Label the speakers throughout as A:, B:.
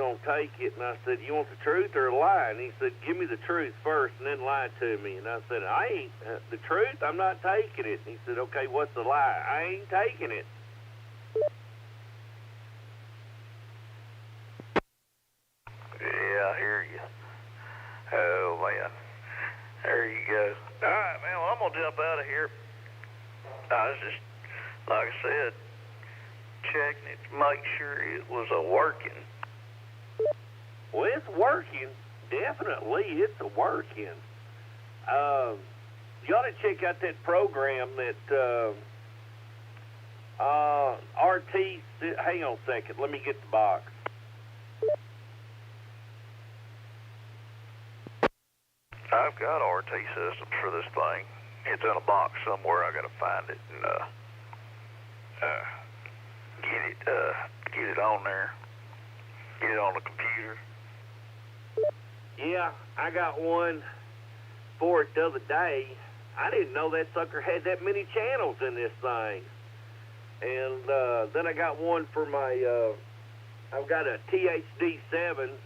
A: going to take it. And I said, you want the truth or a lie? And he said, give me the truth first and then lie to me. And I said, I ain't. The truth, I'm not taking it. And he said, okay, what's the lie? I ain't taking it.
B: Yeah, I hear you. Oh, man. There you go. All right, man, well, I'm going to jump out of here. I was just, like I said, checking it to make sure it was working.
A: Well, it's working. Definitely, it's working. You ought to check out that program that RT. Hang on a second. Let me get the box.
B: I've got RT systems for this thing. It's in a box somewhere. I got to find it and get it on there. Get it on the computer.
A: Yeah, I got one for it the other day. I didn't know that sucker had that many channels in this thing. And then I got one for my, I've got a THD7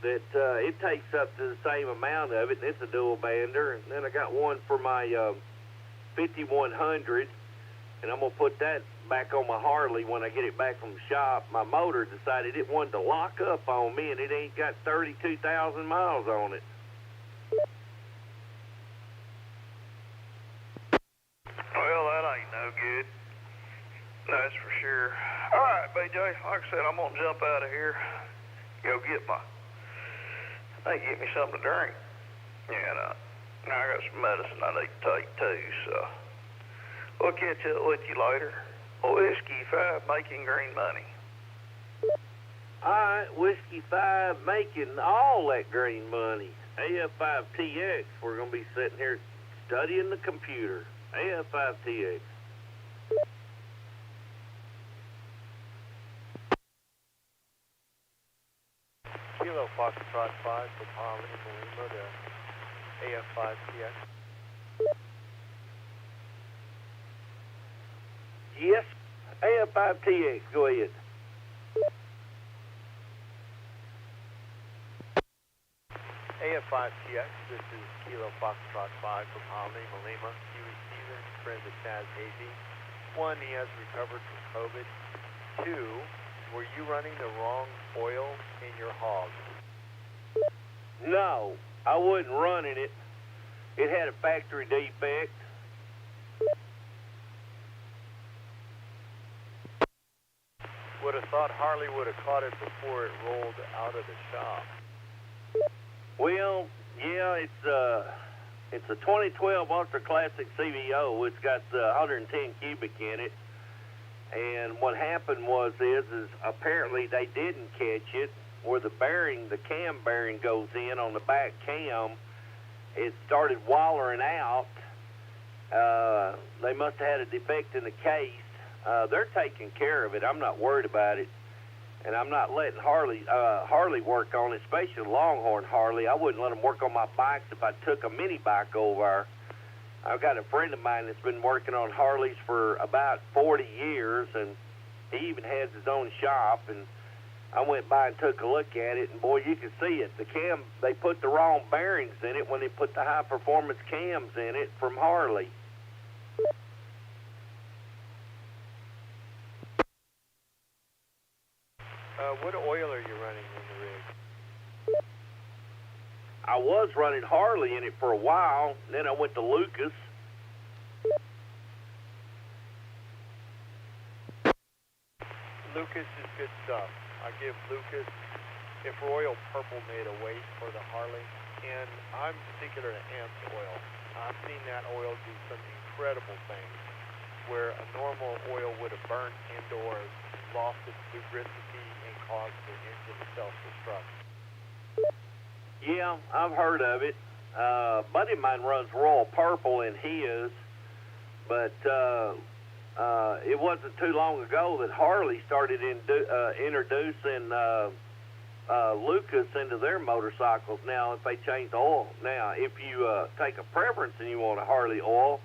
A: that it takes up to the same amount of it, and it's a dual bander. And then I got one for my 5100, and I'm going to put that back on my Harley when I get it back from the shop. My motor decided it wanted to lock up on me, and it ain't got 32,000 miles on it.
B: Well, that ain't no good. That's for sure. All right, BJ, like I said, I'm going to jump out of here. Go get me something to drink. And I got some medicine I need to take, too, so we'll catch up with you later. Whiskey 5 making green money.
A: All right, Whiskey 5 making all that green money. AF5TX, we're going to be sitting here studying the computer. AF5TX.
C: Kilo Foxtrot 5 from Harley and Lima to AF5TX.
A: Yes, AF5TX, go ahead.
C: AF5TX, this is Kilo Foxtrot 5 from Harley and Lima. Huey Stevens, friend of Chaz Hazy. 1, he has recovered from COVID. 2, were you running the wrong oil in your hog?
A: No, I wasn't running it. It had a factory defect.
C: Would have thought Harley would have caught it before it rolled out of the shop.
A: Well, yeah, it's a 2012 Ultra Classic CVO. It's got 110 cubic in it. And what happened is apparently they didn't catch it. Where the bearing, the cam bearing goes in on the back cam, it started wallering out. They must have had a defect in the case. They're taking care of it. I'm not worried about it. And I'm not letting Harley work on it, especially the Longhorn Harley. I wouldn't let them work on my bikes if I took a mini bike over. I've got a friend of mine that's been working on Harleys for about 40 years, and he even has his own shop. And I went by and took a look at it, and boy, you can see it. The cam, they put the wrong bearings in it when they put the high-performance cams in it from Harley.
C: What oil are you running in the rig?
A: I was running Harley in it for a while, then I went to Lucas.
C: Lucas is good stuff. I give Lucas, if Royal Purple made a weight for the Harley, and I'm particular to Amped oil. I've seen that oil do some incredible things where a normal oil would have burnt and/or lost its lubricity and caused the engine to self-destruct.
A: Yeah, I've heard of it. A buddy of mine runs Royal Purple in his, but it wasn't too long ago that Harley started introducing Lucas into their motorcycles now if they change the oil. Now, if you take a preference and you want a Harley oil,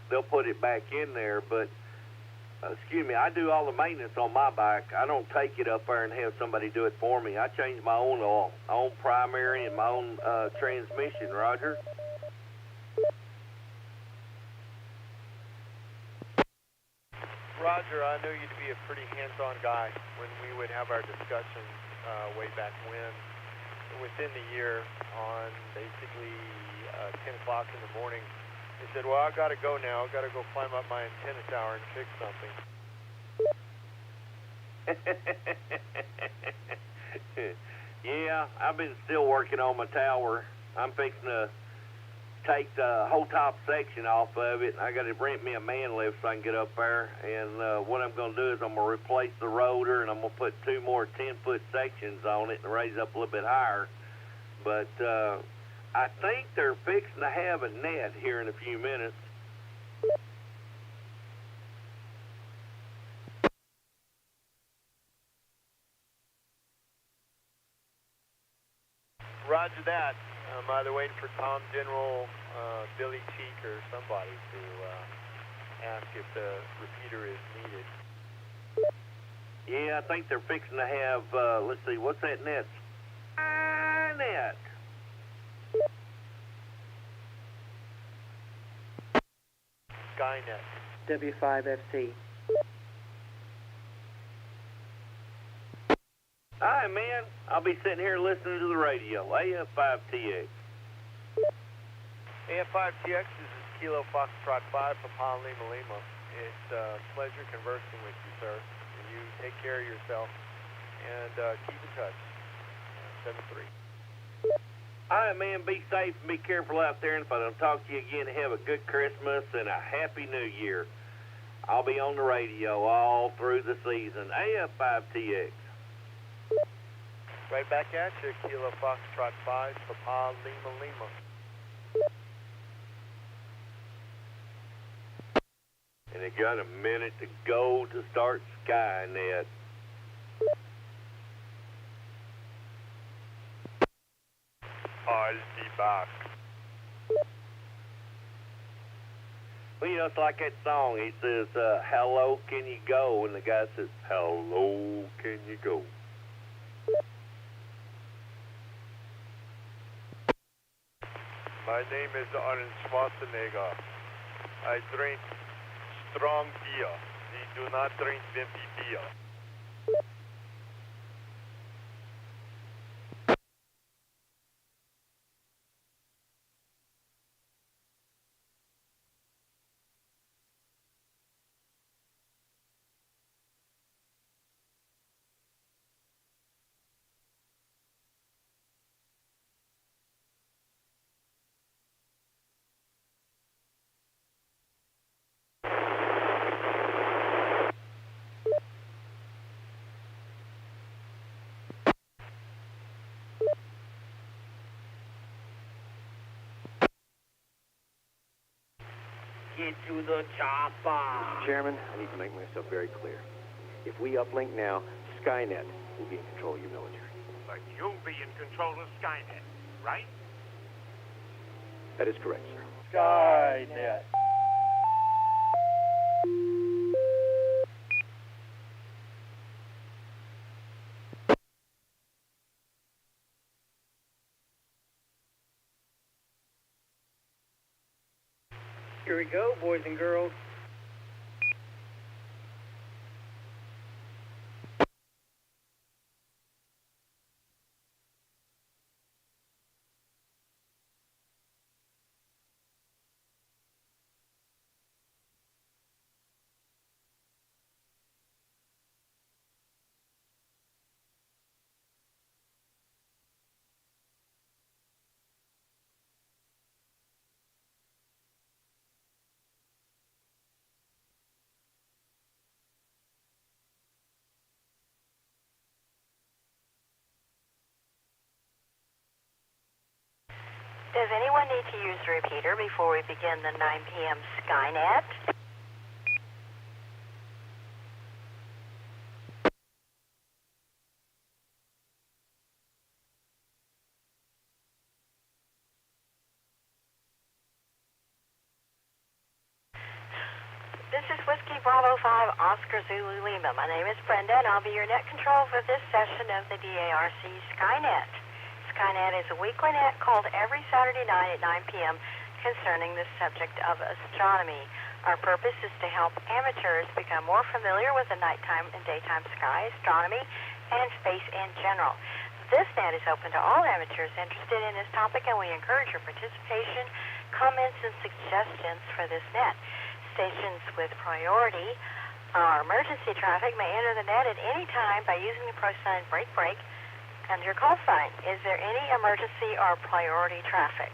A: they'll put it back in there, but Excuse me, I do all the maintenance on my bike. I don't take it up there and have somebody do it for me. I change my own oil, my own primary and my own transmission, Roger.
C: Roger, I know you to be a pretty hands-on guy. When we would have our discussions way back when, within the year, on basically 10 o'clock in the morning, he said, well, I got to go now. I got to go climb up my antenna tower and fix something.
A: Yeah, I've been still working on my tower. I'm fixing to take the whole top section off of it. I got to rent me a man lift so I can get up there. And what I'm going to do is I'm going to replace the rotor, and I'm going to put 2 more 10-foot sections on it and raise up a little bit higher. But I think they're fixing to have a net here in a few minutes.
C: Roger that. I'm either waiting for Tom General, Billy Cheek, or somebody to ask if the repeater is needed.
A: Yeah, I think they're fixing to have, let's see, what's that net? Net.
C: Skynet.
D: W5FC.
A: Hi, man. I'll be sitting here listening to the radio. AF5TX.
C: AF5TX, this is Kilo Foxtrot 5, Papa Lima Lima. It's a pleasure conversing with you, sir. And you take care of yourself and keep in touch. 7-3.
A: All right, man. Be safe and be careful out there. And if I don't talk to you again, have a good Christmas and a Happy New Year. I'll be on the radio all through the season. AF5TX.
C: Right back at you, Kilo Foxtrot 5, Papa Lima Lima.
A: And they got a minute to go to start Skynet.
C: I'll be back.
A: Well, you know, it's like that song. He says, hello, can you go? And the guy says, hello, can you go?
C: My name is Arnold Schwarzenegger. I drink strong beer. We do not drink wimpy beer.
A: Get to the chopper.
E: Mr. Chairman, I need to make myself very clear. If we uplink now, Skynet will be in control of your military.
F: But you'll be in control of Skynet, right?
E: That is correct, sir.
C: Skynet.
D: Here we go, boys and girls.
G: Does anyone need to use the repeater before we begin the 9 p.m. Skynet? This is Whiskey Bravo 5 Oscar Zulu Lima. My name is Brenda, and I'll be your net control for this session of the DARC Skynet. Skynet is a weekly net called every Saturday night at 9 p.m. concerning the subject of astronomy. Our purpose is to help amateurs become more familiar with the nighttime and daytime sky, astronomy, and space in general. This net is open to all amateurs interested in this topic, and we encourage your participation, comments, and suggestions for this net. Stations with priority or emergency traffic may enter the net at any time by using the # break break and your call sign. Is there any emergency or priority traffic?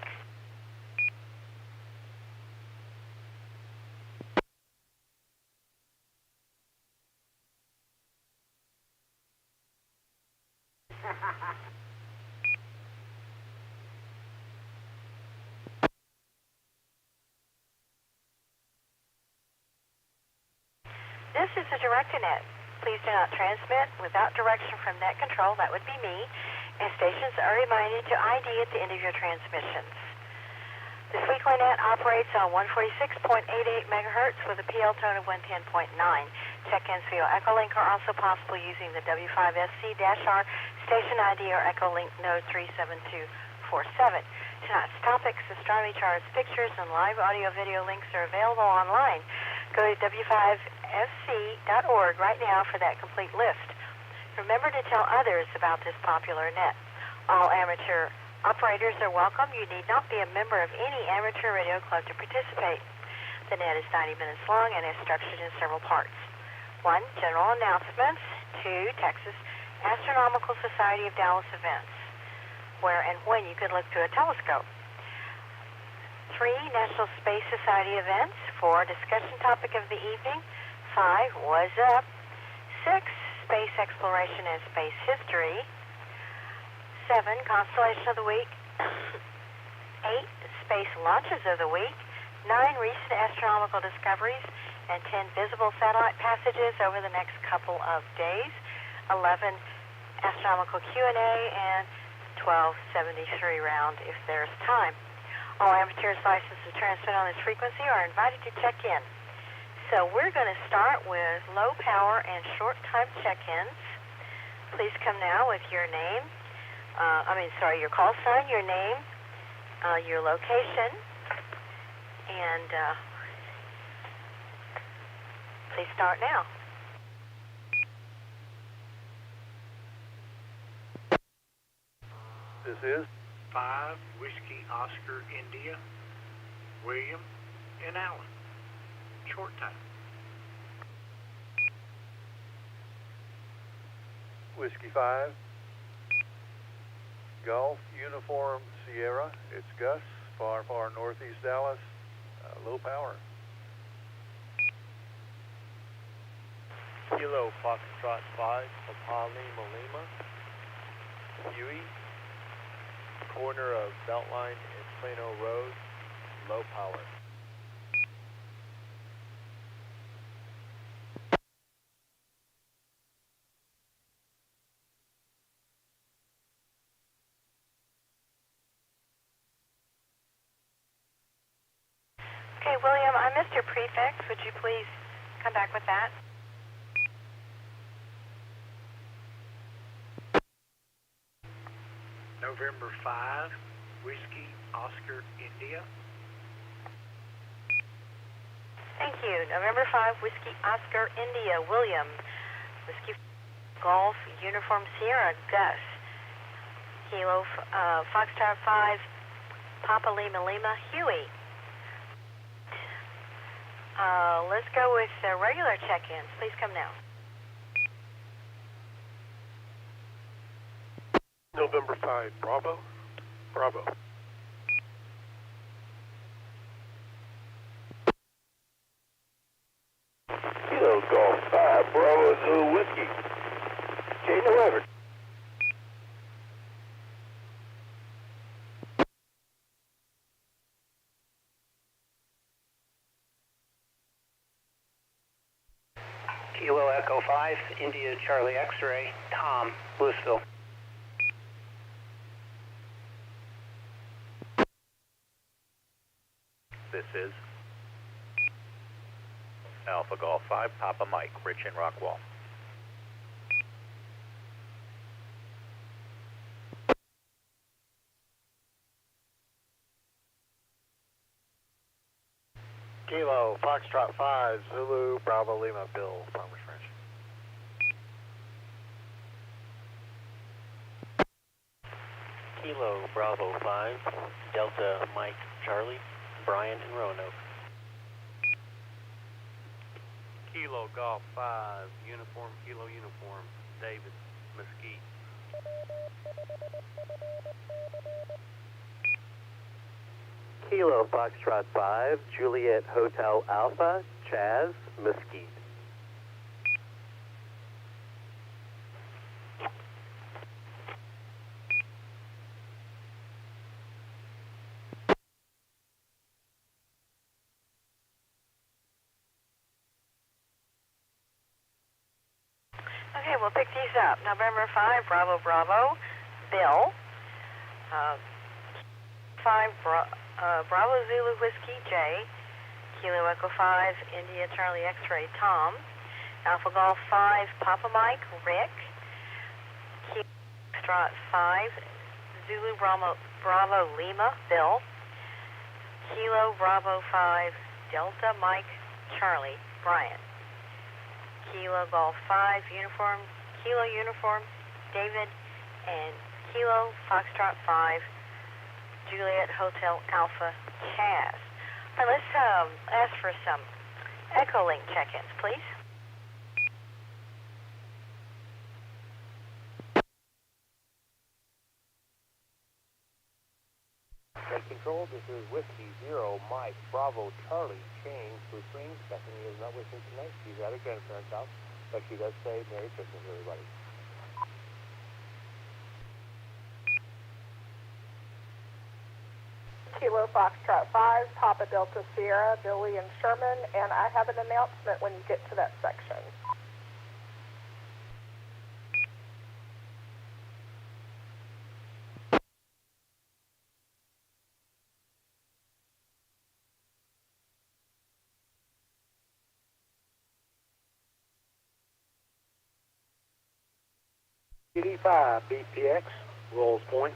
G: This is a directed net. Please do not transmit without direction from net control, that would be me, and stations are reminded to ID at the end of your transmissions. This weekly net operates on 146.88 megahertz with a PL tone of 110.9. Check-ins via Echolink are also possible using the W5SC-R station ID or Echolink node 37247. Tonight's topics, astronomy charts, pictures, and live audio-video links are available online. Go to W5SC.org right now for that complete list. Remember to tell others about this popular net. All amateur operators are welcome. You need not be a member of any amateur radio club to participate. The net is 90 minutes long and is structured in several parts. 1. General announcements. 2. Texas Astronomical Society of Dallas events, where and when you could look through a telescope. 3. National Space Society events. 4. Discussion topic of the evening. 5. What's up? 6. Space exploration and space history. 7. Constellation of the week. 8. Space launches of the week. 9. Recent astronomical discoveries. And 10. Visible satellite passages over the next couple of days. 11. Astronomical Q&A and 1273 round if there's time. All amateurs licensed to transmit on this frequency are invited to check in. So we're going to start with low power and short time check-ins. Please come now with your name, your call sign, your name, your location, and please start now.
C: This is
F: 5 Whiskey Oscar India, William, and Allen. Short time.
C: Whiskey 5, Golf Uniform Sierra. It's Gus, far northeast Dallas, low power.
H: Kilo Foxtrot 5, Papa Lima Lima, Huey, corner of Beltline and Plano Road, low power.
G: Okay, William, I missed your prefix. Would you please come back with that?
F: November 5 Whiskey Oscar India.
G: Thank you. November 5, Whiskey Oscar India, William. Whiskey Golf Uniform Sierra, Gus. Kilo Foxtrot 5, Papa Lima Lima, Huey. Let's go with regular check-ins. Please come now.
C: November 5, Bravo.
B: Kilo Golf 5, Bravo Zulu Whiskey. J. November.
E: Kilo Echo 5, India Charlie X-Ray, Tom, Louisville.
C: This is
I: Alpha Golf 5, Papa Mike, Rich in Rockwall.
H: Kilo, Foxtrot 5, Zulu, Bravo, Lima, Bill, Farmers Ranch.
E: Kilo, Bravo 5, Delta, Mike, Charlie, Brian in Roanoke.
J: Kilo, Golf 5, Uniform, Kilo, Uniform, David, Mesquite.
E: Kilo, Foxtrot 5, Juliet, Hotel Alpha, Chaz, Mesquite.
G: Okay, we'll pick these up. November 5, Bravo, Bravo, Bill. 5, Bravo, Zulu, Whiskey, J. Kilo, Echo 5, India, Charlie, X-Ray, Tom. Alpha Golf 5, Papa Mike, Rick. Kilo, Foxtrot 5, Zulu, Bravo, Lima, Bill. Kilo, Bravo 5, Delta, Mike, Charlie, Brian. Kilo, Golf 5, Uniform, Kilo, Uniform, David, and Kilo, Foxtrot 5, Juliet, Hotel, Alpha, Chaz. All right, let's ask for some Echo Link check-ins, please.
K: Flight Control, this is Whiskey 0, Mike, Bravo, Charlie, change to Spring. Bethany is not with me tonight. She's at her grandparents' house, but she does say Merry Christmas, everybody.
L: Kilo Foxtrot 5, Papa Delta Sierra, Billy and Sherman, and I have an announcement when you get to that section.
K: PD5, BPX, Rolls Point.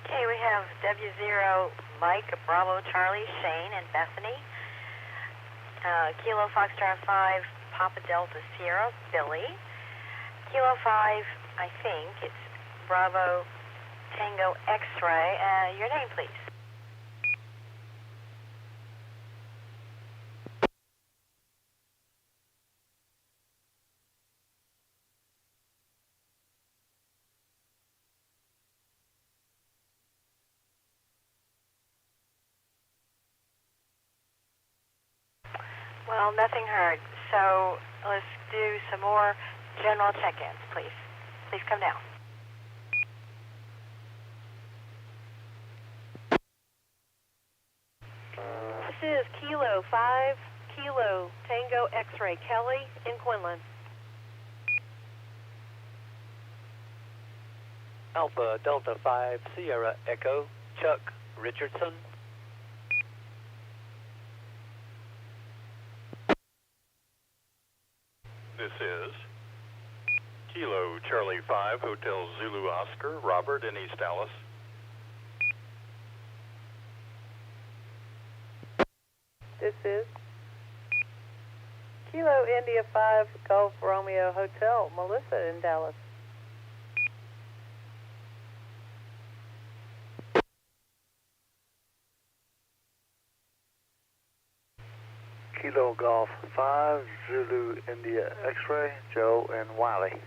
G: Okay, we have W0, Mike, Bravo, Charlie, Shane, and Bethany. Kilo, Foxtrot 5, Papa Delta Sierra, Billy. Kilo 5, I think it's Bravo, Tango, X-Ray. Your name, please. Well, nothing heard. So let's do some more general check-ins, please. Please come down.
M: This is Kilo 5, Kilo Tango X-Ray Kelly in Quinlan.
E: Alpha Delta 5, Sierra Echo, Chuck Richardson.
N: This is Kilo Charlie 5, Hotel Zulu Oscar, Robert in East Dallas.
M: This is Kilo India 5, Golf Romeo Hotel, Melissa in Dallas.
H: Kilo Golf 5, Zulu India X-Ray, Joe and Wiley.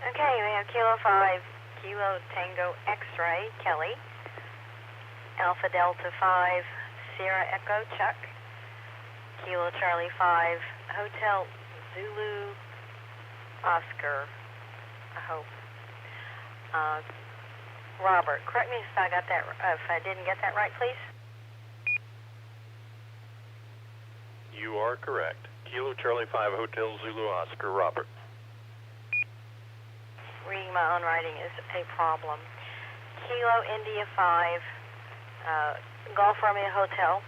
G: Okay, we have Kilo 5, Kilo Tango X-Ray, Kelly. Alpha Delta 5, Sierra Echo, Chuck. Kilo Charlie 5, Hotel Zulu Oscar, I hope. Robert, correct me if I didn't get that right, please.
N: You are correct. Kilo Charlie 5 Hotel Zulu Oscar, Robert.
G: Reading my own writing is a problem. Kilo India 5, Golf Romeo Hotel,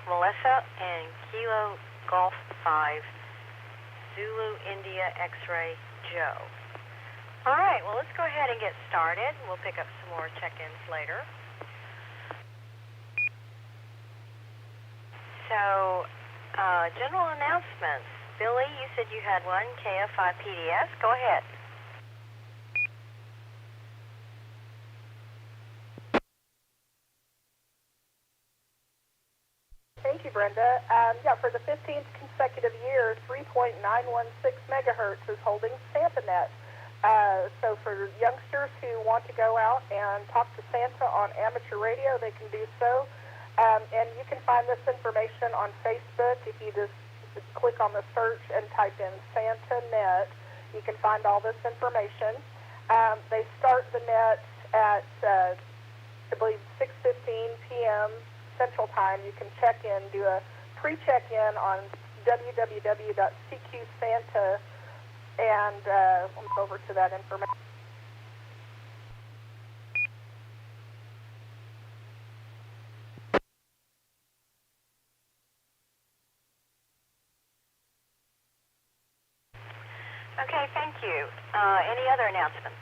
G: Melissa, and Kilo Golf 5, Zulu India X-Ray Joe. All right, well, let's go ahead and get started. We'll pick up some more check-ins later. So, general announcements. Billy, you said you had one, KF5PDS. Go ahead.
L: Thank you, Brenda. For the 15th consecutive year, 3.916 megahertz is holding SantaNet. So for youngsters who want to go out and talk to Santa on amateur radio, they can do so. And you can find this information on Facebook. If you just click on the search and type in SantaNet, you can find all this information. They start the net at, I believe, 6:15 p.m. Central Time. You can check in, do a pre-check-in on www.cqsanta, and we'll go over to that information.
G: Okay, thank you. Any other announcements?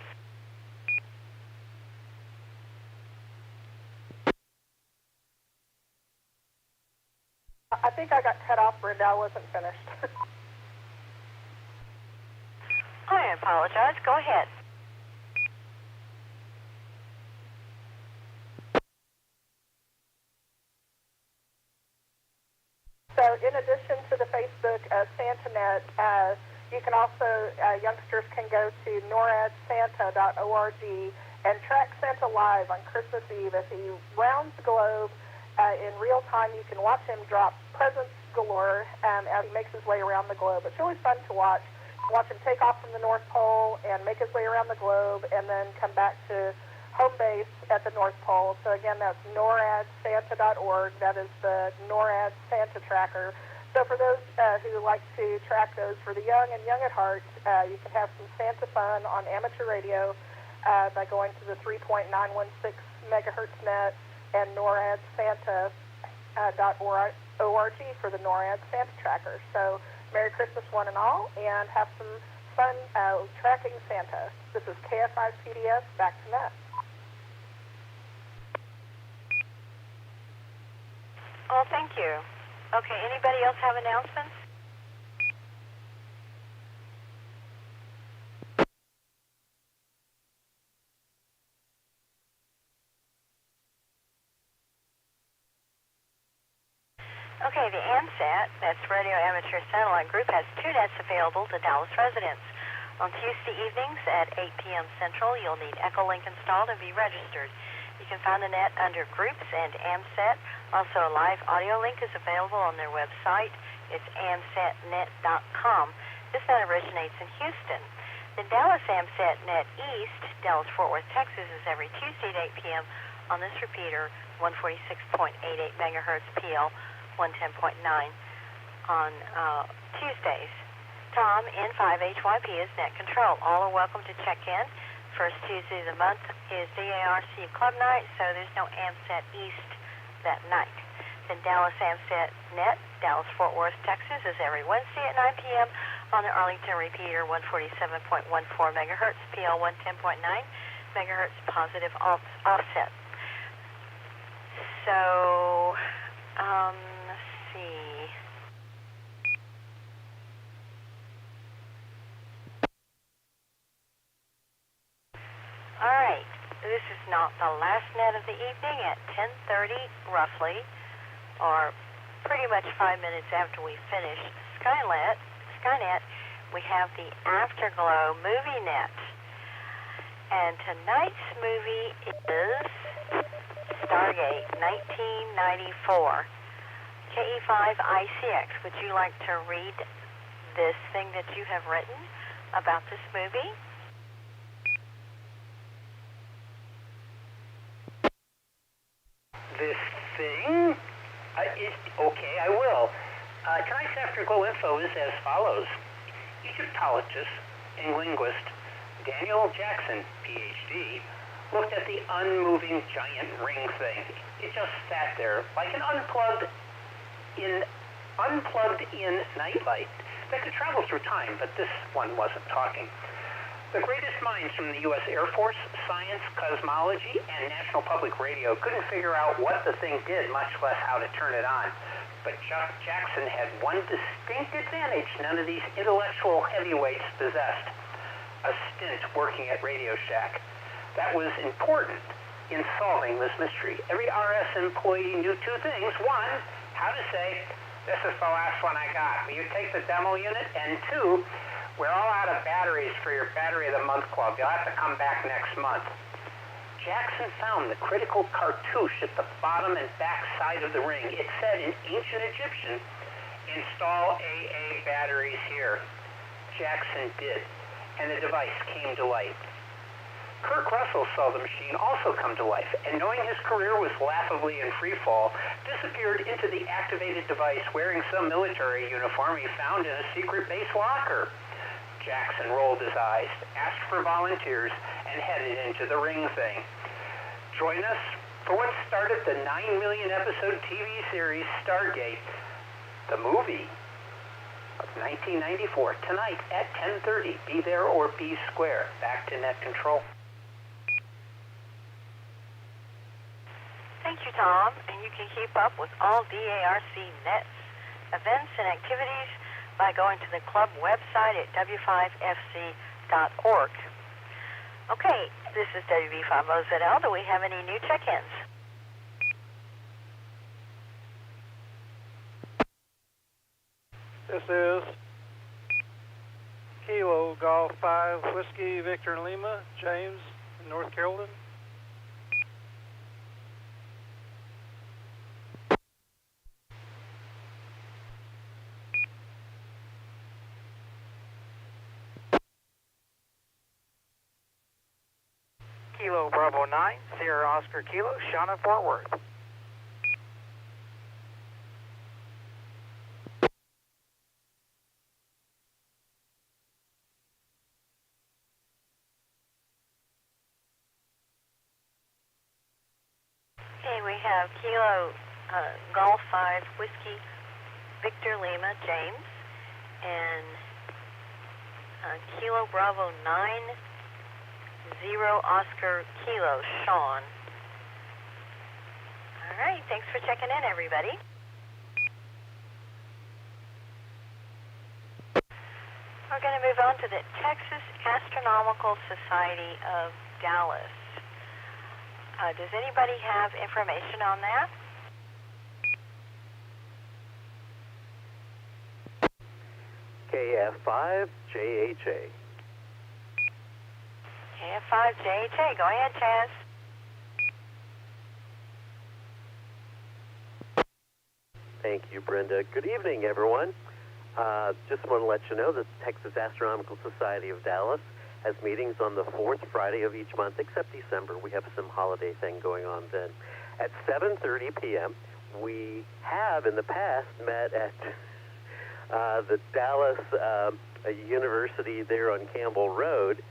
L: I think I got cut off, Brenda. I wasn't finished.
G: I apologize. Go ahead.
L: So in addition to the Facebook SantaNet, you can also, youngsters can go to noradsanta.org and track Santa live on Christmas Eve as he rounds the globe. In real time, you can watch him drop presents galore as he makes his way around the globe. It's really fun to watch. Watch him take off from the North Pole and make his way around the globe and then come back to home base at the North Pole. So again, that's noradsanta.org. That is the NORAD Santa tracker. So for those who like to track those for the young and young at heart, you can have some Santa fun on amateur radio by going to the 3.916 megahertz net and noradsanta.org for the NORAD Santa tracker. So Merry Christmas, one and all, and have some fun tracking Santa. This is KF5PDS, back to net.
G: Oh, thank you. Okay, anybody else have announcements? Okay, the AMSAT, that's Radio Amateur Satellite Group, has 2 nets available to Dallas residents. On Tuesday evenings at 8 p.m. Central, you'll need Echolink installed and be registered. You can find the net under Groups and AMSAT. Also, a live audio link is available on their website. It's amsatnet.com. This net originates in Houston. The Dallas AMSAT Net East, Dallas-Fort Worth, Texas, is every Tuesday at 8 p.m. on this repeater, 146.88 megahertz PL, 110.9 on Tuesdays. Tom, N5HYP, is net control. All are welcome to check in. First Tuesday of the month is DARC Club Night, so there's no AMSAT East that night. Then Dallas AMSAT Net, Dallas-Fort Worth, Texas, is every Wednesday at 9 p.m. on the Arlington repeater, 147.14 megahertz, PL 110.9 megahertz positive offset. So, let's see. All right, this is not the last net of the evening. At 10:30, roughly, or pretty much 5 minutes after we finish Skynet, we have the Afterglow movie net. And tonight's movie is Stargate 1994. KE5ICX, would you like to read this thing that you have written about this movie?
O: This thing? Okay, I will. Tonight's Afterglow info is as follows. Egyptologist and linguist Daniel Jackson, Ph.D., looked at the unmoving giant ring thing. It just sat there like an unplugged-in nightlight that could travel through time, but this one wasn't talking. The greatest minds from the U.S. Air Force, science, cosmology, and National Public Radio couldn't figure out what the thing did, much less how to turn it on. But Jackson had one distinct advantage none of these intellectual heavyweights possessed: a stint working at Radio Shack. That was important in solving this mystery. Every RS employee knew two things. One, how to say, "This is the last one I got. Will you take the demo unit?" And two, "We're all out of batteries for your Battery of the Month Club. You'll have to come back next month." Jackson found the critical cartouche at the bottom and back side of the ring. It said in ancient Egyptian, "Install AA batteries here." Jackson did, and the device came to life. Kirk Russell saw the machine also come to life, and knowing his career was laughably in free fall, disappeared into the activated device wearing some military uniform he found in a secret base locker. Jackson rolled his eyes, asked for volunteers, and headed into the ring thing. Join us for what started the 9 million episode TV series Stargate, the movie of 1994, tonight at 10:30. Be there or be square. Back to net control.
G: Thank you, Tom. And you can keep up with all DARC nets, events, and activities by going to the club website at w5fc.org. Okay, this is WB5OZL. Do we have any new check-ins?
H: This is Kilo Golf 5 Whiskey Victor Lima, James, North Carolina.
P: Kilo Bravo 9, Sierra Oscar Kilo, Shauna, Fort Worth.
G: Okay, we have Kilo Golf 5 Whiskey Victor Lima, James, and Kilo Bravo 9 0 Oscar Kilo, Sean. All right, thanks for checking in, everybody. We're going to move on to the Texas Astronomical Society of Dallas. Does anybody have information on that?
E: KF5JHA.
G: KF5JHA. Go ahead, Chaz.
E: Thank you, Brenda. Good evening, everyone. Just want to let you know that the Texas Astronomical Society of Dallas has meetings on the fourth Friday of each month, except December. We have some holiday thing going on then. At 7:30 p.m., we have in the past met at the Dallas University there on Campbell Road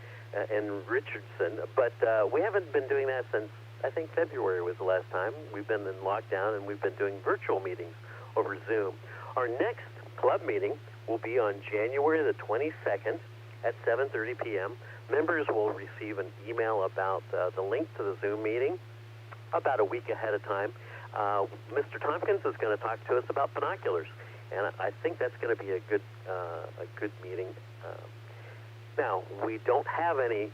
E: in Richardson, but we haven't been doing that since, I think, February was the last time. We've been in lockdown, and we've been doing virtual meetings over Zoom. Our next club meeting will be on January the 22nd at 7:30 p.m. Members will receive an email about the link to the Zoom meeting about a week ahead of time. Mr. Tompkins is going to talk to us about binoculars, and I think that's going to be a good meeting. Now, we don't have any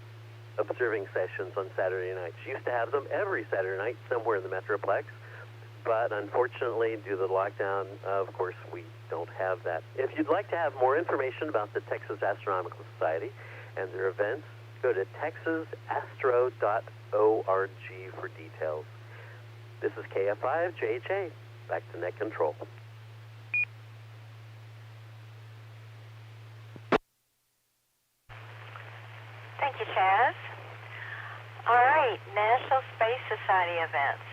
E: observing sessions on Saturday nights. Used to have them every Saturday night somewhere in the Metroplex, but unfortunately, due to the lockdown, of course, we don't have that. If you'd like to have more information about the Texas Astronomical Society and their events, go to texasastro.org for details. This is KF5JHA. Back to net control.
G: Society events.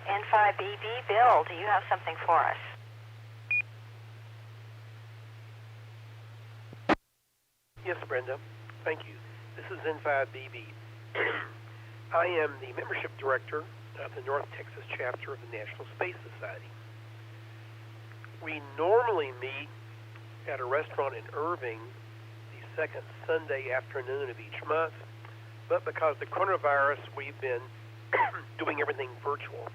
G: N5BB, Bill, do you have something for us?
Q: Yes, Brenda. Thank you. This is N5BB. I am the membership director of the North Texas chapter of the National Space Society. We normally meet at a restaurant in Irving the second Sunday afternoon of each month, but because of the coronavirus, we've been doing everything virtual.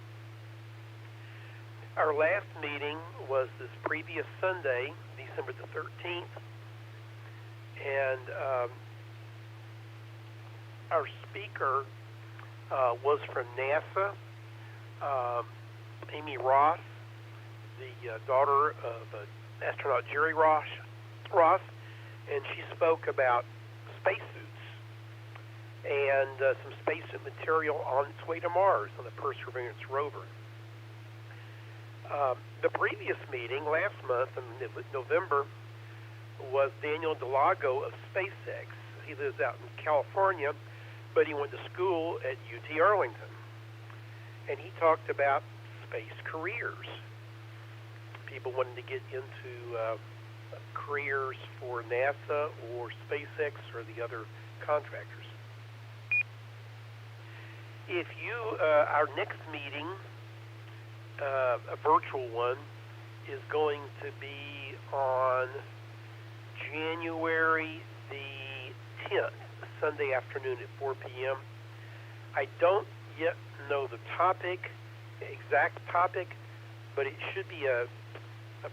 Q: Our last meeting was this previous Sunday, December the 13th, and our speaker was from NASA, Amy Ross, the daughter of astronaut Jerry Ross, and she spoke about spacesuits and some spacesuit material on its way to Mars on the Perseverance rover. The previous meeting last month in November was Daniel Delago of SpaceX. He lives out in California, but he went to school at UT Arlington. And he talked about space careers. People wanting to get into careers for NASA or SpaceX or the other contractors. If you, our next meeting, a virtual one, is going to be on January the 10th, Sunday afternoon at 4 p.m. I don't yet know the topic, exact topic, but it should be a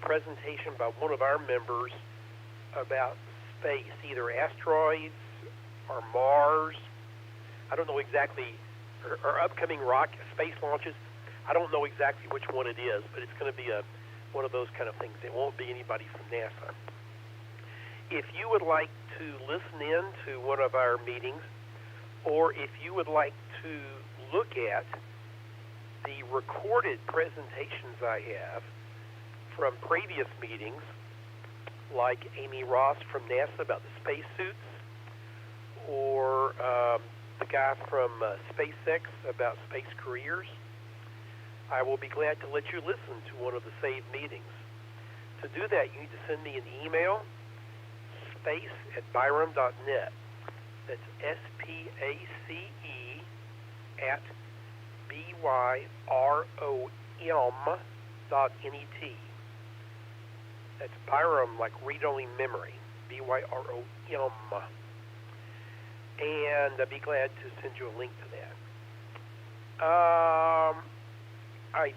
Q: presentation by one of our members about space, either asteroids or Mars. I don't know exactly, or upcoming space launches. I don't know exactly which one it is, but it's going to be one of those kind of things. It won't be anybody from NASA. If you would like to listen in to one of our meetings, or if you would like to look at the recorded presentations I have from previous meetings, like Amy Ross from NASA about the spacesuits, or the guy from SpaceX about space careers, I will be glad to let you listen to one of the saved meetings. To do that, you need to send me an email, space@byram.net. That's SPACE at BYROM.net. That's Byram, like read-only memory, BYROM. And I'd be glad to send you a link to that. I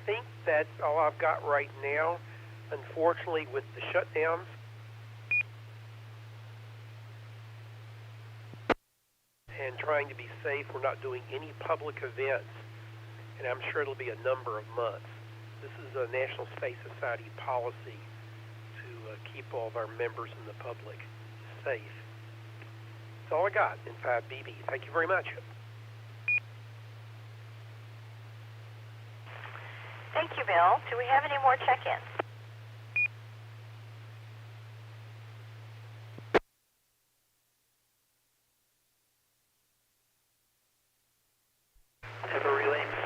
Q: think that's all I've got right now. Unfortunately, with the shutdowns, and trying to be safe, we're not doing any public events, and I'm sure it'll be a number of months. This is a National Space Society policy to keep all of our members and the public safe. That's all I got in 5BB. Thank you very much.
G: Thank you, Bill. Do we have any more check-ins?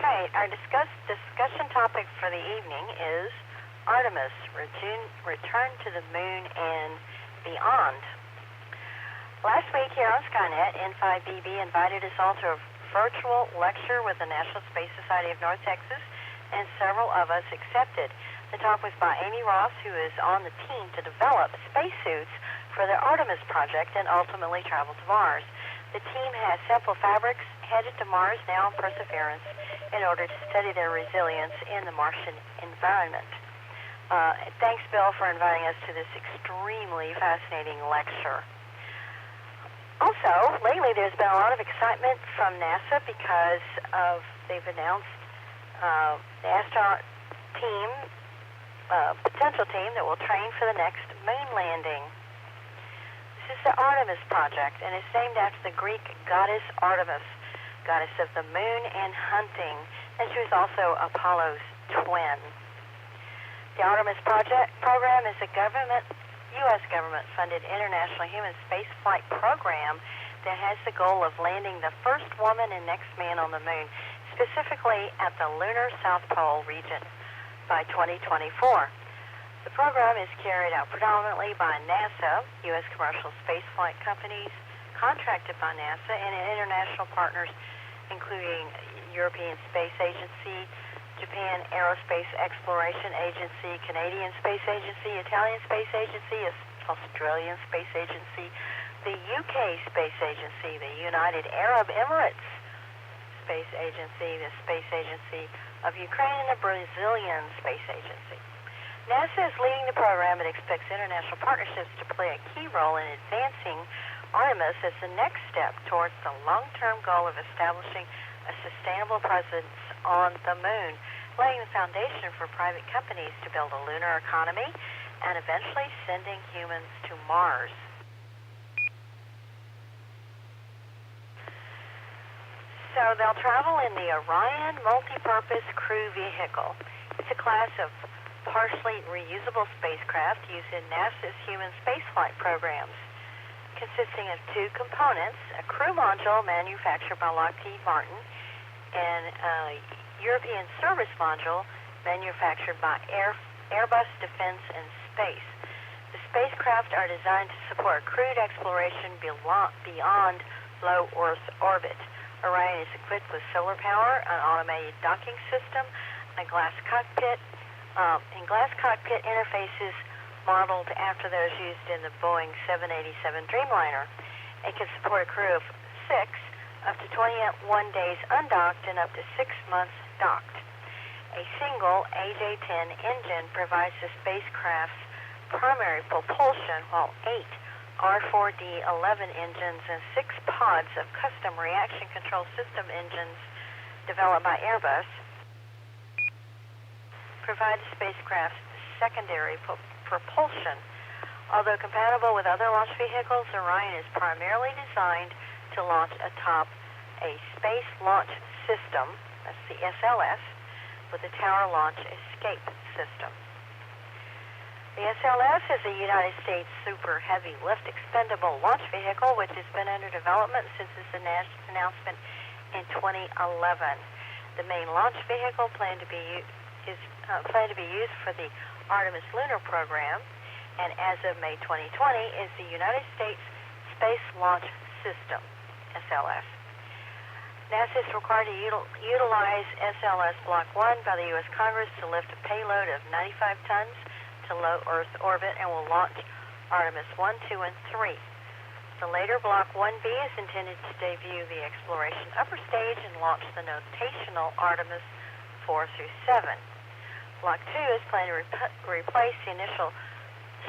G: Right. Our discussion topic for the evening is Artemis, return to the moon and beyond. Last week here on Skynet, N5BB invited us all to a virtual lecture with the National Space Society of North Texas, and several of us accepted. The talk was by Amy Ross, who is on the team to develop spacesuits for their Artemis project and ultimately travel to Mars. The team has sample fabrics headed to Mars now on Perseverance in order to study their resilience in the Martian environment. Thanks, Bill, for inviting us to this extremely fascinating lecture. Also, lately there's been a lot of excitement from NASA because they've announced the astronaut team, potential team that will train for the next moon landing. This is the Artemis project, and it's named after the Greek goddess Artemis, goddess of the moon and hunting, and she was also Apollo's twin. The Artemis program is a U.S. government-funded international human spaceflight program that has the goal of landing the first woman and next man on the moon. specifically at the lunar South Pole region by 2024. The program is carried out predominantly by NASA, U.S. commercial spaceflight companies contracted by NASA, and international partners including European Space Agency, Japan Aerospace Exploration Agency, Canadian Space Agency, Italian Space Agency, Australian Space Agency, the UK Space Agency, the United Arab Emirates Space Agency, the Space Agency of Ukraine, and the Brazilian Space Agency. NASA is leading the program and expects international partnerships to play a key role in advancing Artemis as the next step towards the long-term goal of establishing a sustainable presence on the moon, laying the foundation for private companies to build a lunar economy and eventually sending humans to Mars. So they'll travel in the Orion Multi-Purpose Crew Vehicle. It's a class of partially reusable spacecraft used in NASA's human spaceflight programs, consisting of two components: a crew module manufactured by Lockheed Martin and a European service module manufactured by Airbus Defence and Space. The spacecraft are designed to support crewed exploration beyond low Earth orbit. Orion is equipped with solar power, an automated docking system, a glass cockpit, interfaces modeled after those used in the Boeing 787 Dreamliner. It can support a crew of 6, up to 21 days undocked and up to 6 months docked. A single AJ-10 engine provides the spacecraft's primary propulsion, while 8 R4D-11 engines and 6 pods of custom reaction control system engines developed by Airbus provide the spacecraft's secondary propulsion. Although compatible with other launch vehicles, Orion is primarily designed to launch atop a Space Launch System, that's the SLS, with a Tower Launch Escape System. The SLS is a United States Super Heavy Lift Expendable Launch Vehicle, which has been under development since its announcement in 2011. The main launch vehicle planned to be used for the Artemis lunar program, and as of May 2020 is the United States Space Launch System, SLS. NASA is required to utilize SLS Block 1 by the U.S. Congress to lift a payload of 95 tons to low Earth orbit and will launch Artemis 1, 2, and 3. The later Block 1B is intended to debut the exploration upper stage and launch the notational Artemis 4 through 7. Block 2 is planned to replace the initial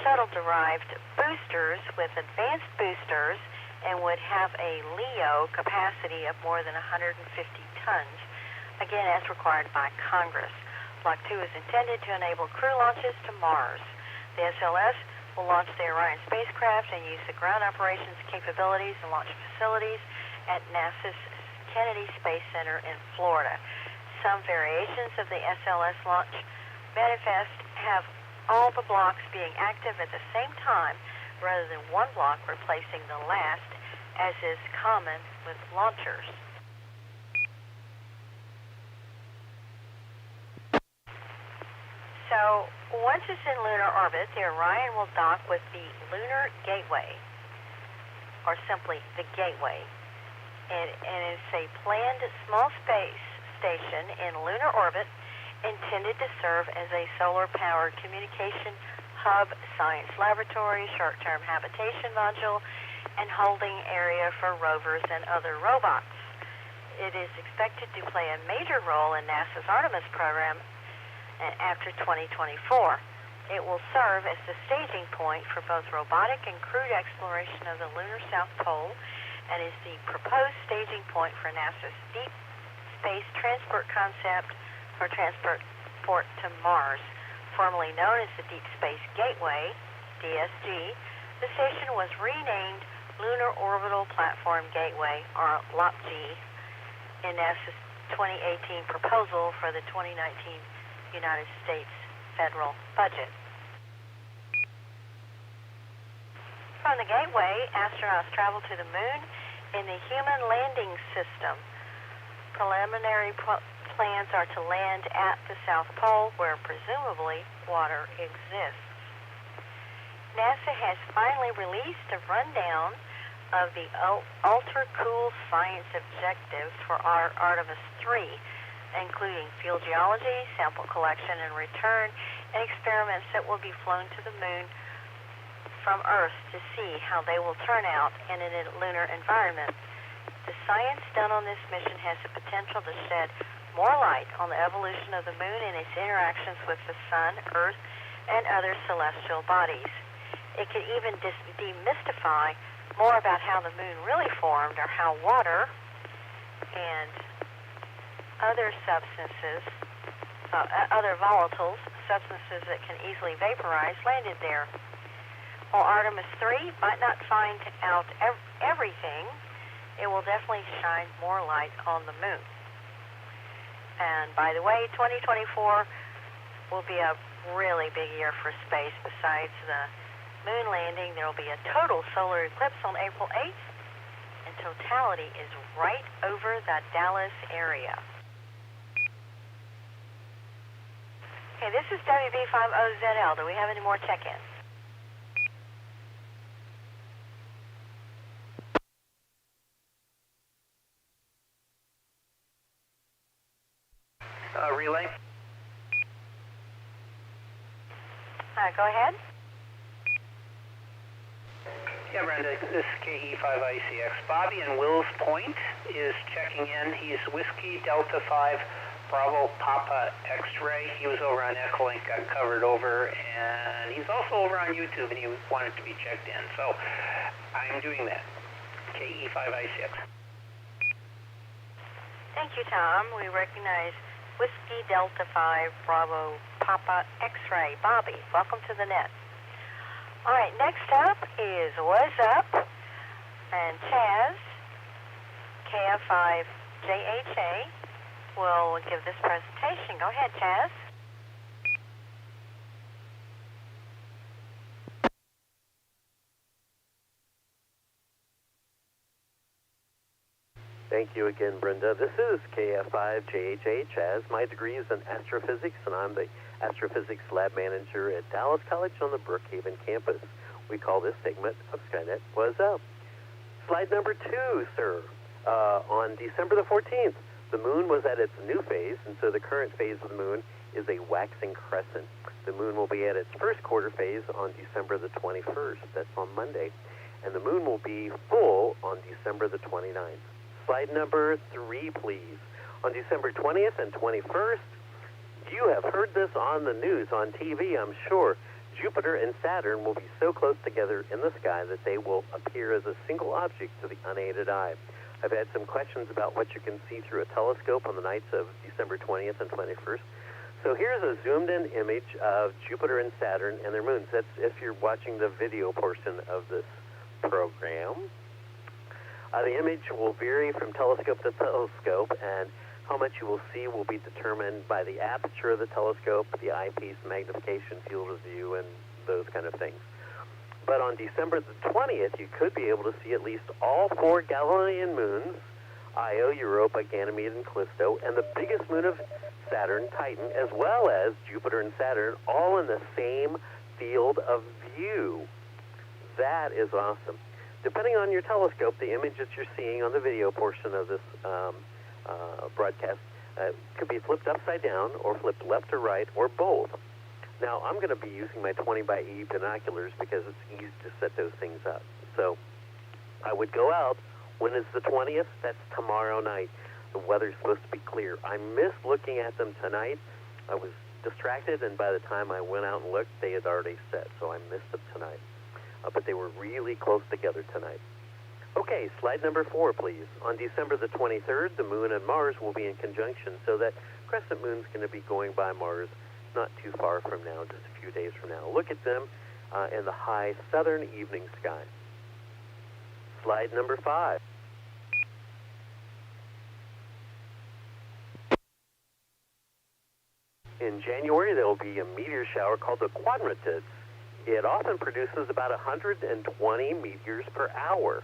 G: shuttle-derived boosters with advanced boosters and would have a LEO capacity of more than 150 tons, again as required by Congress. Block 2 is intended to enable crew launches to Mars. The SLS will launch the Orion spacecraft and use the ground operations capabilities and launch facilities at NASA's Kennedy Space Center in Florida. Some variations of the SLS launch manifest have all the blocks being active at the same time rather than one block replacing the last, as is common with launchers. So, once it's in lunar orbit, the Orion will dock with the Lunar Gateway, or simply the Gateway. And it's a planned small space station in lunar orbit intended to serve as a solar-powered communication hub, science laboratory, short-term habitation module, and holding area for rovers and other robots. It is expected to play a major role in NASA's Artemis program after 2024. It will serve as the staging point for both robotic and crewed exploration of the lunar South Pole and is the proposed staging point for NASA's Deep Space Transport concept for transport to Mars. Formerly known as the Deep Space Gateway, DSG, the station was renamed Lunar Orbital Platform Gateway, or LOPG, in NASA's 2018 proposal for the 2019 United States federal budget. From the Gateway, astronauts travel to the Moon in the Human Landing System, Preliminary plans are to land at the South Pole, where presumably water exists. NASA has finally released a rundown of the ultra-cool science objectives for our Artemis 3, including field geology, sample collection and return, and experiments that will be flown to the moon from Earth to see how they will turn out in a lunar environment. The science done on this mission has the potential to shed more light on the evolution of the moon and its interactions with the sun, Earth, and other celestial bodies. It could even demystify more about how the moon really formed, or how water and other substances, other volatiles, substances that can easily vaporize, landed there. While Artemis 3 might not find out everything, it will definitely shine more light on the moon. And by the way, 2024 will be a really big year for space. Besides the moon landing, there will be a total solar eclipse on April 8th, and totality is right over the Dallas area. Okay, this is WB50ZL. Do we have any more check-ins?
O: Relay.
G: Go ahead.
O: Yeah, Brenda, this is KE5ICX. Bobby in Wills Point is checking in. He's Whiskey Delta 5 Bravo Papa X-Ray. He was over on Echolink, got covered over, and he's also over on YouTube, and he wanted to be checked in. So I'm doing that. KE5I6.
G: Thank you, Tom. We recognize Whiskey Delta 5 Bravo Papa X-Ray. Bobby, welcome to the net. All right, next up is What's Up, and Chaz, KF5JHA, will give this presentation. Go ahead, Chaz.
E: Thank you again, Brenda. This is KF5JHA Chaz. My degree is in astrophysics, and I'm the astrophysics lab manager at Dallas College on the Brookhaven campus. We call this segment of Skynet What's Up. Slide number 2, sir. On December the 14th, the moon was at its new phase, and so the current phase of the moon is a waxing crescent. The moon will be at its first quarter phase on December the 21st. That's on Monday. And the moon will be full on December the 29th. Slide number 3, please. On December 20th and 21st, you have heard this on the news, on TV, I'm sure. Jupiter and Saturn will be so close together in the sky that they will appear as a single object to the unaided eye. I've had some questions about what you can see through a telescope on the nights of December 20th and 21st. So here's a zoomed-in image of Jupiter and Saturn and their moons. That's if you're watching the video portion of this program. The image will vary from telescope to telescope, and how much you will see will be determined by the aperture of the telescope, the eyepiece, magnification, field of view, and those kind of things. But on December the 20th, you could be able to see at least all 4 Galilean moons, Io, Europa, Ganymede, and Callisto, and the biggest moon of Saturn, Titan, as well as Jupiter and Saturn, all in the same field of view. That is awesome. Depending on your telescope, the image that you're seeing on the video portion of this broadcast could be flipped upside down or flipped left or right or both. Now, I'm going to be using my 20 by 80 binoculars because it's easy to set those things up. So I would go out. When is the 20th? That's tomorrow night. The weather's supposed to be clear. I missed looking at them tonight. I was distracted, and by the time I went out and looked, they had already set, so I missed them tonight. But they were really close together tonight. Okay, slide number 4, please. On December the 23rd, the moon and Mars will be in conjunction, so that crescent moon's going to be going by Mars not too far from now, just a few days from now. Look at them in the high southern evening sky. Slide number 5. In January, there will be a meteor shower called the Quadrantid. It often produces about 120 meteors per hour.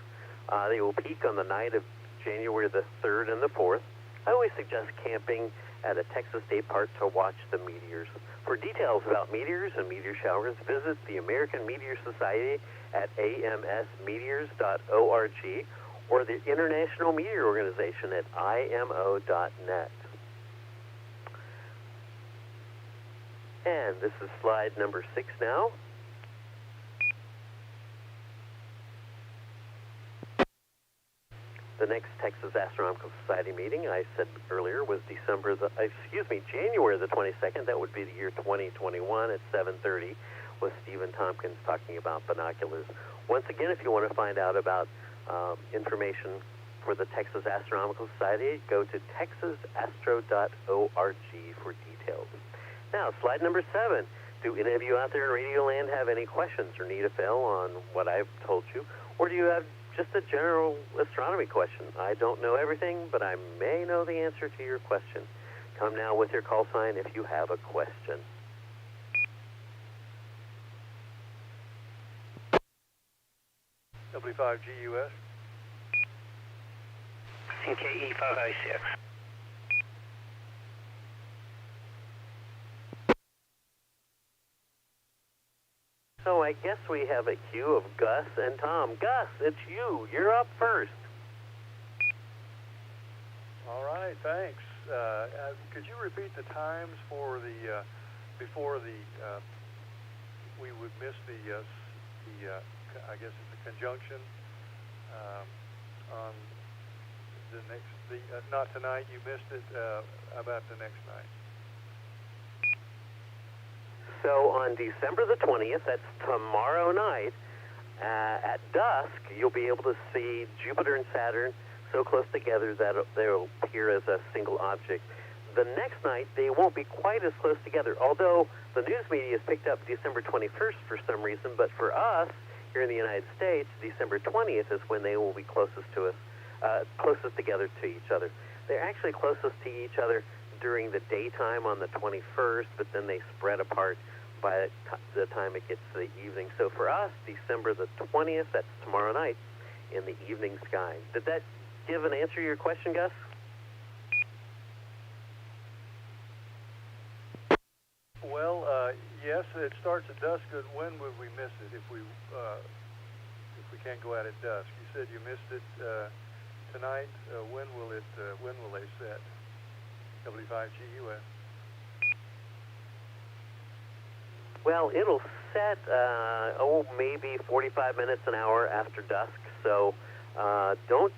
E: They will peak on the night of January the 3rd and the 4th. I always suggest camping at a Texas state park to watch the meteors. For details about meteors and meteor showers, visit the American Meteor Society at amsmeteors.org or the International Meteor Organization at imo.net. And this is slide number 6 now. The next Texas Astronomical Society meeting, I said earlier, was January the 22nd. That would be the year 2021 at 7:30 with Stephen Tompkins talking about binoculars. Once again, if you want to find out about information for the Texas Astronomical Society, go to texasastro.org for details. Now, slide number 7. Do any of you out there in Radio Land have any questions or need a fill on what I've told you? Or do you have just a general astronomy question? I don't know everything, but I may know the answer to your question. Come now with your call sign if you have a question.
H: W5GUS.
O: And KE5I6.
E: So I guess we have a queue of Gus and Tom. Gus, it's you. You're up first.
H: All right, thanks. Could you repeat the times for the before we would miss the I guess it's the conjunction on the next not tonight. You missed it. About the next night.
E: So on December the 20th, that's tomorrow night, at dusk, you'll be able to see Jupiter and Saturn so close together that they'll appear as a single object. The next night, they won't be quite as close together, although the news media has picked up December 21st for some reason, but for us, here in the United States, December 20th is when they will be closest to us, closest together to each other. They're actually closest to each other during the daytime on the 21st, but then they spread apart by the time it gets to the evening. So for us, December the 20th, that's tomorrow night, in the evening sky. Did that give an answer to your question, Gus?
H: Well, yes, it starts at dusk. When would we miss it if we can't go out at dusk? You said you missed it tonight. When will they set? W5GUS.
E: Well, it'll set, maybe 45 minutes, an hour after dusk. So don't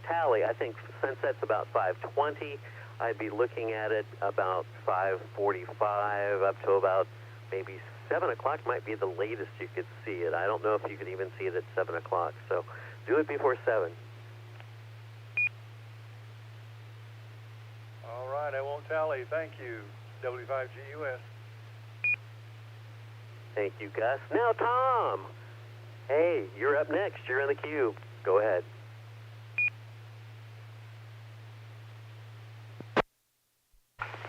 E: tally. I think sunset's about 5:20. I'd be looking at it about 5:45 up to about maybe 7 o'clock might be the latest you could see it. I don't know if you could even see it at 7 o'clock. So do it before 7.
H: All right, I won't tally. Thank you, W5GUS.
E: Thank you, Gus. Now, Tom. Hey, you're up next. You're in the queue. Go ahead.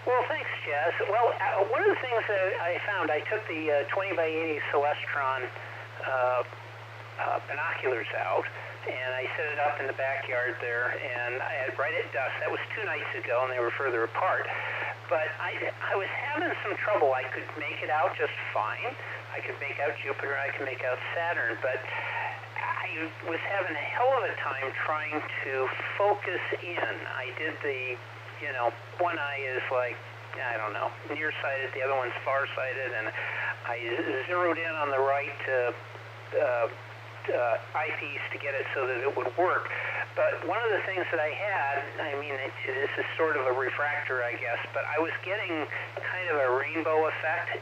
O: Well, thanks, Jazz. Well, one of the things that I found, I took the 20 by 80 Celestron binoculars out, and I set it up in the backyard there, and I had right at dusk. That was 2 nights ago, and they were further apart. But I was having some trouble. I could make it out just fine. I could make out Jupiter, I could make out Saturn, but I was having a hell of a time trying to focus in. I did the, one eye is like, I don't know, nearsighted, the other one's farsighted, and I zeroed in on the right eyepiece to get it so that it would work. But one of the things that I had, this is sort of a refractor, I guess, but I was getting kind of a rainbow effect.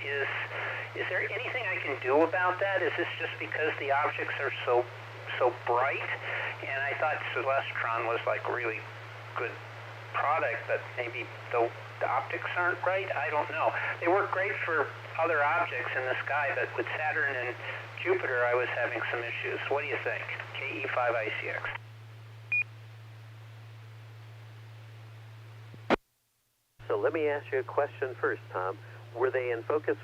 O: Is there anything I can do about that? Is this just because the objects are so bright? And I thought Celestron was like really good product, but maybe the optics aren't right? I don't know. They work great for other objects in the sky, but with Saturn and Jupiter, I was having some issues. What do you think? KE5ICX.
E: So let me ask you a question first, Tom. Were they in focus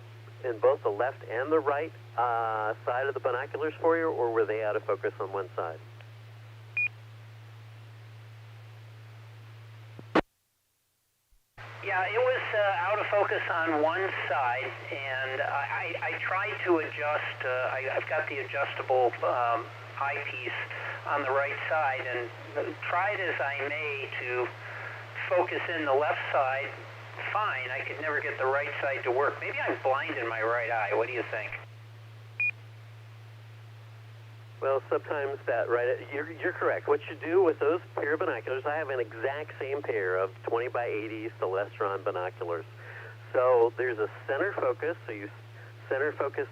E: in both the left and the right side of the binoculars for you, or were they out of focus on one side?
O: Yeah, it was out of focus on one side, and I tried to adjust. I've got the adjustable eyepiece on the right side, and tried as I may to focus in the left side. Fine, I could never get the right side to work. Maybe I'm blind in my right eye. What do you think?
E: Well, sometimes that, right, you're correct. What you do with those pair of binoculars, I have an exact same pair of 20 by 80 Celestron binoculars. So there's a center focus, so you center focus,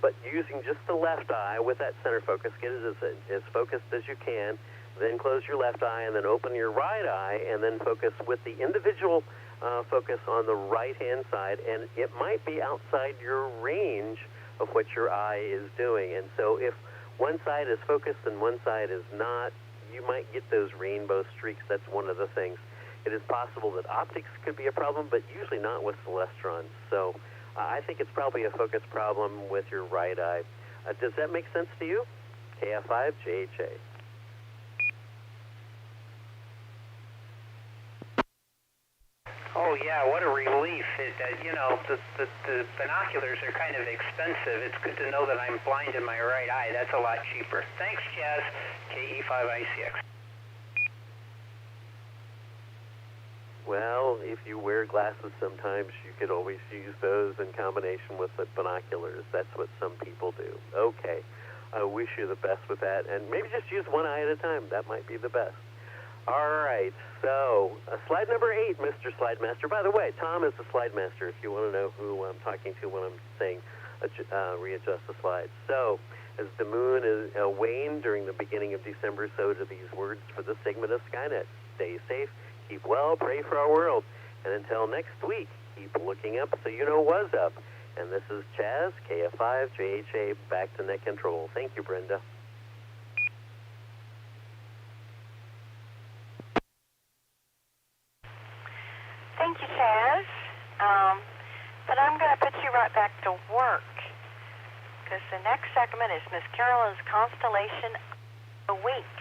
E: but using just the left eye with that center focus, get it as focused as you can, then close your left eye and then open your right eye and then focus with the individual focus on the right-hand side, and it might be outside your range of what your eye is doing. And so if one side is focused and one side is not, you might get those rainbow streaks. That's one of the things. It is possible that optics could be a problem, but usually not with Celestrons. So I think it's probably a focus problem with your right eye. Does that make sense to you? KF5JHA.
O: Oh, yeah, what a relief. The binoculars are kind of expensive. It's good to know that I'm blind in my right eye. That's a lot cheaper. Thanks, Chaz. KE5ICX.
E: Well, if you wear glasses sometimes, you could always use those in combination with the binoculars. That's what some people do. Okay. I wish you the best with that. And maybe just use one eye at a time. That might be the best. All right, so slide number 8, Mr. Slide Master. By the way, Tom is the Slide Master if you want to know who I'm talking to when I'm saying readjust the slides. So, as the moon is waned during the beginning of December, so do these words for the segment of Skynet. Stay safe, keep well, pray for our world. And until next week, keep looking up so you know what's up. And this is Chaz, KF5JHA, back to net control. Thank you, Brenda.
G: Thank you, Chaz. But I'm going to put you right back to work, because the next segment is Miss Carolyn's Constellation of the Week.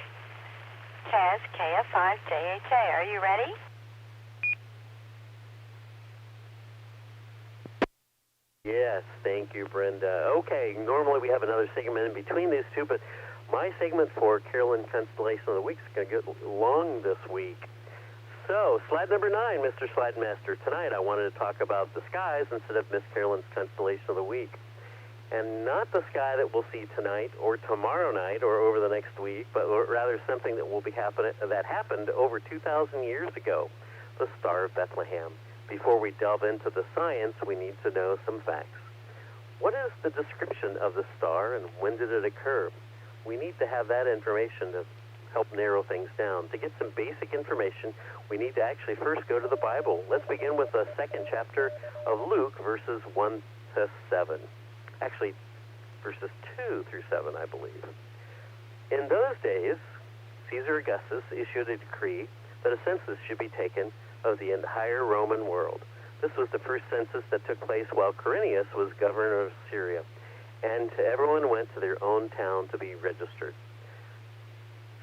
G: Chaz, KF5JHA, are you ready?
E: Yes, thank you, Brenda. Okay, normally we have another segment in between these two, but my segment for Carolyn Constellation of the Week is going to get long this week. So, slide number 9, Mr. Slide Master. Tonight I wanted to talk about the skies instead of Miss Carolyn's Constellation of the Week. And not the sky that we'll see tonight or tomorrow night or over the next week, but rather something that will be that happened over 2,000 years ago, the Star of Bethlehem. Before we delve into the science, we need to know some facts. What is the description of the star and when did it occur? We need to have that information to help narrow things down. To get some basic information, we need to actually first go to the Bible. Let's begin with the 2nd chapter of Luke, verses 1 to 7. Actually, verses 2 through 7, I believe. In those days, Caesar Augustus issued a decree that a census should be taken of the entire Roman world. This was the first census that took place while Quirinius was governor of Syria, and everyone went to their own town to be registered.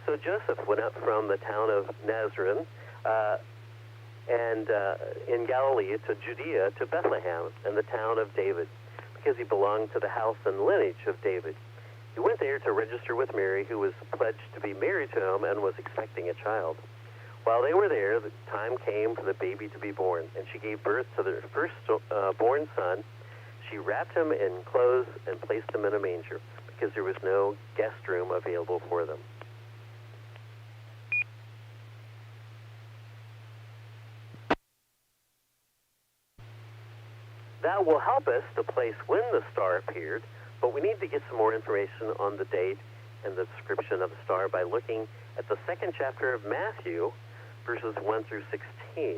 E: So Joseph went up from the town of Nazareth in Galilee to Judea to Bethlehem and the town of David, because he belonged to the house and lineage of David. He went there to register with Mary, who was pledged to be married to him and was expecting a child. While they were there, the time came for the baby to be born, and she gave birth to their first born son. She wrapped him in clothes and placed him in a manger, because there was no guest room available for them. That will help us to place when the star appeared, but we need to get some more information on the date and the description of the star by looking at the 2nd chapter of Matthew, verses 1 through 16.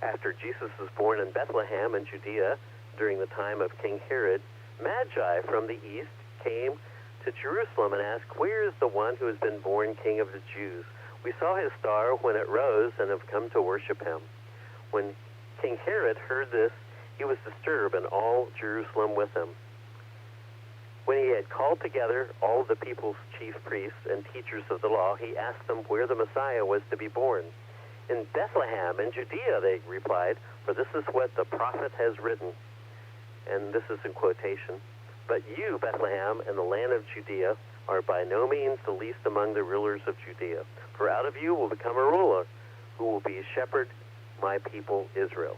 E: After Jesus was born in Bethlehem in Judea during the time of King Herod, Magi from the east came to Jerusalem and asked, "Where is the one who has been born King of the Jews? We saw his star when it rose and have come to worship him." When King Herod heard this, he was disturbed, and all Jerusalem with him. When he had called together all the people's chief priests and teachers of the law, he asked them where the Messiah was to be born. In Bethlehem in Judea, they replied, for this is what the prophet has written. And this is in quotation. But you, Bethlehem, in the land of Judea, are by no means the least among the rulers of Judea. For out of you will become a ruler who will be a shepherd, my people Israel.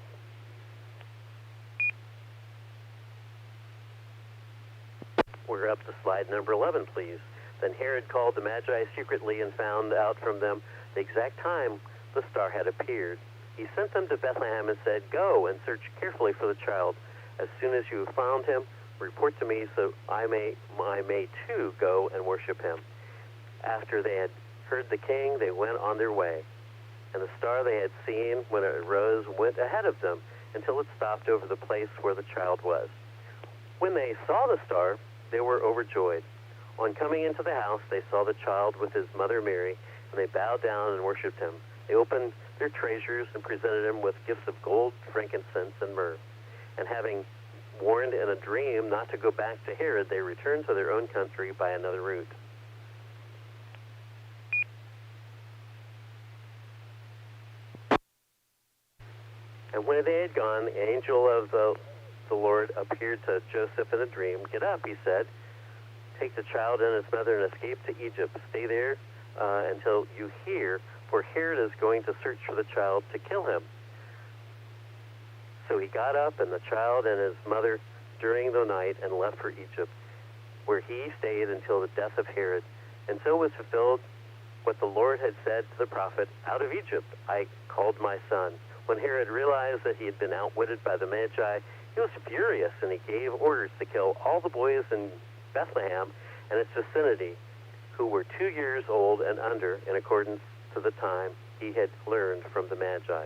E: We're up to slide number 11, please. Then Herod called the Magi secretly and found out from them the exact time the star had appeared. He sent them to Bethlehem and said, go and search carefully for the child. As soon as you have found him, report to me so I may too go and worship him. After they had heard the king, they went on their way. And the star they had seen when it arose went ahead of them until it stopped over the place where the child was. When they saw the star, they were overjoyed. On coming into the house, they saw the child with his mother Mary, and they bowed down and worshipped him. They opened their treasures and presented him with gifts of gold, frankincense, and myrrh. And having warned in a dream not to go back to Herod, they returned to their own country by another route. And when they had gone, the angel of the Lord appeared to Joseph in a dream. Get up, he said. Take the child and his mother and escape to Egypt. Stay there until you hear, for Herod is going to search for the child to kill him. So he got up, and the child and his mother during the night, and left for Egypt, where he stayed until the death of Herod. And so was fulfilled what the Lord had said to the prophet, out of Egypt I called my son. When Herod realized that he had been outwitted by the Magi, he was furious, and he gave orders to kill all the boys in Bethlehem and its vicinity who were 2 years old and under, in accordance to the time he had learned from the Magi.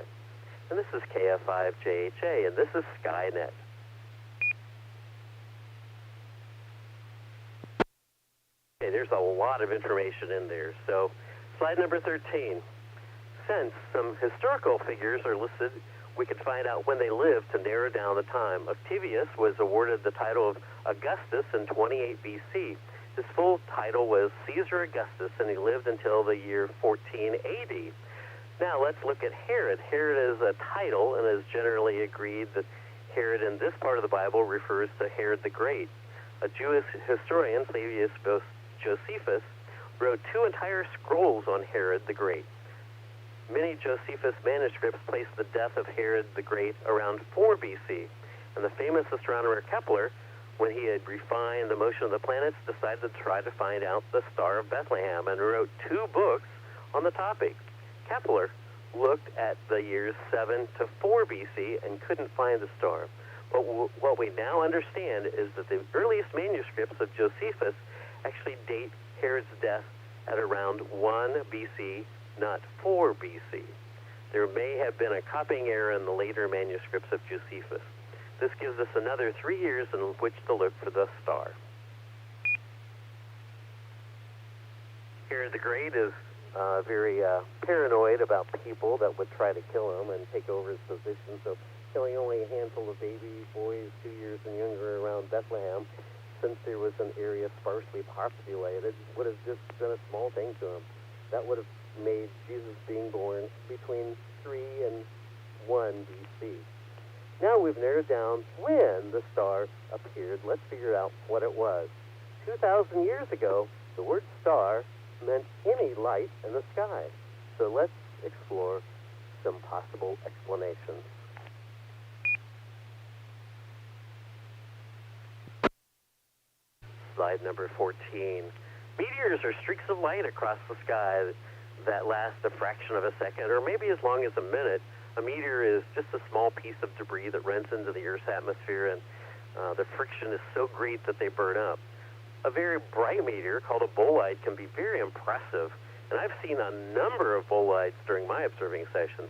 E: And this is KF5JHA, and this is Skynet. Okay, there's a lot of information in there. So, slide number 13. Since some historical figures are listed, we can find out when they lived to narrow down the time. Octavius was awarded the title of Augustus in 28 BC. His full title was Caesar Augustus, and he lived until the year 14 AD. Now let's look at Herod. Herod is a title, and it is generally agreed that Herod in this part of the Bible refers to Herod the Great. A Jewish historian, Flavius Josephus, wrote 2 entire scrolls on Herod the Great. Many Josephus manuscripts place the death of Herod the Great around 4 BC, and the famous astronomer Kepler, when he had refined the motion of the planets, decided to try to find out the Star of Bethlehem and wrote 2 books on the topic. Kepler looked at the years 7 to 4 BC and couldn't find the star. But what we now understand is that the earliest manuscripts of Josephus actually date Herod's death at around 1 BC, not 4 BC. There may have been a copying error in the later manuscripts of Josephus. This gives us another 3 years in which to look for the star. Herod the Great is very paranoid about people that would try to kill him and take over his position, so killing only a handful of baby boys 2 years and younger around Bethlehem, since there was an area sparsely populated, would have just been a small thing to him. That would have made Jesus being born between 3 and 1 BC. Now we've narrowed down when the star appeared. Let's figure out what it was. 2,000 years ago, the word star meant any light in the sky. So let's explore some possible explanations. Slide number 14. Meteors are streaks of light across the sky that last a fraction of a second, or maybe as long as a minute. A meteor is just a small piece of debris that runs into the Earth's atmosphere, and the friction is so great that they burn up. A very bright meteor called a bolide can be very impressive, and I've seen a number of bolides during my observing sessions,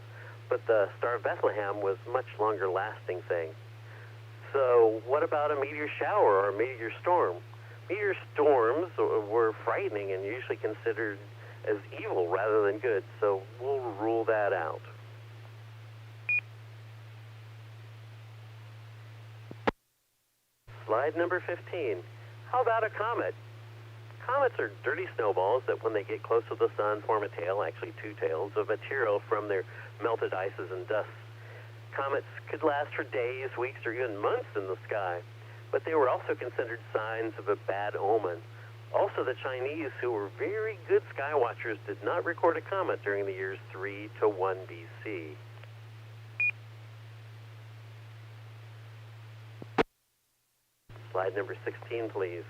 E: but the Star of Bethlehem was a much longer lasting thing. So what about a meteor shower or a meteor storm? Meteor storms were frightening and usually considered as evil rather than good, so we'll rule that out. Slide number 15. How about a comet? Comets are dirty snowballs that, when they get close to the sun, form a tail, actually two tails, of material from their melted ices and dust. Comets could last for days, weeks, or even months in the sky, but they were also considered signs of a bad omen. Also, the Chinese, who were very good sky watchers, did not record a comet during the years 3 to 1 BC. Slide number 16, please.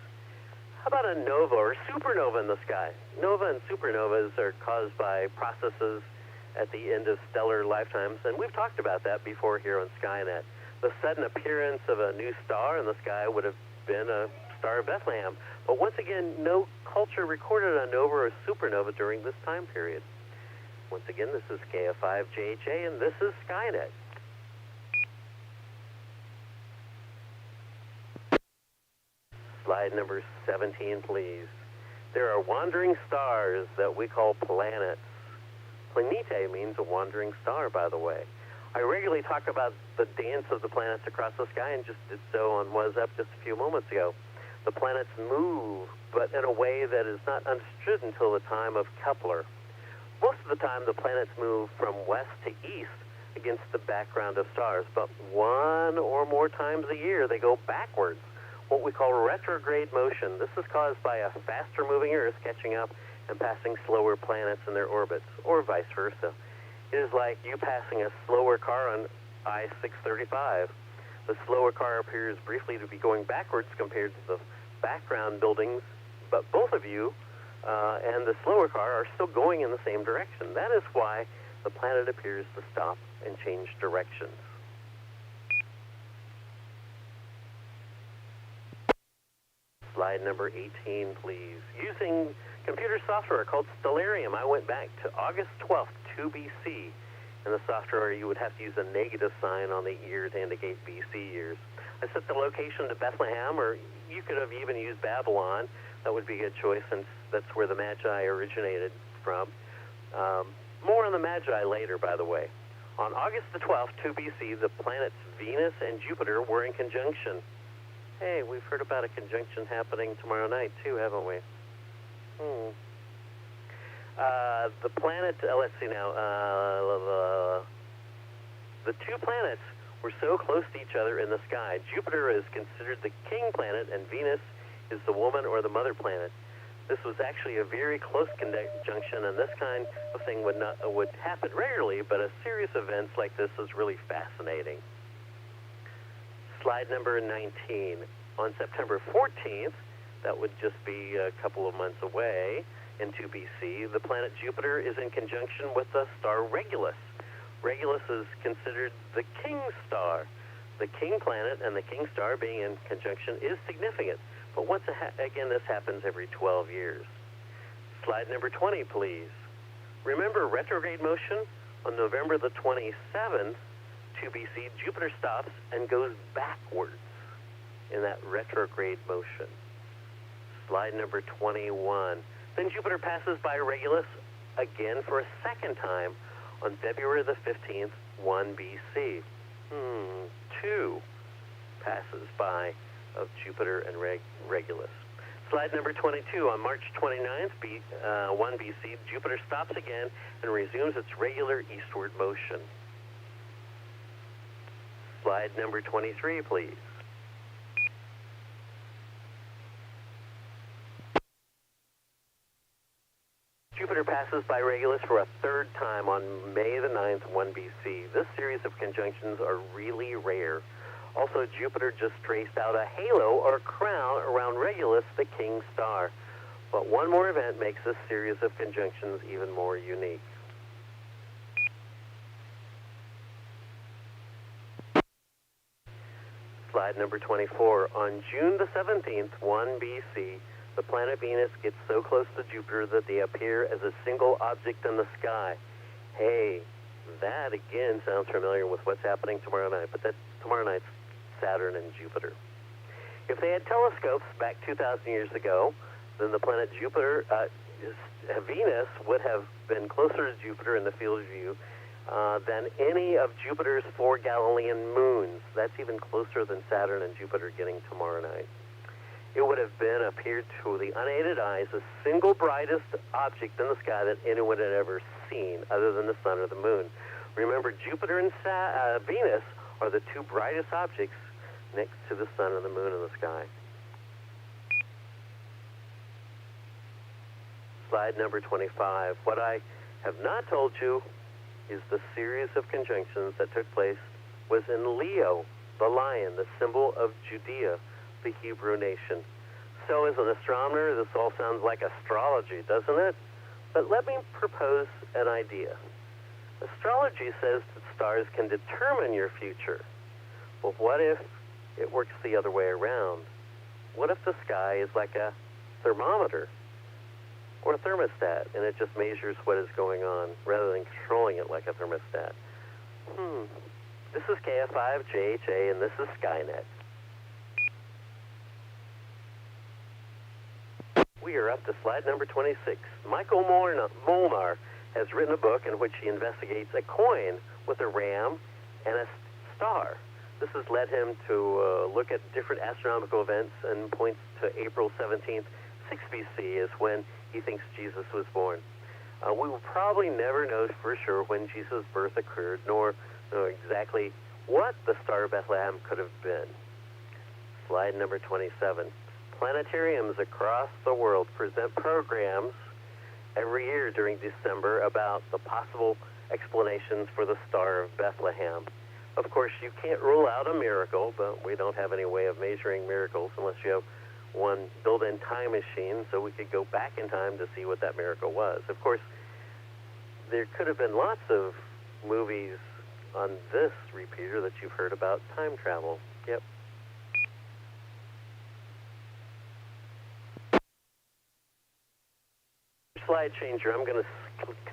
E: How about a nova or supernova in the sky? Nova and supernovas are caused by processes at the end of stellar lifetimes, and we've talked about that before here on Skynet. The sudden appearance of a new star in the sky would have been a star of Bethlehem, but once again, no culture recorded a nova or supernova during this time period. Once again, this is KF5JHA, and this is Skynet. Slide number 17, please. There are wandering stars that we call planets. Planete means a wandering star, by the way. I regularly talk about the dance of the planets across the sky, and just did so on What's Up just a few moments ago. The planets move, but in a way that is not understood until the time of Kepler. Most of the time, the planets move from west to east against the background of stars, but one or more times a year, they go backwards, what we call retrograde motion. This is caused by a faster-moving Earth catching up and passing slower planets in their orbits, or vice versa. It is like you passing a slower car on I-635. The slower car appears briefly to be going backwards compared to the background buildings, but both of you and the slower car are still going in the same direction. That is why the planet appears to stop and change directions. Slide number 18, please. Using computer software called Stellarium, I went back to August 12th, 2 BC. In the software, you would have to use a negative sign on the year to indicate BC years. I set the location to Bethlehem, or you could have even used Babylon. That would be a good choice, since that's where the Magi originated from. More on the Magi later, by the way. On August the 12th, 2 BC, the planets Venus and Jupiter were in conjunction. Hey, we've heard about a conjunction happening tomorrow night, too, haven't we? The planet, let's see now, the two planets were so close to each other in the sky. Jupiter is considered the king planet, and Venus is the woman or the mother planet. This was actually a very close conjunction, and this kind of thing would happen rarely, but a series of events like this is really fascinating. Slide number 19. On September 14th, that would just be a couple of months away, in 2 BC, the planet Jupiter is in conjunction with the star Regulus. Regulus is considered the king star. The king planet and the king star being in conjunction is significant, but once again, this happens every 12 years. Slide number 20, please. Remember retrograde motion? On November the 27th, 2 BC, Jupiter stops and goes backwards in that retrograde motion. Slide number 21. Then Jupiter passes by Regulus again for a second time on February the 15th, 1 BC. 2 passes by of Jupiter and Regulus. Slide number 22. On March 29th, 1 BC, Jupiter stops again and resumes its regular eastward motion. Slide number 23, please. Jupiter passes by Regulus for a third time on May the 9th, 1 BC. This series of conjunctions are really rare. Also, Jupiter just traced out a halo or crown around Regulus, the king star. But one more event makes this series of conjunctions even more unique. Slide number 24. On June the 17th, 1 BC, the planet Venus gets so close to Jupiter that they appear as a single object in the sky. Hey, that again sounds familiar with what's happening tomorrow night, but that's tomorrow night's Saturn and Jupiter. If they had telescopes back 2,000 years ago, then the planet Venus would have been closer to Jupiter in the field of view than any of Jupiter's 4 Galilean moons. That's even closer than Saturn and Jupiter getting tomorrow night. it would have appeared to the unaided eyes the single brightest object in the sky that anyone had ever seen, other than the sun or the moon. Remember, Jupiter and Venus are the two brightest objects next to the sun and the moon in the sky. Slide number 25. What I have not told you is the series of conjunctions that took place was in Leo, the lion, the symbol of Judea, the Hebrew nation. So as an astronomer, this all sounds like astrology, doesn't it? But let me propose an idea. Astrology says that stars can determine your future. Well, what if it works the other way around? What if the sky is like a thermometer or a thermostat, and it just measures what is going on rather than controlling it like a thermostat? This is KF5JHA, and this is Skynet. We are up to slide number 26. Michael Molnar has written a book in which he investigates a coin with a ram and a star. This has led him to look at different astronomical events and points to April 17th, 6 BC is when he thinks Jesus was born. We will probably never know for sure when Jesus' birth occurred, nor know exactly what the Star of Bethlehem could have been. Slide number 27. Planetariums across the world present programs every year during December about the possible explanations for the Star of Bethlehem. Of course, you can't rule out a miracle, but we don't have any way of measuring miracles unless you have one built-in time machine, so we could go back in time to see what that miracle was. Of course, there could have been lots of movies on this repeater that you've heard about time travel. Yep. Slide changer. I'm going to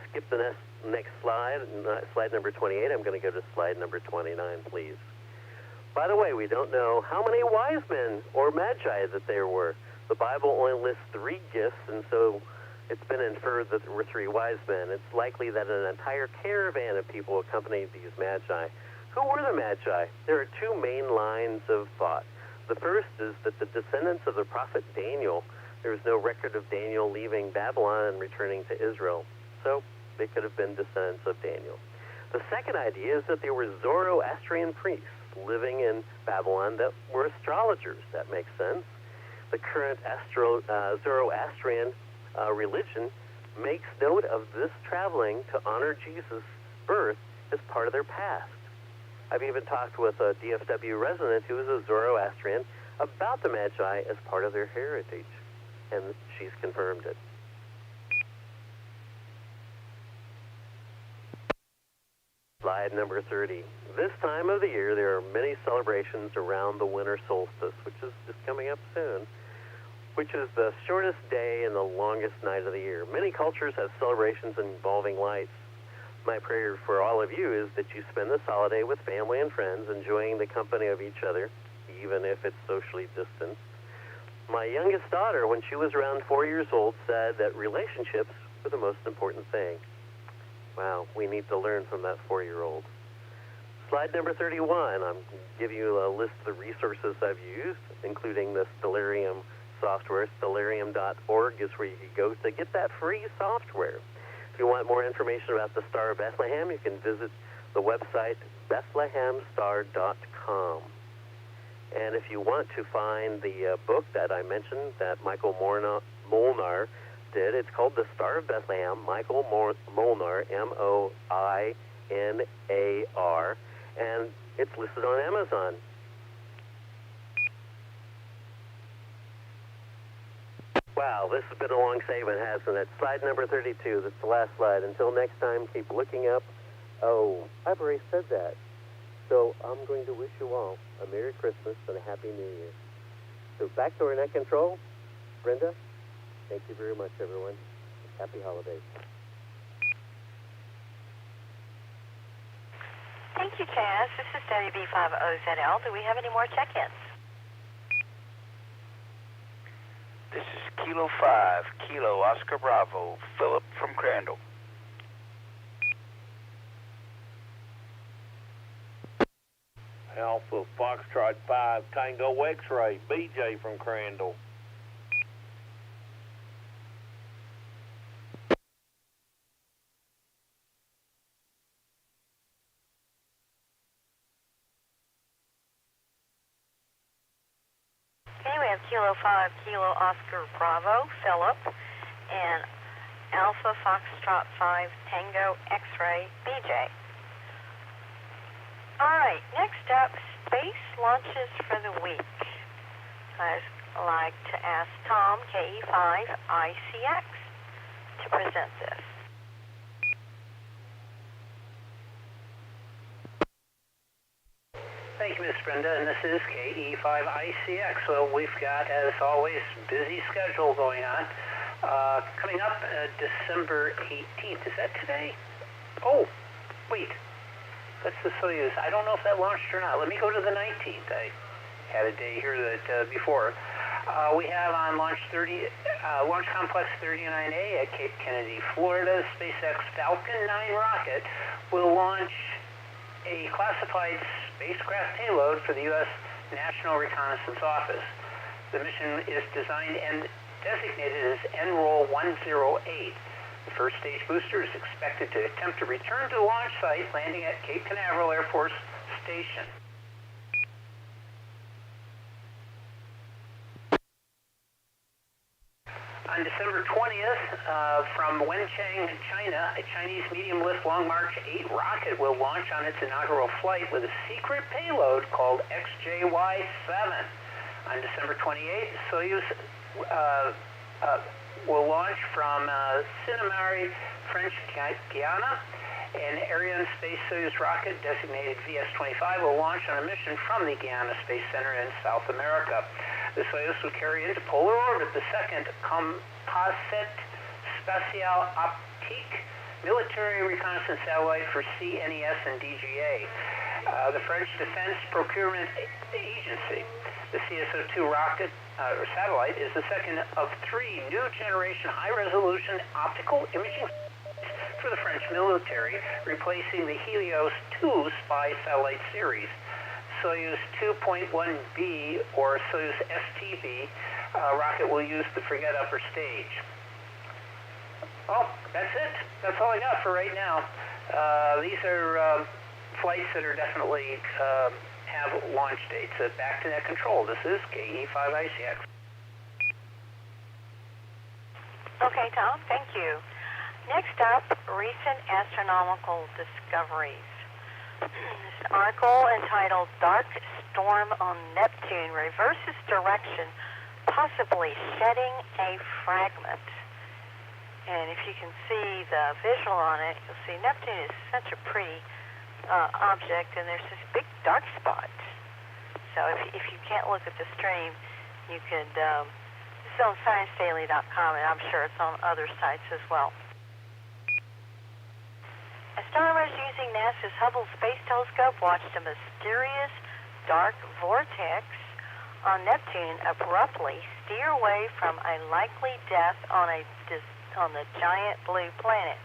E: skip the next slide, slide number 28. I'm going to go to slide number 29, please. By the way, we don't know how many wise men or magi that there were. The Bible only lists 3 gifts, and so it's been inferred that there were 3 wise men. It's likely that an entire caravan of people accompanied these magi. Who were the magi? There are 2 main lines of thought. The first is that the descendants of the prophet Daniel, there is no record of Daniel leaving Babylon and returning to Israel, so they could have been descendants of Daniel. The second idea is that there were Zoroastrian priests living in Babylon that were astrologers. That makes sense. The current Zoroastrian religion makes note of this traveling to honor Jesus' birth as part of their past. I've even talked with a DFW resident who is a Zoroastrian about the Magi as part of their heritage, and she's confirmed it. Slide number 30. This time of the year, there are many celebrations around the winter solstice, which is just coming up soon, which is the shortest day and the longest night of the year. Many cultures have celebrations involving lights. My prayer for all of you is that you spend this holiday with family and friends, enjoying the company of each other, even if it's socially distanced. My youngest daughter, when she was around 4 years old, said that relationships were the most important thing. Wow, we need to learn from that 4-year-old. Slide number 31. I'm giving you a list of the resources I've used, including the Stellarium software. Stellarium.org is where you can go to get that free software. If you want more information about the Star of Bethlehem, you can visit the website bethlehemstar.com. And if you want to find the book that I mentioned that Michael Molnar did, it's called The Star of Bethlehem, Michael Molnar, M-O-I-N-A-R, and it's listed on Amazon. Wow, this has been a long segment, hasn't it? Slide number 32, that's the last slide. Until next time, keep looking up. Oh, I've already said that. So I'm going to wish you all a Merry Christmas and a Happy New Year. So back to our net control, Brenda. Thank you very much, everyone. Happy holidays.
G: Thank you, Chaz. This is WB50ZL. Do we have any more check-ins?
R: This is Kilo 5, Kilo Oscar Bravo, Philip from Crandall.
A: Alpha Foxtrot 5, Tango X-Ray, BJ from Crandall.
G: Kilo 5, Kilo Oscar Bravo, Philip, and Alpha Foxtrot 5, Tango X-Ray, BJ. All right, next up, space launches for the week. I'd like to ask Tom, KE5ICX, to present this.
O: Thank you, Ms. Brenda, and this is KE5ICX. Well, we've got, as always, busy schedule going on. Coming up December 18th. Is that today? Oh, wait. That's the Soyuz. I don't know if that launched or not. Let me go to the 19th. I had a day here that before. We have on Launch Complex 39A at Cape Kennedy, Florida, SpaceX Falcon 9 rocket will launch a classified spacecraft payload for the U.S. National Reconnaissance Office. The mission is designed and designated as NROL 108. The first stage booster is expected to attempt to return to the launch site, landing at Cape Canaveral Air Force Station. On December 20th, from Wenchang, China, a Chinese medium-lift Long March 8 rocket will launch on its inaugural flight with a secret payload called XJY-7. On December 28th, Soyuz will launch from Sinamari, French Guiana. An Ariane Space Soyuz rocket designated VS-25 will launch on a mission from the Guiana Space Center in South America. The Soyuz will carry into polar orbit the second Composite Spatial Optique military reconnaissance satellite for CNES and DGA. The French Defense Procurement Agency. The CSO-2 rocket or satellite is the second of 3 new generation high-resolution optical imaging for the French military, replacing the Helios 2 spy satellite series. Soyuz 2.1B or Soyuz STB rocket will use the Frigate upper stage. Oh, that's it. That's all I got for right now. These are flights that are definitely have launch dates. Back to net control. This is KE5ICX.
G: Okay, Tom, thank you. Next up, recent astronomical discoveries. This article entitled Dark Storm on Neptune Reverses Direction, Possibly Shedding a Fragment. And if you can see the visual on it, you'll see Neptune is such a pretty object, and there's this big dark spot. So if you can't look at the stream, you could, this is on ScienceDaily.com, and I'm sure it's on other sites as well. Astronomers using NASA's Hubble Space Telescope watched a mysterious dark vortex on Neptune abruptly steer away from a likely death on the giant blue planet.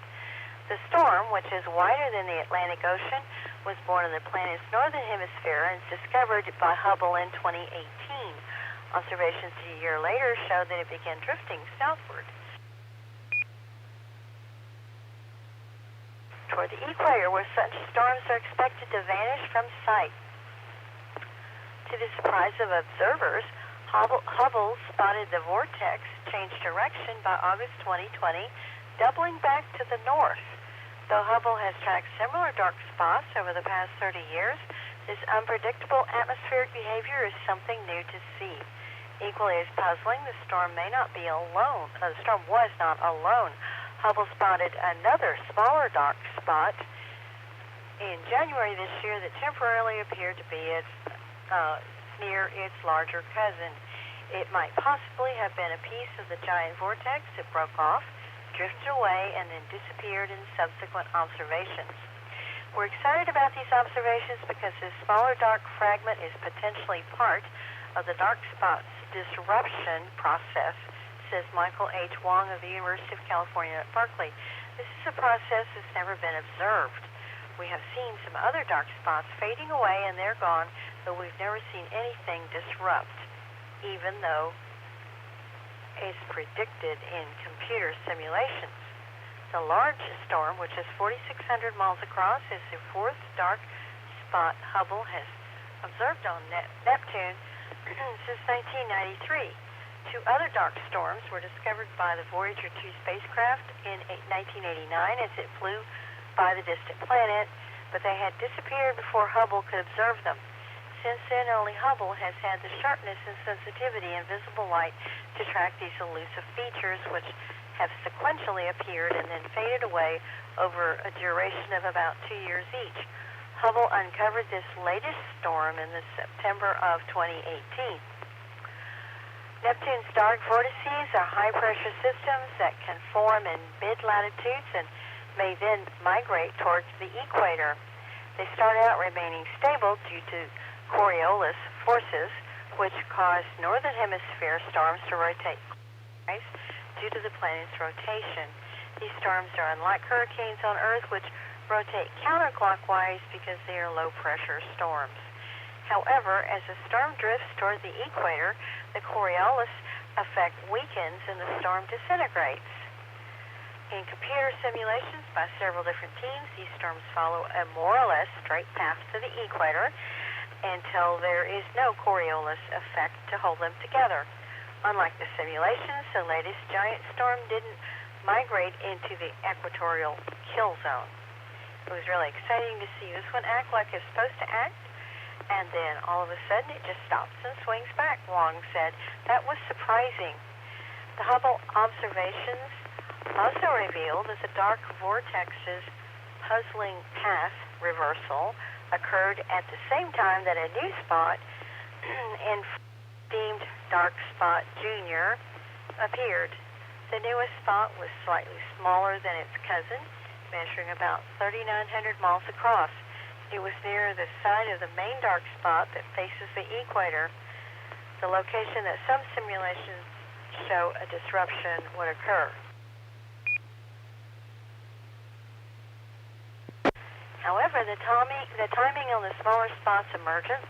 G: The storm, which is wider than the Atlantic Ocean, was born in the planet's northern hemisphere and discovered by Hubble in 2018. Observations a year later showed that it began drifting southward toward the equator, where such storms are expected to vanish from sight. To the surprise of observers, Hubble spotted the vortex change direction by August 2020, doubling back to the north. Though Hubble has tracked similar dark spots over the past 30 years, this unpredictable atmospheric behavior is something new to see. Equally as puzzling, the storm may not be alone. The storm was not alone. Hubble spotted another smaller dark spot in January this year that temporarily appeared to be near its larger cousin. It might possibly have been a piece of the giant vortex that broke off, drifted away, and then disappeared in subsequent observations. We're excited about these observations because this smaller dark fragment is potentially part of the dark spot's disruption process, says Michael H. Wong of the University of California at Berkeley. This is a process that's never been observed. We have seen some other dark spots fading away and they're gone, but we've never seen anything disrupt, even though it's predicted in computer simulations. The large storm, which is 4,600 miles across, is the fourth dark spot Hubble has observed on Neptune. since 1993. Two other dark storms were discovered by the Voyager 2 spacecraft in 1989 as it flew by the distant planet, but they had disappeared before Hubble could observe them. Since then, only Hubble has had the sharpness and sensitivity in visible light to track these elusive features, which have sequentially appeared and then faded away over a duration of about 2 years each. Hubble uncovered this latest storm in the September of 2018. Neptune's dark vortices are high-pressure systems that can form in mid-latitudes and may then migrate towards the equator. They start out remaining stable due to Coriolis forces, which cause northern hemisphere storms to rotate due to the planet's rotation. These storms are unlike hurricanes on Earth, which rotate counterclockwise because they are low-pressure storms. However, as the storm drifts toward the equator, the Coriolis effect weakens and the storm disintegrates. In computer simulations by several different teams, these storms follow a more or less straight path to the equator until there is no Coriolis effect to hold them together. Unlike the simulations, the latest giant storm didn't migrate into the equatorial kill zone. It was really exciting to see this one act like it's supposed to act, and then all of a sudden it just stops and swings back, Wong said. That was surprising. The Hubble observations also revealed that the dark vortex's puzzling path reversal occurred at the same time that a new spot, deemed Dark Spot Junior, appeared. The newest spot was slightly smaller than its cousin, measuring about 3,900 miles across. It was near the side of the main dark spot that faces the equator, the location that some simulations show a disruption would occur. However, the timing on the smaller spot's emergence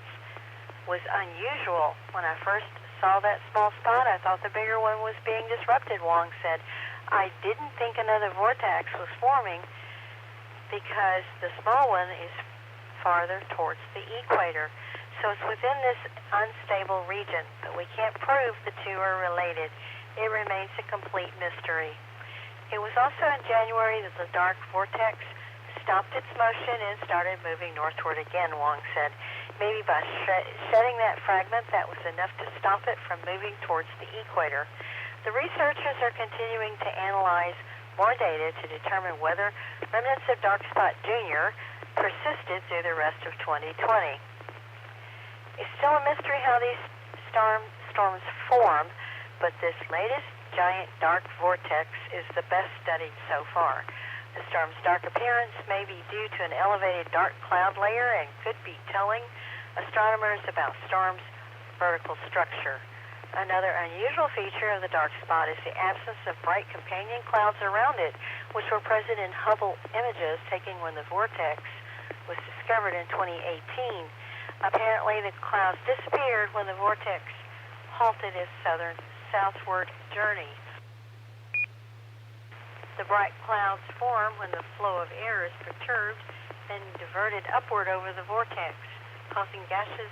G: was unusual. When I first saw that small spot, I thought the bigger one was being disrupted, Wong said. I didn't think another vortex was forming because the small one is farther towards the equator. So it's within this unstable region, but we can't prove the two are related. It remains a complete mystery. It was also in January that the dark vortex stopped its motion and started moving northward again, Wong said. Maybe by shedding that fragment, that was enough to stop it from moving towards the equator. The researchers are continuing to analyze more data to determine whether remnants of Dark Spot Junior persisted through the rest of 2020. It's still a mystery how these storms form, but this latest giant dark vortex is the best studied so far. The storm's dark appearance may be due to an elevated dark cloud layer and could be telling astronomers about storm's vertical structure. Another unusual feature of the dark spot is the absence of bright companion clouds around it, which were present in Hubble images taken when the vortex was discovered in 2018. Apparently, the clouds disappeared when the vortex halted its southward journey. The bright clouds form when the flow of air is perturbed and diverted upward over the vortex, causing gases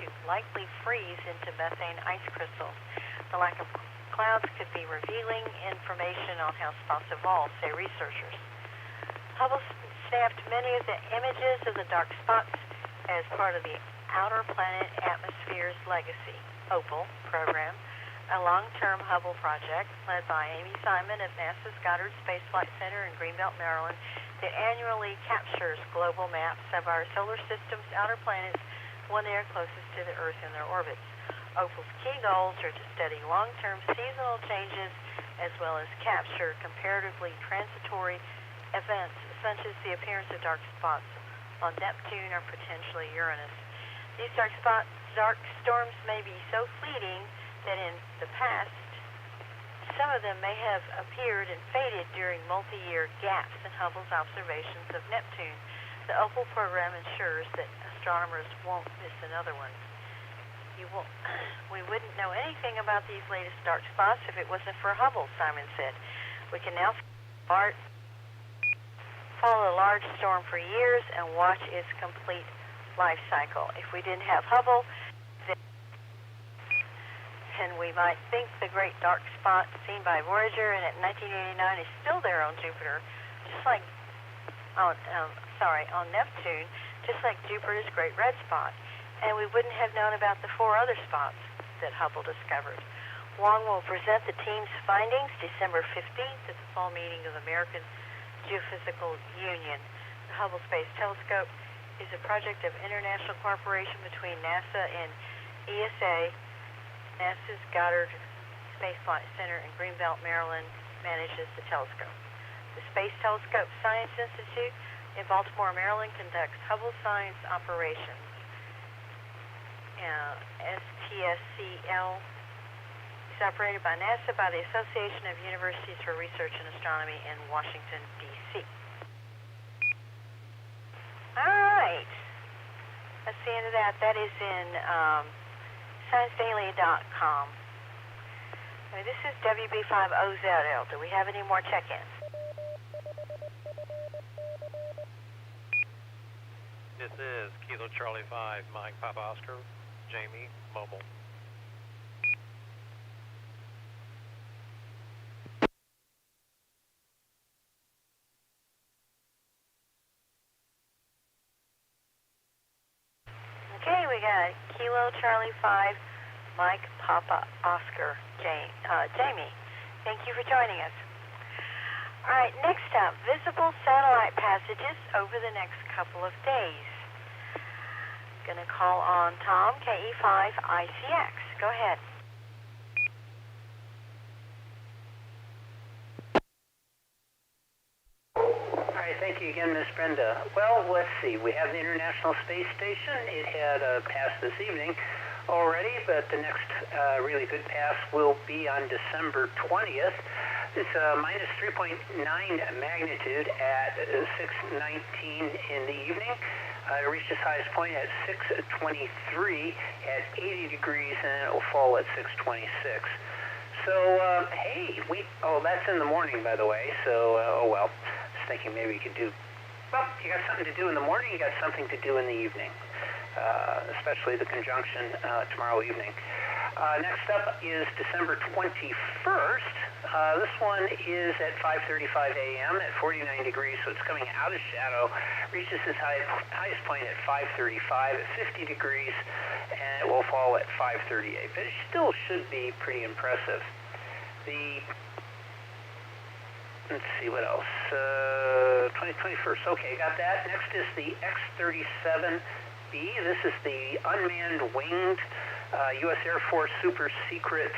G: to likely freeze into methane ice crystals. The lack of clouds could be revealing information on how spots evolve, say researchers. Hubble snapped many of the images of the dark spots as part of the Outer Planet Atmosphere's Legacy, OPAL, program, a long-term Hubble project led by Amy Simon of NASA's Goddard Space Flight Center in Greenbelt, Maryland, that annually captures global maps of our solar system's outer planets when they are closest to the Earth in their orbits. OPAL's key goals are to study long-term seasonal changes as well as capture comparatively transitory events such as the appearance of dark spots on Neptune or potentially Uranus. These dark storms may be so fleeting that in the past, some of them may have appeared and faded during multi-year gaps in Hubble's observations of Neptune. The OPAL program ensures that astronomers won't miss another one. We wouldn't know anything about these latest dark spots if it wasn't for Hubble, Simon said. We can now follow a large storm for years and watch its complete life cycle. If we didn't have Hubble, then and we might think the great dark spot seen by Voyager and at 1989 is still there on Jupiter, just like on Neptune, just like Jupiter's great red spot. And we wouldn't have known about the 4 other spots that Hubble discovered. Wong will present the team's findings December 15th at the fall meeting of the American Geophysical Union. The Hubble Space Telescope is a project of international cooperation between NASA and ESA. NASA's Goddard Space Flight Center in Greenbelt, Maryland, manages the telescope. The Space Telescope Science Institute in Baltimore, Maryland, conducts Hubble science operations. STSCL is operated by NASA by the Association of Universities for Research in Astronomy in Washington, D.C. All right. That's the end of that. That is in ScienceDaily.com. This is WB5OZL. Do we have any more check-ins?
C: This is Kilo Charlie 5, Mike Papa Oscar, Jamie, mobile.
G: Okay, we got Kilo Charlie 5, Mike Papa Oscar, Jamie. Thank you for joining us. All right, next up, visible satellite passages over the next couple of days. Going to call on Tom, KE5ICX. Go ahead.
O: All right, thank you again, Miss Brenda. Well, let's see. We have the International Space Station. It had a pass this evening already, but the next really good pass will be on December 20th. It's minus 3.9 magnitude at 6:19 in the evening. It reached its highest point at 6:23 at 80 degrees, and then it will fall at 6:26. So, hey, that's in the morning, by the way, so, oh well. I was thinking maybe you could do, well, you got something to do in the morning, you got something to do in the evening, especially the conjunction tomorrow evening. Next up is December 21st. This one is at 5:35 a.m. at 49 degrees, so it's coming out of shadow. Reaches its highest point at 5:35 at 50 degrees, and it will fall at 5:38. But it still should be pretty impressive. Let's see what else. 21st. Okay, got that. Next is the X-37B. This is the unmanned winged U.S. Air Force super secret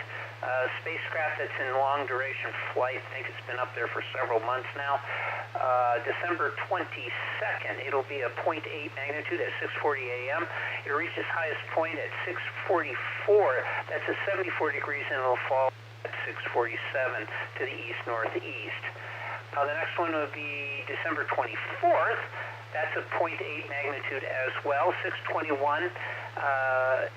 O: spacecraft that's in long duration flight. I think it's been up there for several months now. December 22nd, it'll be a 0.8 magnitude at 6:40 a.m. It'll reach its highest point at 6:44. That's at 74 degrees, and it'll fall at 6:47 to the east-northeast. The next one will be December 24th. That's a 0.8 magnitude as well, 6:21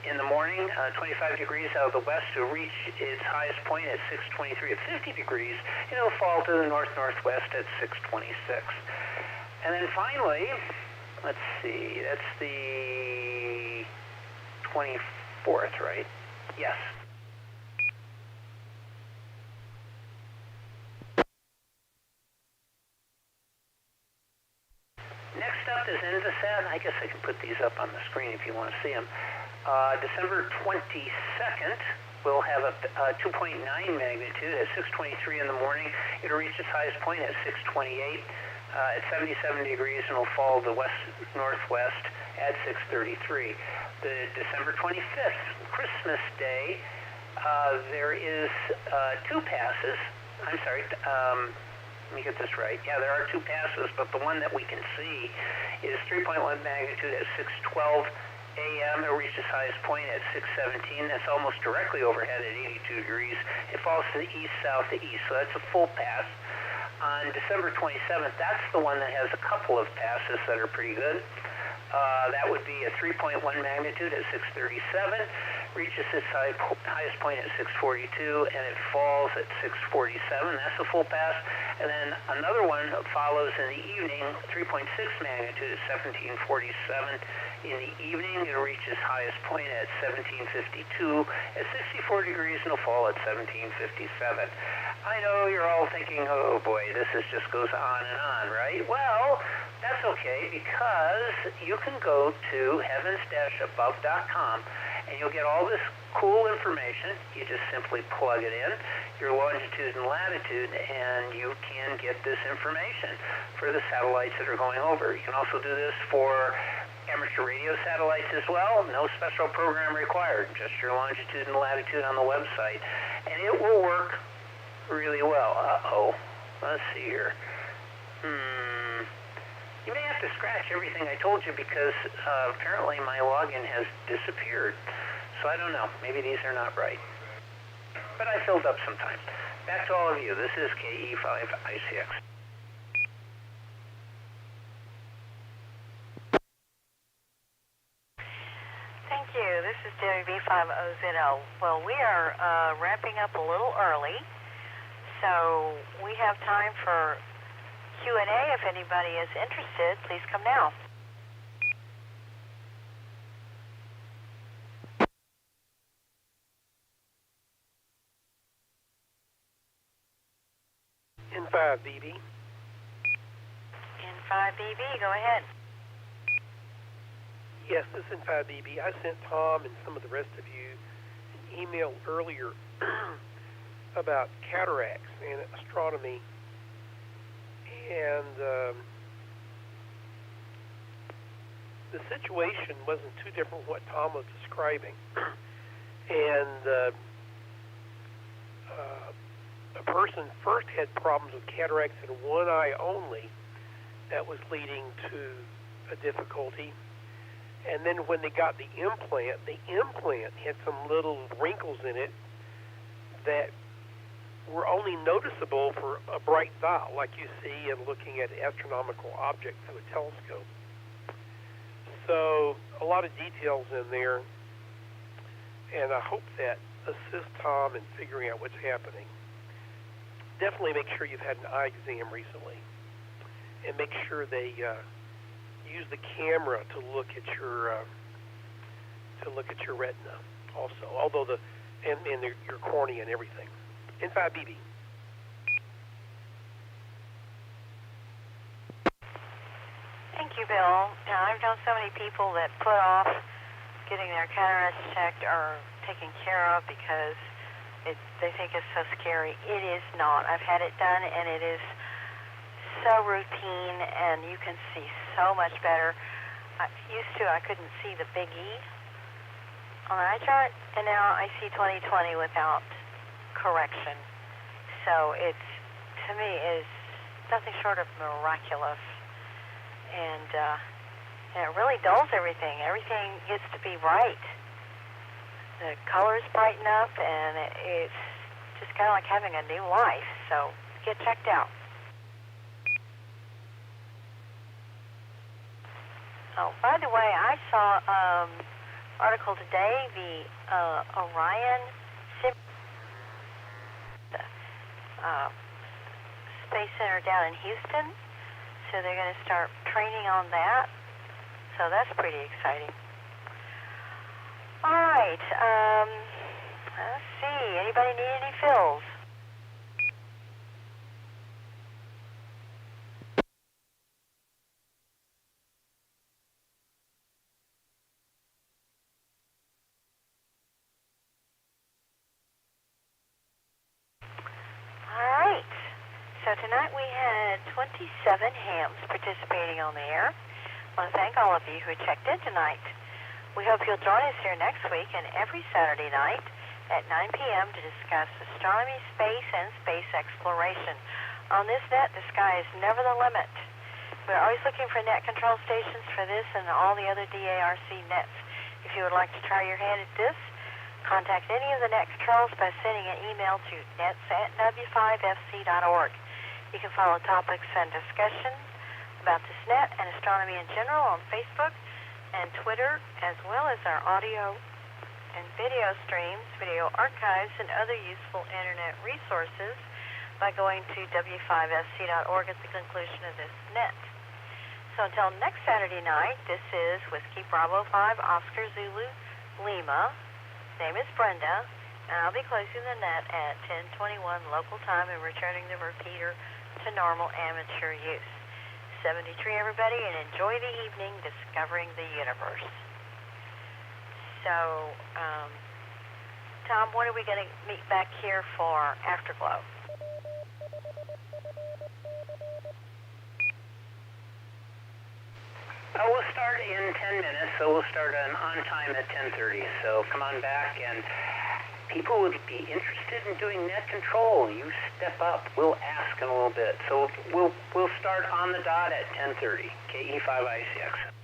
O: in the morning, 25 degrees out of the west to reach its highest point at 6:23 at 50 degrees, and it'll fall to the north-northwest at 6:26. And then finally, let's see, that's the 24th, right? Yes. Next up is Envisat. I guess I can put these up on the screen if you want to see them. December 22nd, we'll have a 2.9 magnitude at 6:23 in the morning. It'll reach its highest point at 6:28 at 77 degrees, and will fall to the west-northwest at 6:33. The December 25th, Christmas Day, there is 2 passes. I'm sorry. Let me get this right. Yeah, there are 2 passes, but the one that we can see is 3.1 magnitude at 6:12 a.m. It'll reach its highest point at 6:17. That's almost directly overhead at 82 degrees. It falls to the east, south, to east, so that's a full pass. On December 27th, that's the one that has a couple of passes that are pretty good. That would be a 3.1 magnitude at 6:37, reaches its highest point at 6:42, and it falls at 6:47. That's a full pass. And then another one follows in the evening, 3.6 magnitude at 17:47, In the evening, it'll reach its highest point at 1752. At 64 degrees, and it'll fall at 1757. I know you're all thinking, oh boy, this just goes on and on, right? Well, that's okay, because you can go to heavens-above.com and you'll get all this cool information. You just simply plug it in, your longitude and latitude, and you can get this information for the satellites that are going over. You can also do this for amateur radio satellites as well. No special program required, just your longitude and latitude on the website. And it will work really well. Let's see here. You may have to scratch everything I told you, because apparently my login has disappeared. So I don't know. Maybe these are not right. But I filled up some time. Back to all of you. This is KE5ICX.
G: Thank you. This is WB5OZO. Well, we are wrapping up a little early, so we have time for Q&A. If anybody is interested, please come now.
Q: N5BB.
G: N5BB, go ahead.
Q: Yes, this is N5BB. I sent Tom and some of the rest of you an email earlier about cataracts and astronomy. And the situation wasn't too different from what Tom was describing. And a person first had problems with cataracts in one eye only. That was leading to a difficulty. And then when they got the implant had some little wrinkles in it that were only noticeable for a bright dot, like you see in looking at astronomical objects through a telescope. So a lot of details in there, and I hope that assists Tom in figuring out what's happening. Definitely make sure you've had an eye exam recently, and make sure they use the camera to look at your retina also. Although and your cornea and everything. N5BB.
G: Thank you, Bill. Now, I've known so many people that put off getting their cataracts checked or taken care of because they think it's so scary. It is not. I've had it done, and it is so routine, and you can see so much better. I couldn't see the big E on the eye chart, and now I see 20/20 without correction. So it's, to me, is nothing short of miraculous. And it really dulls everything. Everything gets to be bright. The colors brighten up, and it's just kind of like having a new life. So get checked out. Oh, by the way, I saw an article today, the Orion Space Center down in Houston. So they're going to start training on that. So that's pretty exciting. All right. Let's see. Anybody need any fills? So tonight we had 27 hams participating on the air. I want to thank all of you who checked in tonight. We hope you'll join us here next week and every Saturday night at 9 p.m. to discuss astronomy, space, and space exploration. On this net, the sky is never the limit. We're always looking for net control stations for this and all the other DARC nets. If you would like to try your hand at this, contact any of the net controls by sending an email to nets@w5fc.org. You can follow topics and discussions about this net and astronomy in general on Facebook and Twitter, as well as our audio and video streams, video archives, and other useful internet resources by going to w5fc.org at the conclusion of this net. So until next Saturday night, this is Whiskey Bravo 5 Oscar Zulu Lima. Name is Brenda, and I'll be closing the net at 10:21 local time and returning the repeater to normal amateur use. 73, everybody, and enjoy the evening discovering the universe. So, Tom, when are we going to meet back here for Afterglow?
O: We'll start in 10 minutes, so we'll start on time at 10:30. So come on back, and people would be interested in doing net control. You step up. We'll ask in a little bit. So we'll start on the dot at 10:30. KE5ICX.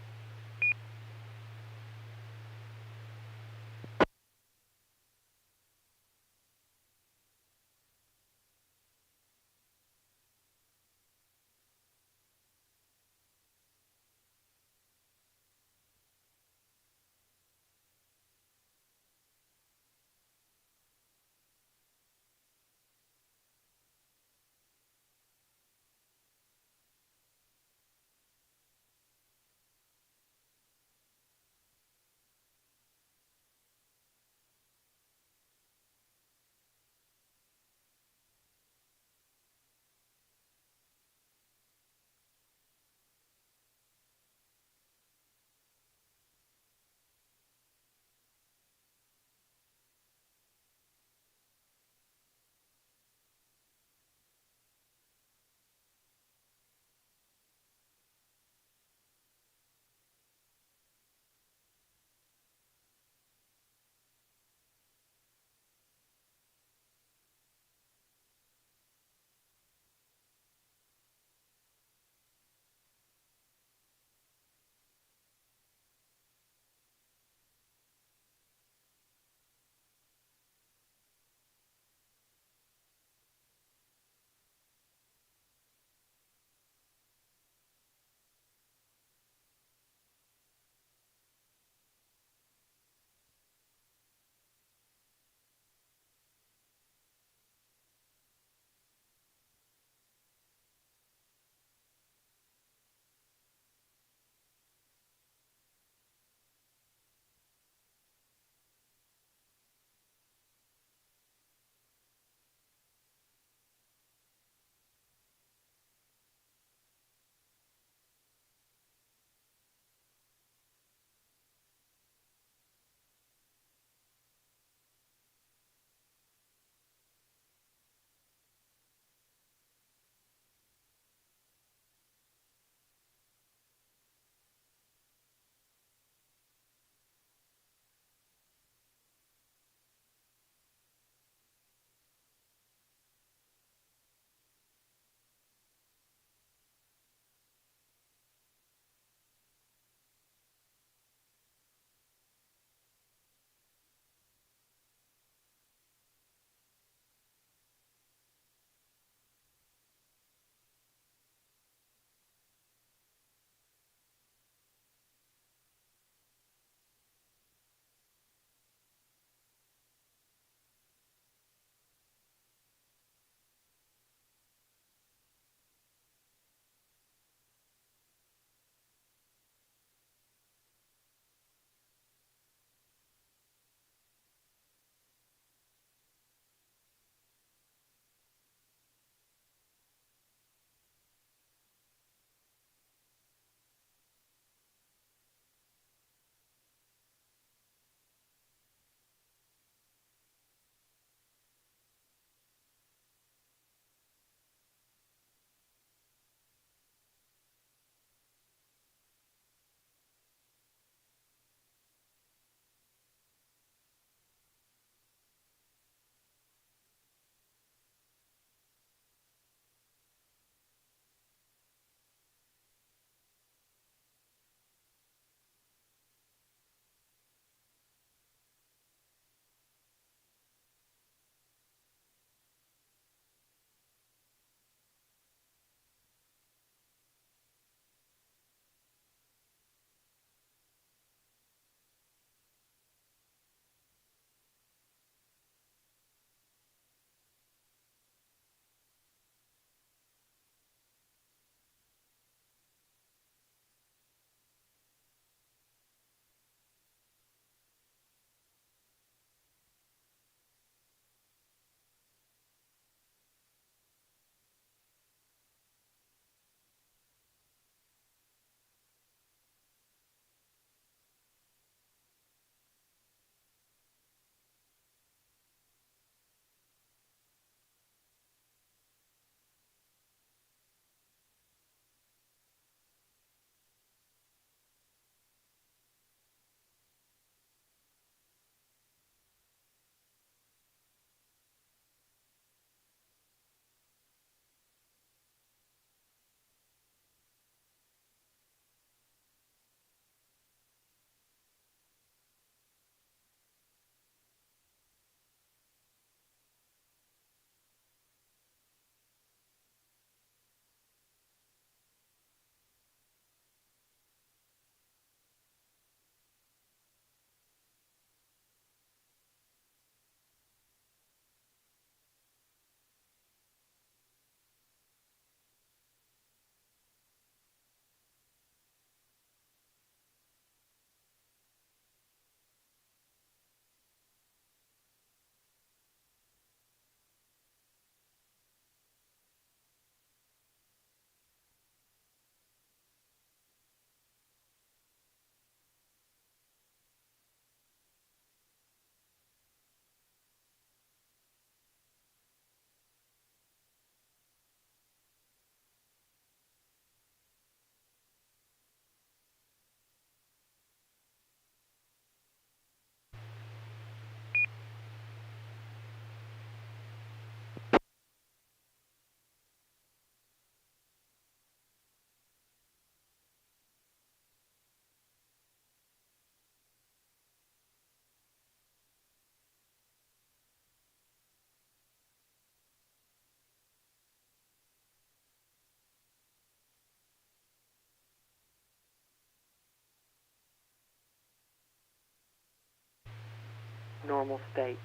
D: normal state.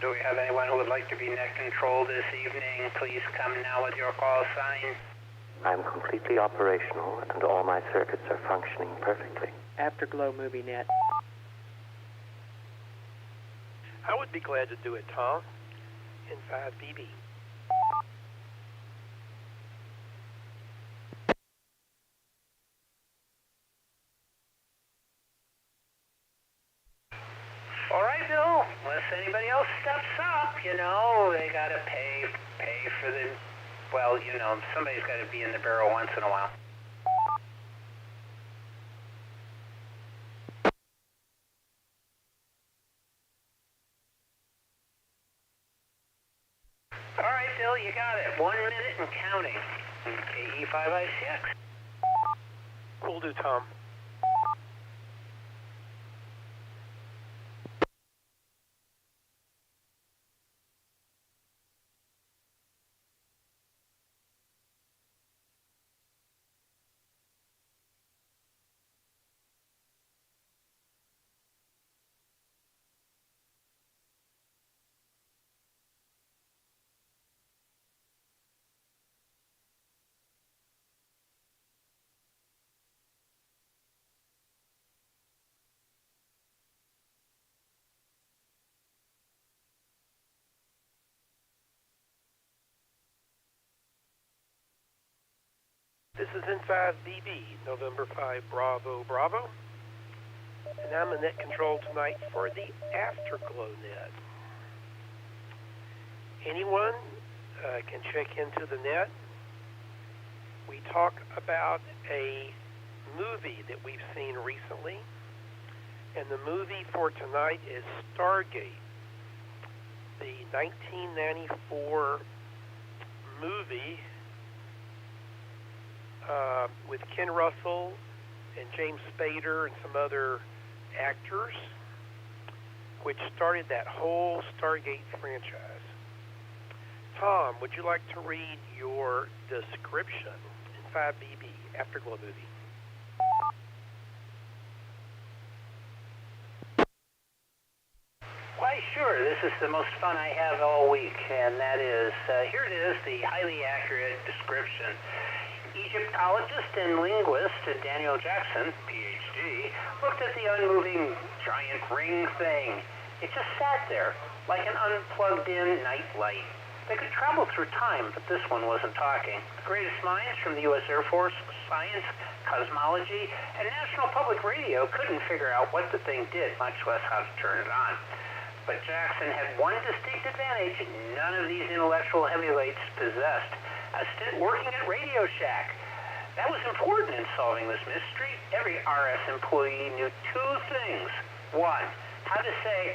O: Do we have anyone who would like to be net control this evening? Please come now with your call sign.
E: I'm completely operational, and all my circuits are functioning perfectly.
D: Afterglow Movie Net.
Q: I would be glad to do it, Tom. In 5BB.
O: All right, Bill. Unless anybody else steps up, you know, they gotta pay for the. Well, you know, somebody's got to be in the barrel once in a while. All right, Bill, you got it. 1 minute and counting. KE5ICX.
Q: Will do, Tom. This is in 5BB, November 5, Bravo, Bravo. And I'm in net control tonight for the Afterglow net. Anyone can check into the net. We talk about a movie that we've seen recently. And the movie for tonight is Stargate, the 1994 movie with Ken Russell and James Spader and some other actors, which started that whole Stargate franchise. Tom, would you like to read your description in 5BB, Afterglow movie?
O: Why, sure. This is the most fun I have all week, and that is, here it is, the highly accurate description. Egyptologist and linguist Daniel Jackson, Ph.D., looked at the unmoving giant ring thing. It just sat there, like an unplugged-in night light. They could travel through time, but this one wasn't talking. The greatest minds from the U.S. Air Force, science, cosmology, and National Public Radio couldn't figure out what the thing did, much less how to turn it on. But Jackson had one distinct advantage none of these intellectual heavyweights possessed: a stint working at Radio Shack. That was important in solving this mystery. Every RS employee knew two things. One, how to say,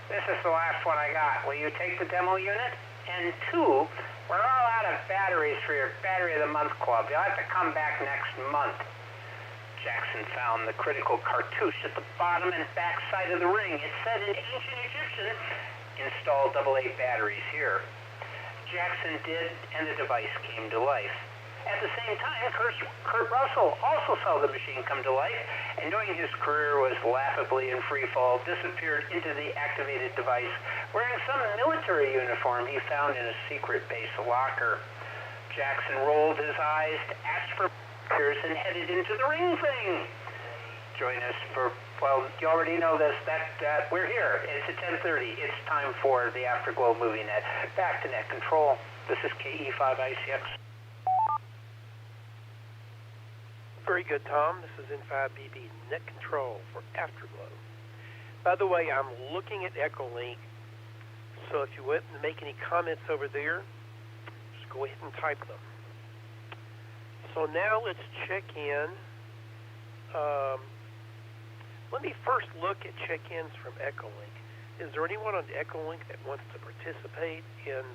O: "This is the last one I got. Will you take the demo unit?" And two, "We're all out of batteries for your Battery of the Month Club. You'll have to come back next month." Jackson found the critical cartouche at the bottom and back side of the ring. It said in ancient Egyptian, "Install AA batteries here." Jackson did, and the device came to life. At the same time, Kurt Russell also saw the machine come to life, and knowing his career was laughably in free fall, disappeared into the activated device, wearing some military uniform he found in a secret base locker. Jackson rolled his eyes, asked for pictures, and headed into the ring thing. Join us for, well, you already know this, that we're here. It's at 10:30. It's time for the Afterglow Movie Net. Back to net control. This is KE5ICX.
Q: Very good, Tom. This is N5BB Net Control for Afterglow. By the way, I'm looking at Echolink, so if you want to make any comments over there, just go ahead and type them. So now let's check in. Let me first look at check-ins from Echolink. Is there anyone on Echolink that wants to participate in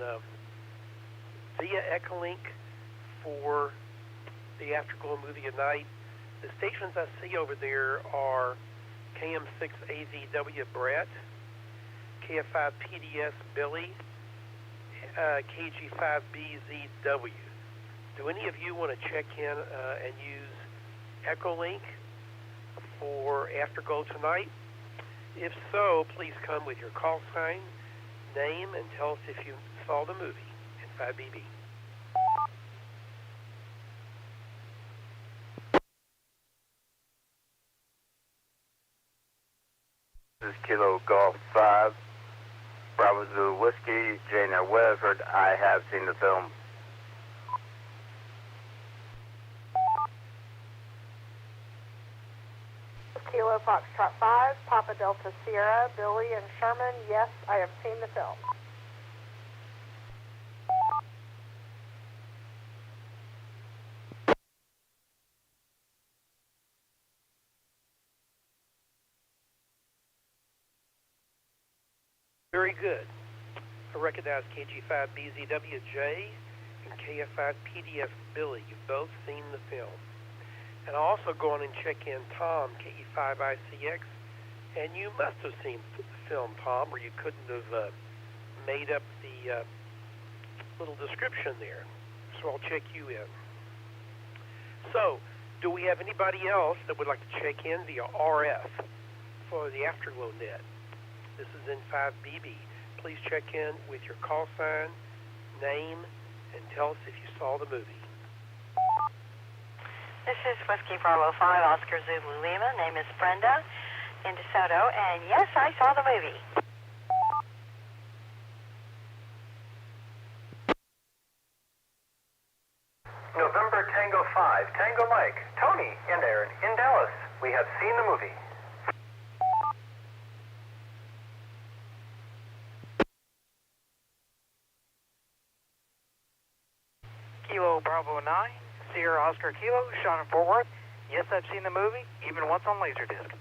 Q: via Echolink for the Afterglow movie at night? The stations I see over there are KM6AVW Brett, KF5PDS Billy, KG5BZW. Do any of you want to check in and use Echolink for Afterglow tonight? If so, please come with your call sign, name, and tell us if you saw the movie in 5BB.
S: This is Kilo Golf 5, Bravo Zulu Whiskey, Jane Weatherford. I have seen the film.
L: Kilo Foxtrot 5, Papa Delta Sierra, Billy and Sherman. Yes, I have seen the film.
Q: Very good. I recognize KG5BZWJ and KF5PDS Billy. You've both seen the film. And I'll also go on and check in Tom, KE5ICX, and you must have seen the film, Tom, or you couldn't have made up the little description there. So I'll check you in. So, do we have anybody else that would like to check in via RF for the Afterglow net? This is N5BB. Please check in with your call sign, name, and tell us if you saw the movie.
G: This is Whiskey Bravo 5, Oscar Zulu Lima. Name is Brenda in DeSoto, and yes, I saw the movie.
T: November Tango 5, Tango Mike, Tony and Aaron in Dallas. We have seen the movie.
P: Kilo Bravo 9, Sierra Oscar Kilo, Sean in Fort Worth. Yes, I've seen the movie, even once on Laserdisc.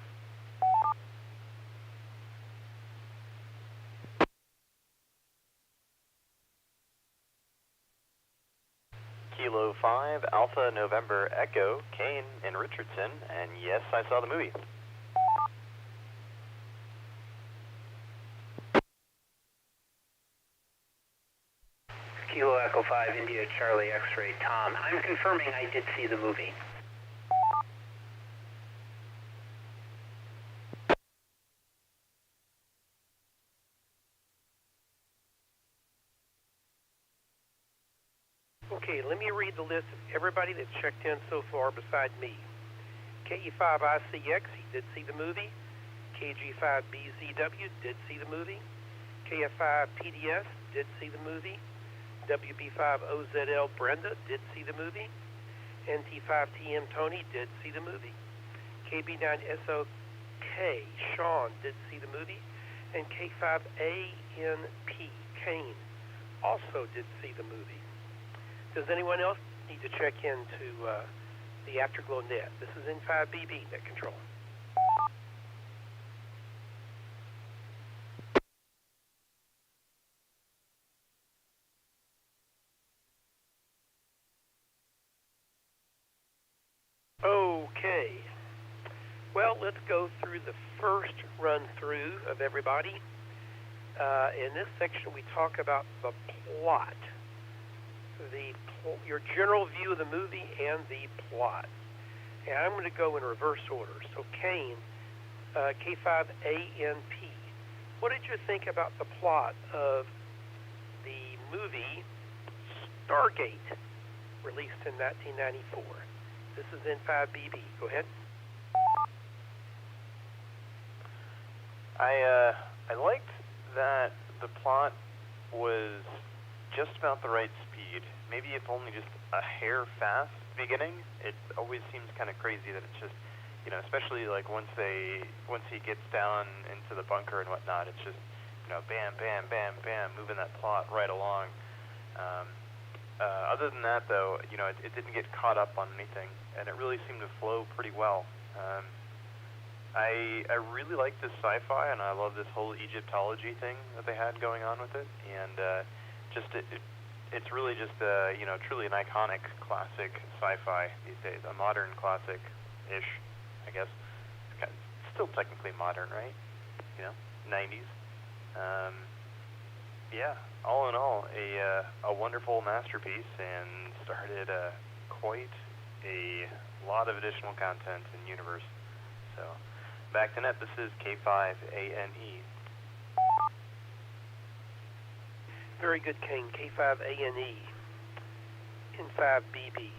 I: Kilo 5, Alpha November Echo, Kane in Richardson, and yes, I saw the movie.
O: Kilo Echo 5, India Charlie X-Ray Tom. I'm confirming I did see the movie.
Q: Okay, let me read the list of everybody that's checked in so far beside me. KE5ICX, he did see the movie. KG5BZW did see the movie. KF5PDS did see the movie. WB5OZL Brenda did see the movie. NT5TM Tony did see the movie. KB9SOK Sean did see the movie. And K5ANP Kane also did see the movie. Does anyone else need to check into the Afterglow net? This is N5BB net control. Okay. Well, let's go through the first run-through of everybody. In this section, we talk about the plot. Your general view of the movie and the plot. And I'm going to go in reverse order. So Kane, K5ANP. What did you think about the plot of the movie Stargate, released in 1994? This is N5BB. Go ahead.
I: I liked that the plot was just about the right speed. Maybe if only just a hair fast beginning. It always seems kind of crazy that it's just, you know, especially like once he gets down into the bunker and whatnot, it's just, you know, bam, bam, bam, bam, moving that plot right along. Other than that, though, you know, it didn't get caught up on anything, and it really seemed to flow pretty well. I really like this sci-fi, and I love this whole Egyptology thing that they had going on with it, and it's really just you know, truly an iconic classic sci-fi these days, a modern classic-ish, I guess. It's still technically modern, right? You know, 90s. Yeah, all in all, a wonderful masterpiece, and started quite a lot of additional content in universe. So, back to net, this is K5ANE.
Q: Very good, Kane. K5ANE. N5BB.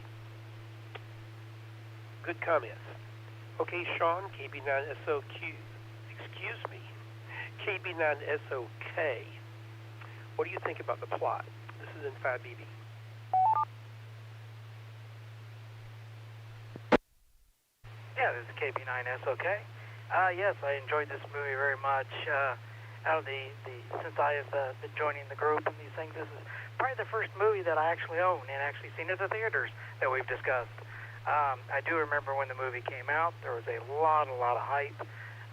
Q: Good comments. Okay, Sean, KB9SOQ. Excuse me. KB9SOK. What do you think about the plot? This is N5BB.
P: Yeah, this is KB9SOK. Yes, I enjoyed this movie very much. Since I have been joining the group and these things, this is probably the first movie that I actually own and actually seen at the theaters that we've discussed. I do remember when the movie came out, there was a lot of hype.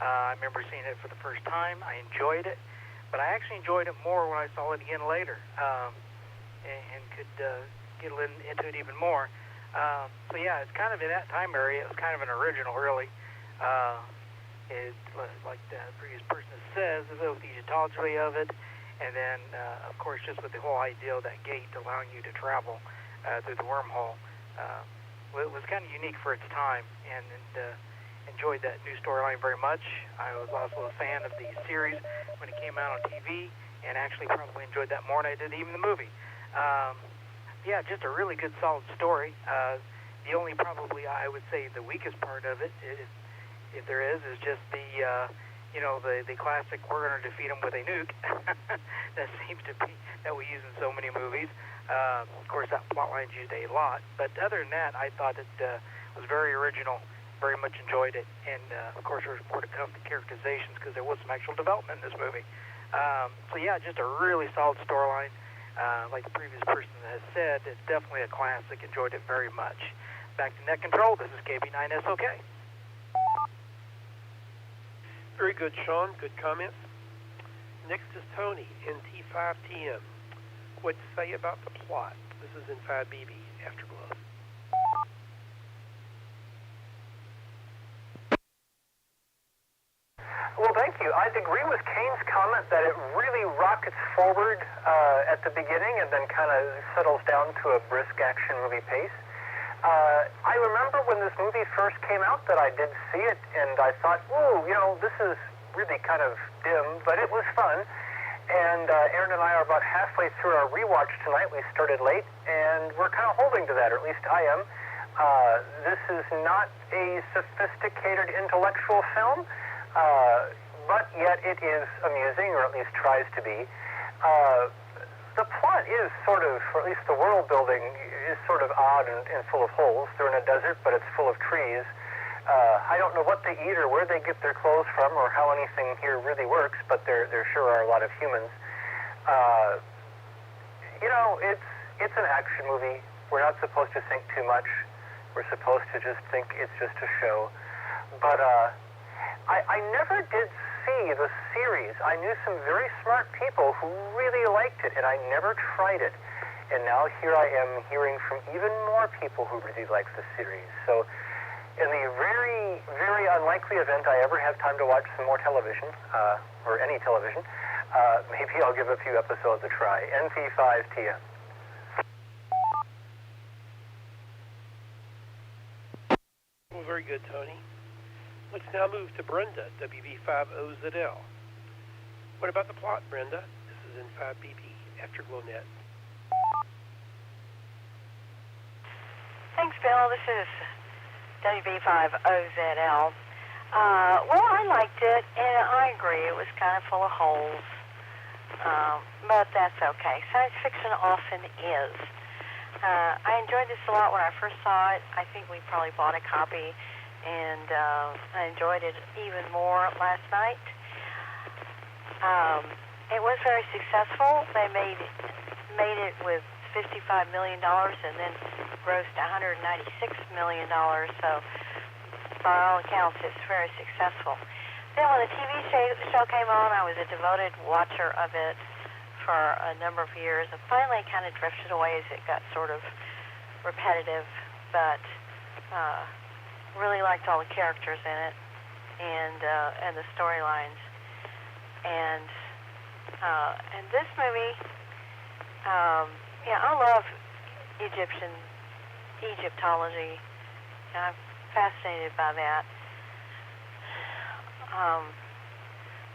P: I remember seeing it for the first time. I enjoyed it, but I actually enjoyed it more when I saw it again later, and could get into it even more. So yeah, it's kind of in that time area. It was kind of an original, really. Like the previous person says, with the Egyptology of it, and then, of course, just with the whole idea of that gate allowing you to travel through the wormhole. It was kind of unique for its time, and enjoyed that new storyline very much. I was also a fan of the series when it came out on TV, and actually probably enjoyed that more than I did even the movie. Yeah, just a really good, solid story. The only probably, I would say, the weakest part of it, if there is just the, you know, the classic, we're going to defeat them with a nuke. That seems to be, that we use in so many movies. Of course, that plot line's used a lot. But other than that, I thought it was very original, very much enjoyed it. And, of course, there was more to come to characterizations because there was some actual development in this movie. So, yeah, just a really solid storyline. Like the previous person has said, it's definitely a classic. Enjoyed it very much. Back to Net Control. This is KB9SOK.
Q: Very good, Sean. Good comments. Next is Tony, NT5TM. What to say about the plot? This is N5BB, Afterglow.
T: Well, thank you. I'd agree with Kane's comment that it really rockets forward at the beginning and then kind of settles down to a brisk action movie pace. I remember when this movie first came out that I did see it, and I thought, whoa, you know, this is really kind of dim, but it was fun. And Aaron and I are about halfway through our rewatch tonight. We started late, and we're kind of holding to that, or at least I am. This is not a sophisticated intellectual film, but yet it is amusing, or at least tries to be. The plot is sort of, or at least the world building is sort of odd and full of holes. They're in a desert, but it's full of trees. I don't know what they eat or where they get their clothes from or how anything here really works, but there sure are a lot of humans. You know, it's an action movie. We're not supposed to think too much. We're supposed to just think it's just a show. But I never did see the series. I knew some very smart people who really liked it, and I never tried it. And now here I am hearing from even more people who really like the series. So in the very, very unlikely event I ever have time to watch some more television, or any television, maybe I'll give a few episodes a try. NP5TM.
Q: Well, very good, Tony. Let's now move to Brenda, WB5OZL. What about the plot, Brenda? This is N5BB, AfterglowNet.
G: Thanks, Bill. This is WB5OZL. Well, I liked it, and I agree. It was kind of full of holes. but that's okay. Science fiction often is. I enjoyed this a lot when I first saw it. I think we probably bought a copy, and I enjoyed it even more last night. It was very successful. They made it with $55 million and then grossed $196 million. So by all accounts, it's very successful. Then when the TV show came on, I was a devoted watcher of it for a number of years, and finally kind of drifted away as it got sort of repetitive, but really liked all the characters in it and the storylines. And this movie, I love Egyptology. I'm fascinated by that.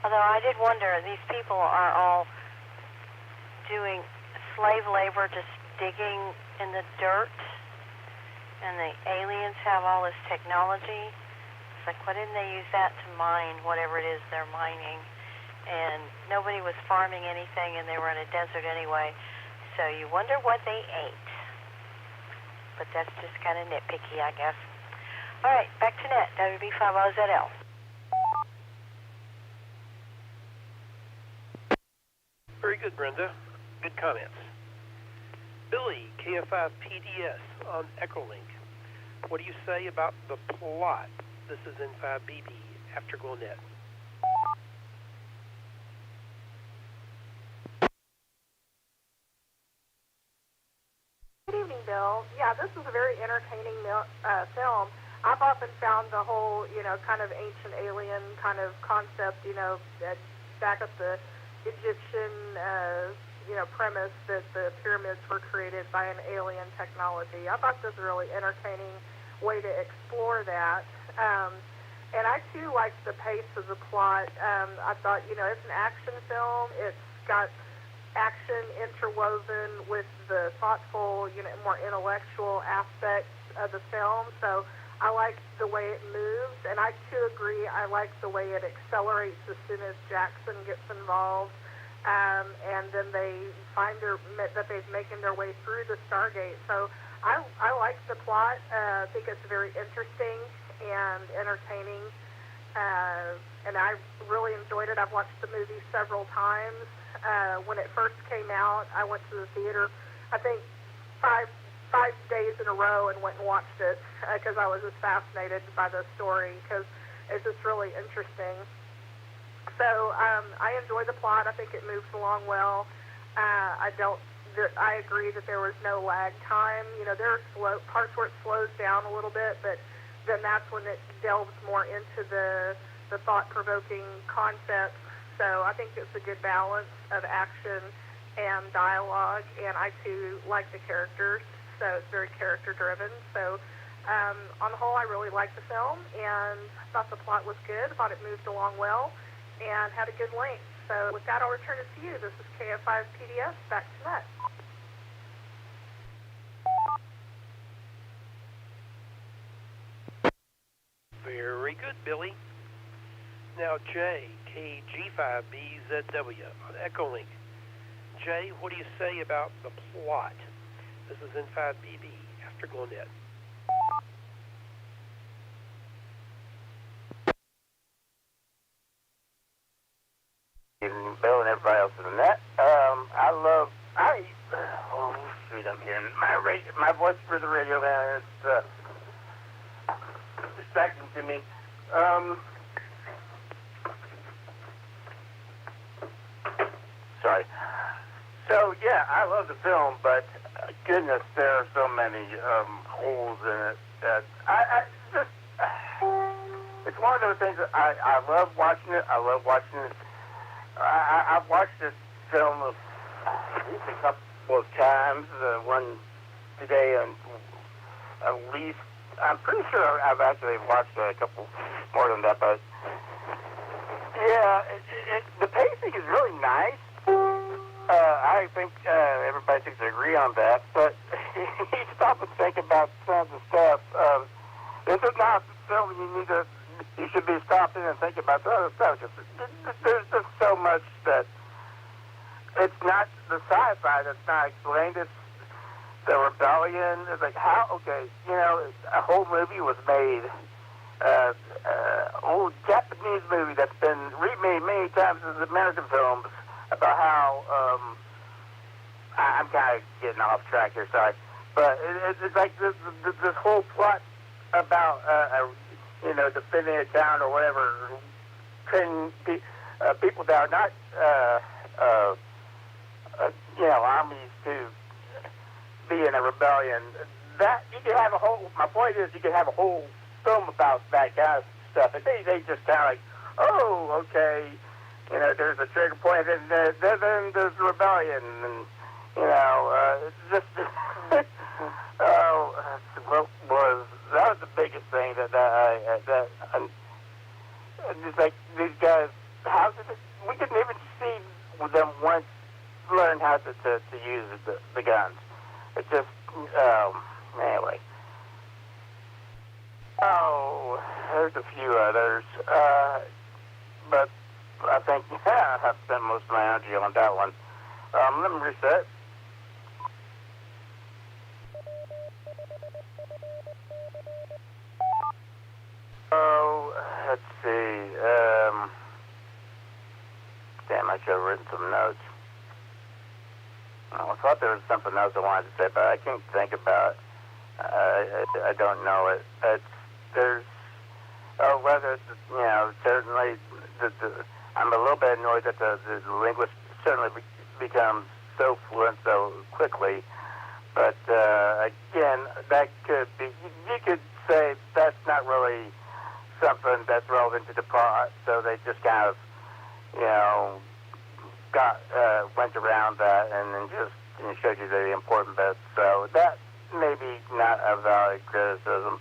G: Although I did wonder, these people are all doing slave labor, just digging in the dirt, and the aliens have all this technology. It's like, why didn't they use that to mine whatever it is they're mining? And nobody was farming anything, and they were in a desert anyway. So you wonder what they ate. But that's just kind of nitpicky, I guess. All right, back to net, WB50ZL.
Q: Very good, Brenda. Good comments. Billy, KF5PDS on Echolink. What do you say about the plot? This is N5BB, Afterglow.net.
L: Good evening, Bill. Yeah, this is a very entertaining film. I've often found the whole, kind of ancient alien kind of concept, back up the Egyptian, premise that the pyramids were created by an alien technology. I thought this was a really entertaining way to explore that. And I, too, liked the pace of the plot. I thought, it's an action film. It's got action interwoven with the thoughtful, more intellectual aspects of the film. So I liked the way it moves, and I too agree. I like the way it accelerates as soon as Jackson gets involved, and then they find that they've making their way through the Stargate. So I like the plot. I think it's very interesting and entertaining, and I really enjoyed it. I've watched the movie several times. When it first came out, I went to the theater, I think, five days in a row and went and watched it because I was just fascinated by the story because it's just really interesting. So I enjoy the plot. I think it moves along well. I agree that there was no lag time. There are parts where it slows down a little bit, but then that's when it delves more into the thought-provoking concepts. So I think it's a good balance of action and dialogue, and I, too, like the characters, so it's very character-driven. So on the whole, I really liked the film, and I thought the plot was good. I thought it moved along well and had a good length. So with that, I'll return it to you. This is KF5PDS, back to net.
Q: Very good, Billy. Now, Jay, KG5BZW on Echolink. Jay, what do you say about the plot? This is N5BB, Afterglow.net.
S: Bill and everybody else in the net. I'm hearing my voice for the radio, man. It's distracting to me. Sorry. So, yeah, I love the film, but goodness, there are so many holes in it that it's one of those things that I love watching it. I've watched this film a couple of times, one today, and at least, I'm pretty sure I've actually watched a couple more than that, but yeah, the pacing is really nice. I think everybody seems to agree on that, but you stop and think about some of the stuff. This is not the film you should be stopping and thinking about the other stuff. There's just so much that it's not the sci-fi that's not explained. It's the rebellion. It's like, how? Okay, you know, a whole movie was made, old Japanese movie that's been remade many times as American films about how, I'm kind of getting off track here, sorry, but it's like this whole plot about, you know, defending a town or whatever, training people that are not, you know, armies to be in a rebellion. That you can have a whole. My point is, you can have a whole film about that kind of stuff, and they just kind of like, oh, okay, you know, there's a trigger point, and then there's rebellion, and you know, it's just. What was that was the biggest thing that it's like these guys. How did it, we didn't even see them once learn how to use the guns. It just, anyway. Oh, there's a few others, but I think I've spent most of my energy on that one. Let me reset. Oh, let's see. Damn, I should have written some notes. I thought there was something else I wanted to say, but I can't think about it. I don't know it. There's, whether it's, you know, certainly, I'm a little bit annoyed that the linguist certainly becomes so fluent so quickly. But, again, that could be, you could say that's not really something that's relevant to the plot, so they just kind of, you know, went around that and then just showed you the important bits. So that maybe not a valid criticism.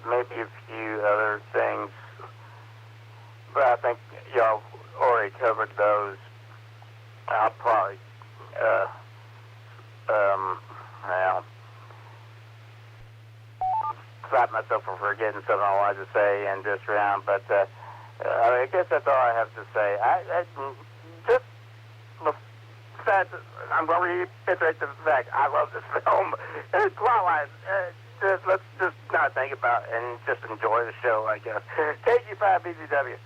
S: Maybe a few other things, but I think y'all already covered those. I'll probably, well, slap myself for forgetting something I wanted to say in this round, but I guess that's all I have to say. I'm going to reiterate the fact I love this film. Plot-wise, let's just not think about it and just enjoy the show, I guess. KG5 BGW.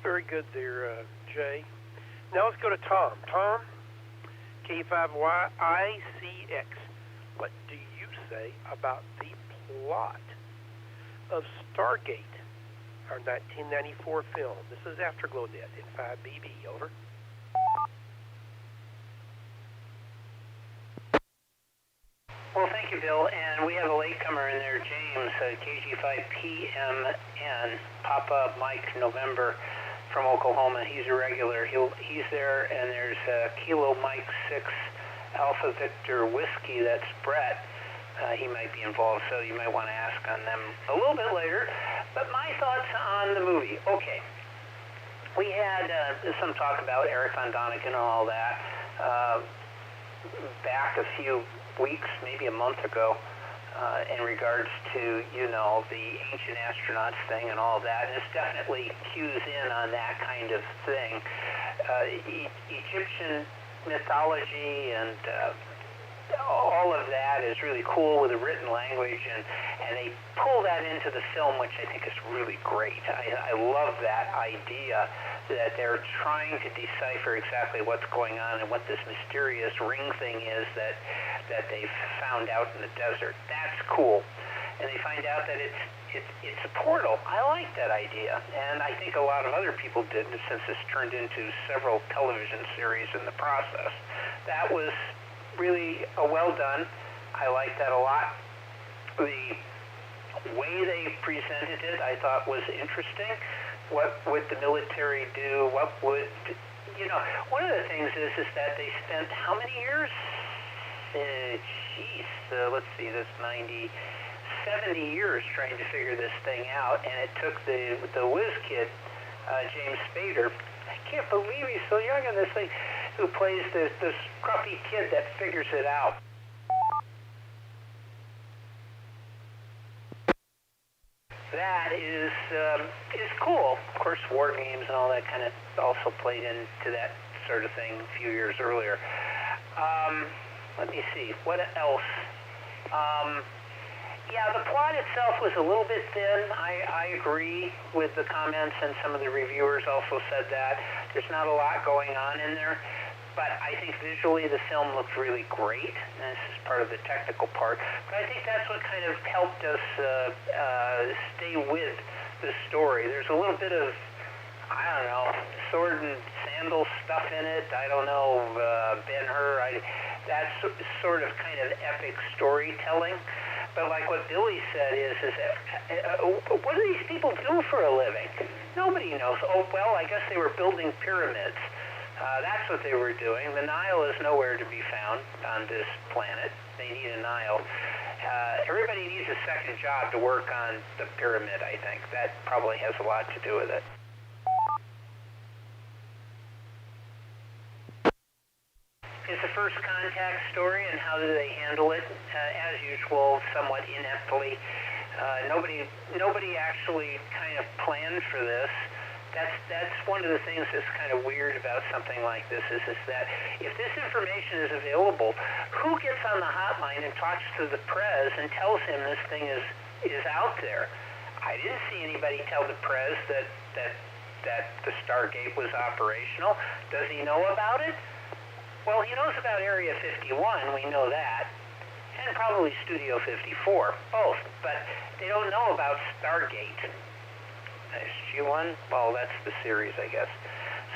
Q: Very good there, Jay. Now let's go to Tom. Tom, K5YICX. What do you say about the plot of Stargate, our 1994 film? This is Afterglow.net in 5BB. Over.
O: Well, thank you, Bill. And we have a latecomer in there, James, KG5PMN, Papa Mike November from Oklahoma. He's a regular. He's there, and there's Kilo Mike 6 Alpha Victor Whiskey. That's Brett. He might be involved, so you might want to ask on them a little bit later. But my thoughts on the movie. Okay. We had some talk about Eric Von Däniken and all that back a few weeks, maybe a month ago, in regards to, you know, the ancient astronauts thing and all that. And this definitely cues in on that kind of thing. Egyptian mythology and all of that is really cool with a written language, and they pull that into the film, which I think is really great. I love that idea that they're trying to decipher exactly what's going on and what this mysterious ring thing is that they've found out in the desert. That's cool. And they find out that it's a portal. I like that idea, and I think a lot of other people did, since it's turned into several television series in the process. That was really well done. I like that a lot. The way they presented it, I thought was interesting. What would the military do? What would, you know, one of the things is that they spent how many years? Let's see, this 70 years trying to figure this thing out, and it took the whiz kid, James Spader. I can't believe he's so young in this thing, who plays this scruffy kid that figures it out. that is cool. Of course, war games and all that kind of also played into that sort of thing a few years earlier. Let me see. What else? Yeah, the plot itself was a little bit thin. I agree with the comments, and some of the reviewers also said that. There's not a lot going on in there, but I think visually the film looked really great, and this is part of the technical part. But I think that's what kind of helped us stay with the story. There's a little bit of, I don't know, sword and sandal stuff in it. I don't know, Ben-Hur. That's sort of kind of epic storytelling. But like what Billy said is that, what do these people do for a living? Nobody knows. Oh, well, I guess they were building pyramids. That's what they were doing. The Nile is nowhere to be found on this planet. They need a Nile. Everybody needs a second job to work on the pyramid, I think. That probably has a lot to do with it. It's the first contact story, and how do they handle it? As usual, somewhat ineptly. Nobody actually kind of planned for this. That's one of the things that's kind of weird about something like this is that if this information is available, who gets on the hotline and talks to the Prez and tells him this thing is out there? I didn't see anybody tell the Prez that the Stargate was operational. Does he know about it? Well, he knows about Area 51, we know that, and probably Studio 54, both, but they don't know about Stargate. SG-1? Well, that's the series, I guess.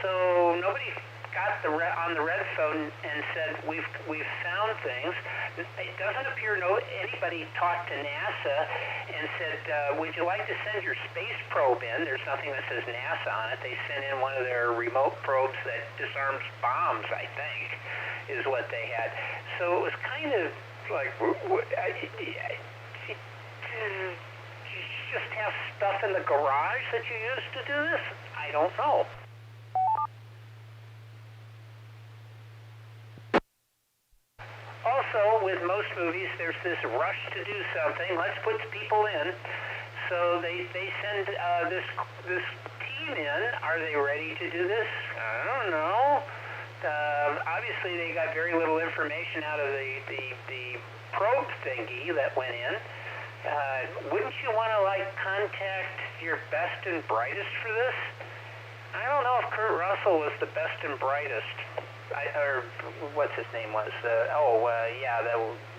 O: So nobody got on the red phone and said, we've found things. It doesn't appear anybody talked to NASA and said, would you like to send your space probe in? There's nothing that says NASA on it. They sent in one of their remote probes that disarms bombs, I think, is what they had. So it was kind of like, just have stuff in the garage that you used to do this? I don't know. Also, with most movies, there's this rush to do something. Let's put people in. So they send this team in. Are they ready to do this? I don't know. Obviously, they got very little information out of the probe thingy that went in. Wouldn't you want to, contact your best and brightest for this? I don't know if Kurt Russell was the best and brightest. Or what's his name was?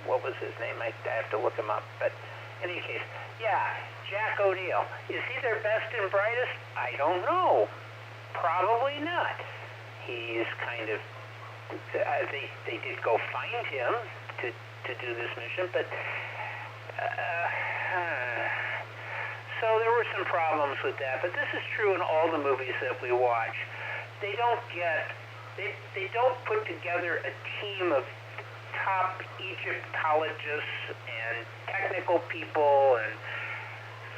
O: What was his name? I have to look him up. But in any case, yeah, Jack O'Neill. Is he their best and brightest? I don't know. Probably not. He's kind of... They did go find him to do this mission, but... So there were some problems with that, but this is true in all the movies that we watch. They don't put together a team of top Egyptologists and technical people and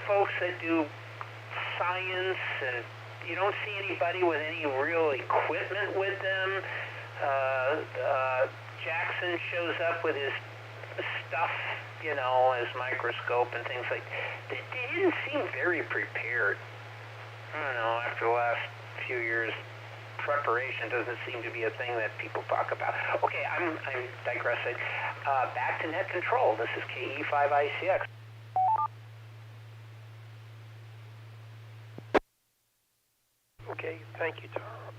O: folks that do science, and you don't see anybody with any real equipment with them. Jackson shows up with his stuff, his microscope and things like that. They didn't seem very prepared. I don't know, after the last few years, preparation doesn't seem to be a thing that people talk about. Okay, I'm digressing. Back to net control. This is KE5ICX.
Q: Okay, thank you, Tom.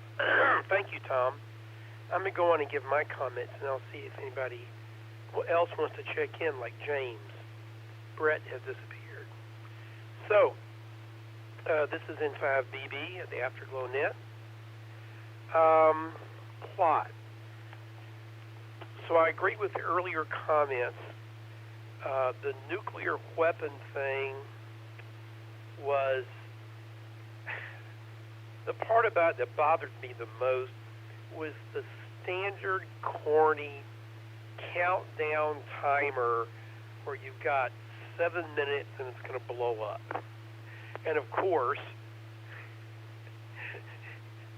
Q: Thank you, Tom. I'm going to go on and give my comments, and I'll see if anybody else wants to check in, like James. Brett has disappeared. So, this is in 5BB at the Afterglow Net. Plot. So I agree with the earlier comments. The nuclear weapon thing was... The part about it that bothered me the most was the standard corny countdown timer where you've got 7 minutes and it's going to blow up. And of course,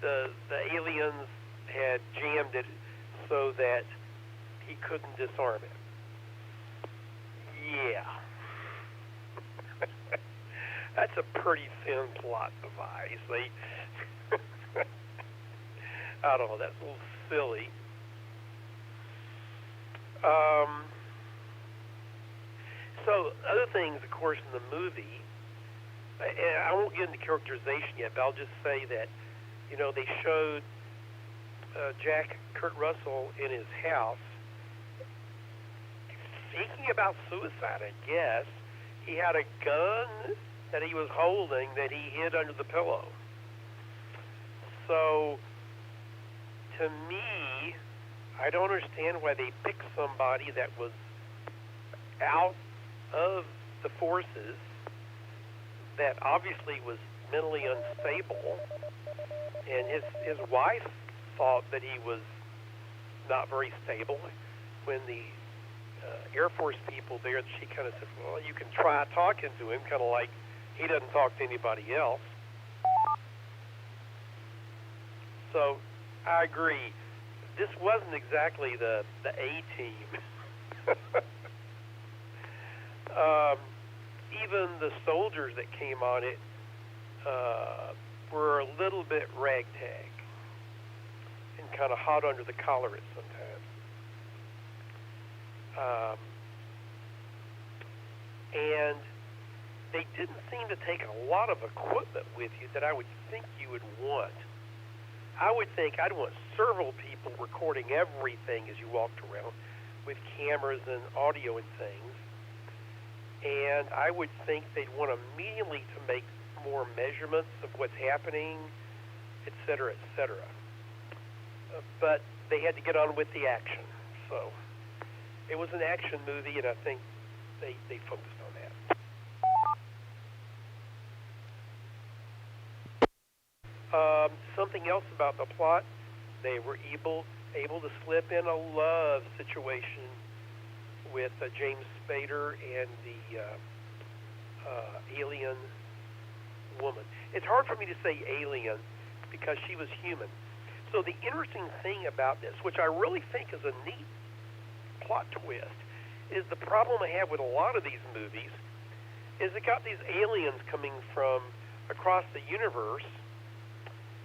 Q: the aliens had jammed it so that he couldn't disarm it. Yeah. pretty thin plot device. I don't know, that's a little silly. So other things, of course, in the movie, and I won't get into characterization yet, but I'll just say that, they showed Jack Kurt Russell in his house thinking about suicide, I guess. He had a gun that he was holding that he hid under the pillow. So, to me, I don't understand why they picked somebody that was out of the forces, that obviously was mentally unstable, and his wife thought that he was not very stable. When the Air Force people there, she kind of said, well, you can try talking to him, kind of like he doesn't talk to anybody else. So I agree. This wasn't exactly the A-team. Even the soldiers that came on it were a little bit ragtag and kind of hot under the collar at sometimes. And they didn't seem to take a lot of equipment with you that I would think you would want. I would think I'd want several people recording everything as you walked around with cameras and audio and things. And I would think they'd want immediately to make more measurements of what's happening, et cetera, et cetera. But they had to get on with the action. So it was an action movie, and I think they focused on that. Something else about the plot, they were able to slip in a love situation with James Spader and the alien woman. It's hard for me to say alien because she was human. So the interesting thing about this, which I really think is a neat plot twist, is the problem I have with a lot of these movies is it got these aliens coming from across the universe,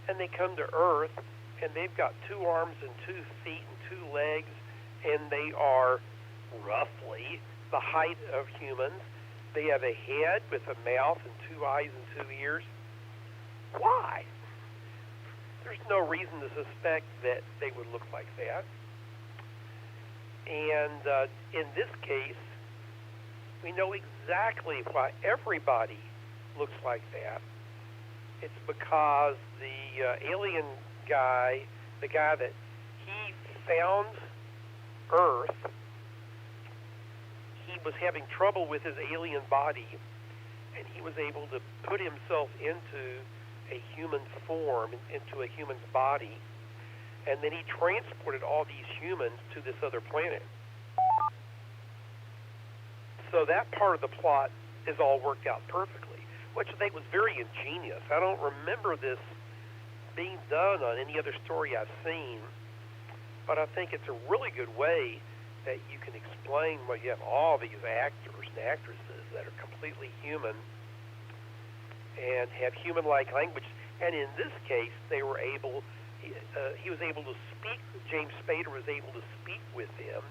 Q: and they come to Earth, and they've got 2 arms and 2 feet and 2 legs, and they are roughly the height of humans. They have a head with a mouth and 2 eyes and 2 ears. Why? There's no reason to suspect that they would look like that. And in this case, we know exactly why everybody looks like that. It's because the alien guy, the guy that he found Earth, he was having trouble with his alien body, and he was able to put himself into a human form, into a human's body, and then he transported all these humans to this other planet. So that part of the plot is all worked out perfectly, which I think was very ingenious. I don't remember this being done on any other story I've seen, but I think it's a really good way that you can explain why you have all these actors and actresses that are completely human and have human-like language. And in this case, they were able, he was able to speak, James Spader was able to speak with them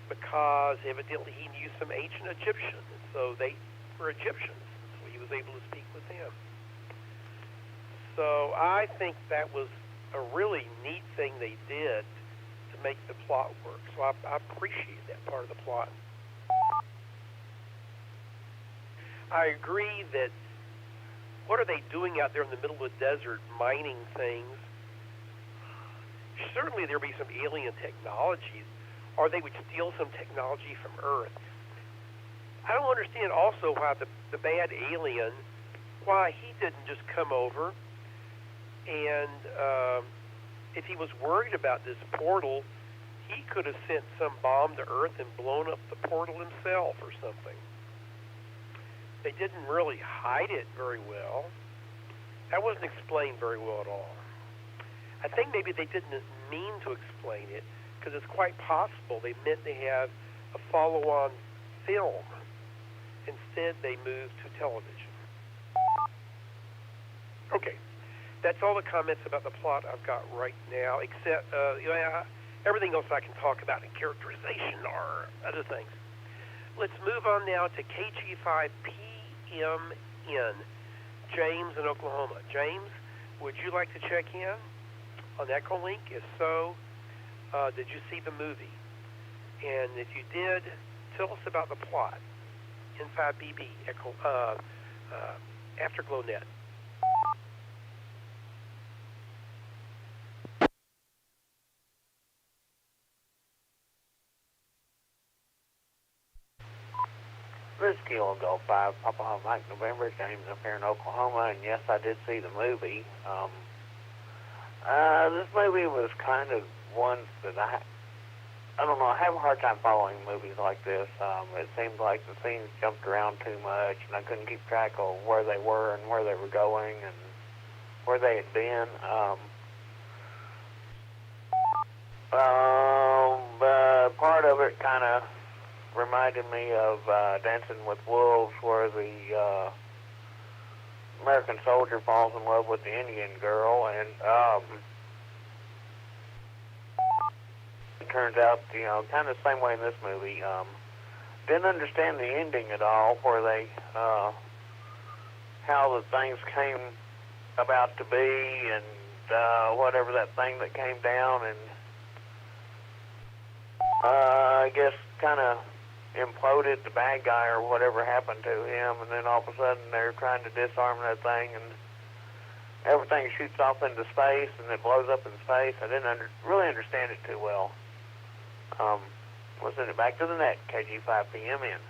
Q: because evidently he knew some ancient Egyptian, and so they were Egyptians, so he was able to speak with them. So I think that was a really neat thing they did to make the plot work. So I appreciate that part of the plot. I agree that what are they doing out there in the middle of the desert, mining things? Certainly there'll be some alien technology, or they would steal some technology from Earth. I don't understand also why the bad alien, why he didn't just come over and if he was worried about this portal, he could have sent some bomb to Earth and blown up the portal himself or something. They didn't really hide it very well. That wasn't explained very well at all. I think maybe they didn't mean to explain it because it's quite possible they meant to have a follow-on film. Instead, they moved to television. Okay. That's all the comments about the plot I've got right now, except everything else I can talk about in characterization or other things. Let's move on now to KG5PMN, James in Oklahoma. James, would you like to check in on Echolink? If so, did you see the movie? And if you did, tell us about the plot. N5BB, AfterglowNet.
K: This is Kilo Golf 5, Papa Mike November, James up here in Oklahoma, and yes, I did see the movie. This movie was kind of one that I don't know, I have a hard time following movies like this. It seemed like the scenes jumped around too much, and I couldn't keep track of where they were and where they were going and where they had been. Part of it kind of reminded me of Dancing with Wolves, where the American soldier falls in love with the Indian girl, and it turns out, kind of the same way in this movie. Didn't understand the ending at all, where they, how the things came about to be, and whatever that thing that came down, and I guess kind of imploded the bad guy or whatever happened to him, and then all of a sudden they're trying to disarm that thing, and everything shoots off into space, and it blows up in space. I didn't really understand it too well. We'll send it back to the net, KG5PMN.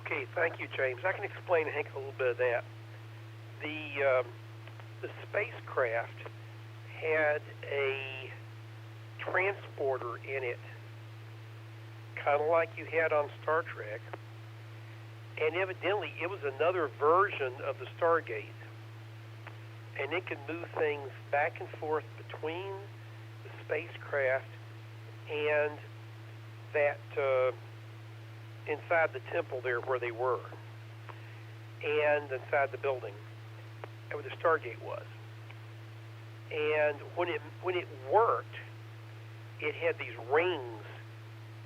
Q: Okay, thank you, James. I can explain, Hank, a little bit of that. The spacecraft had a transporter in it, kind of like you had on Star Trek, and evidently it was another version of the Stargate, and it could move things back and forth between the spacecraft and that inside the temple there where they were, and inside the building where the Stargate was. And when it worked, it had these rings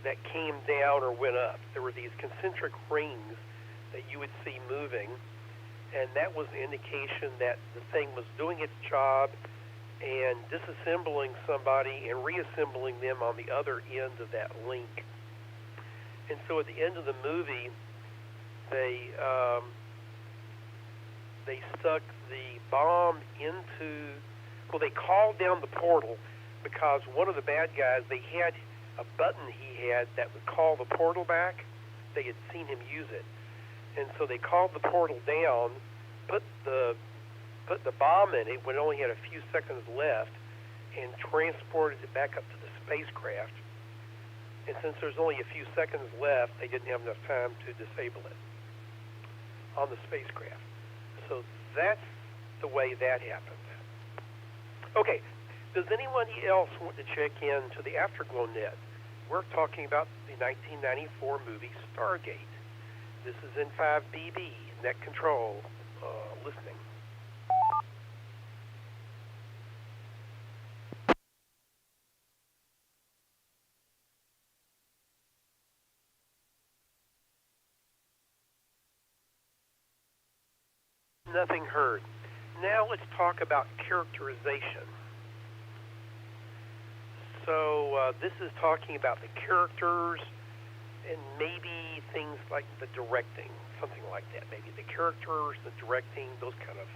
Q: that came down or went up. There were these concentric rings that you would see moving, and that was an indication that the thing was doing its job and disassembling somebody and reassembling them on the other end of that link. And so at the end of the movie, they stuck the bomb into, well, they called down the portal because one of the bad guys, they had a button he had that would call the portal back. They had seen him use it. And so they called the portal down, put the bomb in it when it only had a few seconds left, and transported it back up to the spacecraft. And since there's only a few seconds left, they didn't have enough time to disable it on the spacecraft. So that's the way that happened. Okay, does anybody else want to check in to the AfterglowNet? We're talking about the 1994 movie Stargate. This is N5BB, net control, listening. Nothing heard. Now let's talk about characterization. So this is talking about the characters and maybe things like the directing, something like that. Maybe the characters, the directing, those kind of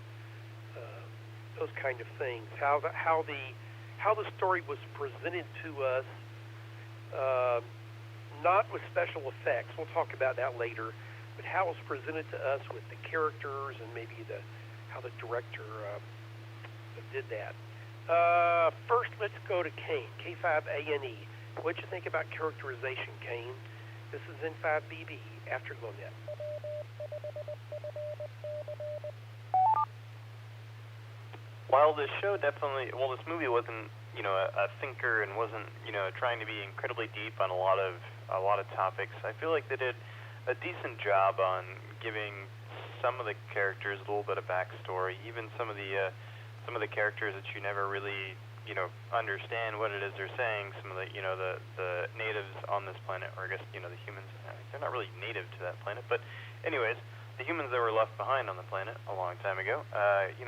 Q: things. How the story was presented to us, not with special effects. We'll talk about that later. But how it was presented to us with the characters and maybe how the director did that. First, let's go to Kane, K5ANE. What'd you think about characterization, Kane? This is N5BB, AfterglowNet.
I: while this show definitely, well, this movie wasn't, a thinker and wasn't, trying to be incredibly deep on a lot of topics, I feel like they did a decent job on giving some of the characters a little bit of backstory, even some of the characters that you never really, understand what it is they're saying. Some of the, the natives on this planet, or I guess, the humans, they're not really native to that planet, but anyways, the humans that were left behind on the planet a long time ago,